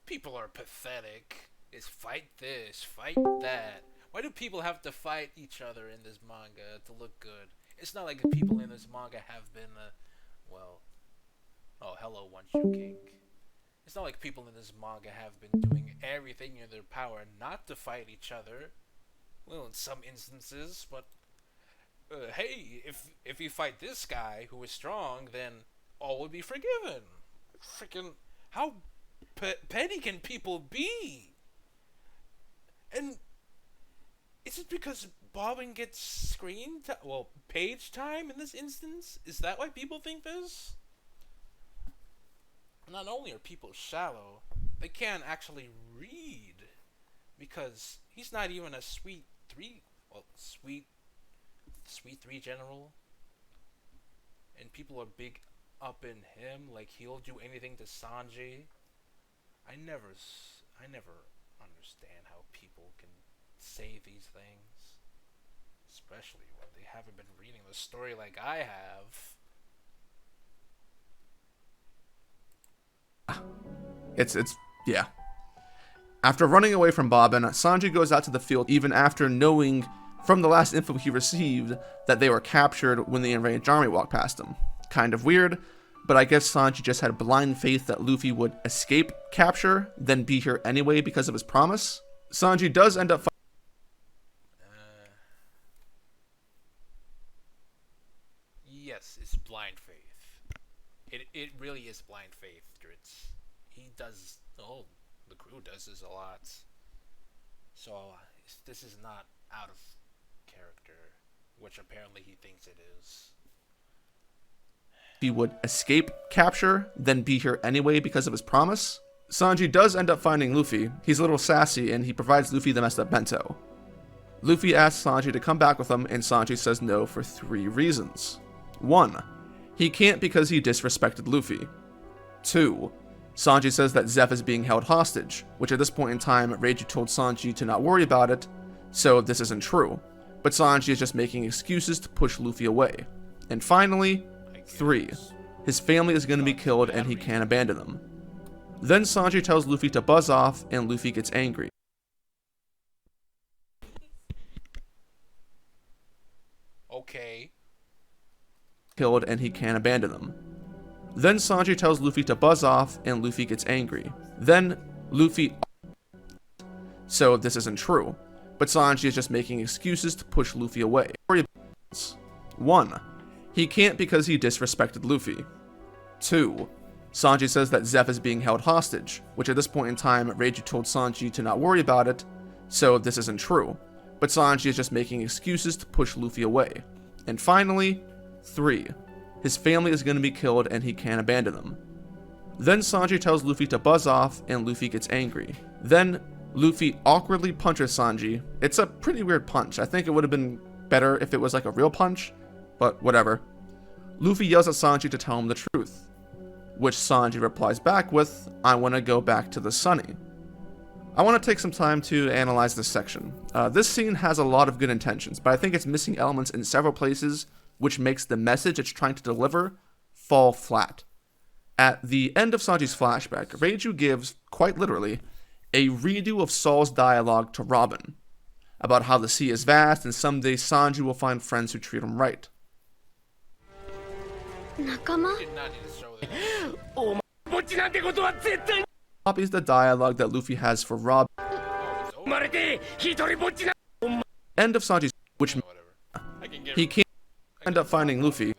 People are pathetic. It's fight this, fight that. Why do people have to fight each other in this manga to look good? It's not like the people in this manga have been, hello, One Shoe King. It's not like people in this manga have been doing everything in their power not to fight each other. Well, in some instances, but hey, if you fight this guy who is strong, then all will be forgiven. Freaking, how petty can people be? And is it because Bobbin gets page time in this instance? Is that why people think this? Not only are people shallow, they can't actually read. Because he's not even a sweet 3 general. And people are big up in him, like he'll do anything to Sanji. I never understand how people can say these things, especially when they haven't been reading the story like I have. Yeah. After running away from Bobbin, Sanji goes out to the field even after knowing from the last info he received that they were captured when the enraged army walked past him. Kind of weird, but I guess Sanji just had blind faith that Luffy would escape capture, then be here anyway because of his promise. Sanji does end up Yes, it's blind faith. It really is blind faith, Dritz. He does... the crew does this a lot. So, this is not out of character, which apparently he thinks it is. He would escape capture, then be here anyway because of his promise. Sanji does end up finding Luffy. He's a little sassy, and he provides Luffy the messed up bento. Luffy asks Sanji to come back with him, and Sanji says no for 3 reasons. 1. He can't because he disrespected Luffy. 2. Sanji says that Zeff is being held hostage, which at this point in time, Reiji told Sanji to not worry about it, so this isn't true. But Sanji is just making excuses to push Luffy away. And finally, 3. His family is going to be killed and he can't abandon them. Then Sanji tells Luffy to buzz off, and Luffy gets angry. Okay. Killed and he can't abandon them. Then Sanji tells Luffy to buzz off, and Luffy gets angry. Then Luffy... So this isn't true, but Sanji is just making excuses to push Luffy away. 1. He can't because he disrespected Luffy. 2. Sanji says that Zeff is being held hostage, which at this point in time, Reiju told Sanji to not worry about it, so this isn't true, but Sanji is just making excuses to push Luffy away. And finally, 3. His family is going to be killed and he can't abandon them. Then Sanji tells Luffy to buzz off, and Luffy gets angry. Then Luffy awkwardly punches Sanji. It's a pretty weird punch. I think it would have been better if it was like a real punch, but whatever. Luffy yells at Sanji to tell him the truth, which Sanji replies back with, "I want to go back to the Sunny." I want to take some time to analyze this section. This scene has a lot of good intentions, but I think it's missing elements in several places, which makes the message it's trying to deliver fall flat. At the end of Sanji's flashback, Reiju gives, quite literally, a redo of Saul's dialogue to Robin, about how the sea is vast and someday Sanji will find friends who treat him right. Did not need to show that. Copies the dialogue that Luffy has for Robin. End of Sanji's, which Whatever. I can get he can't end up finding Luffy.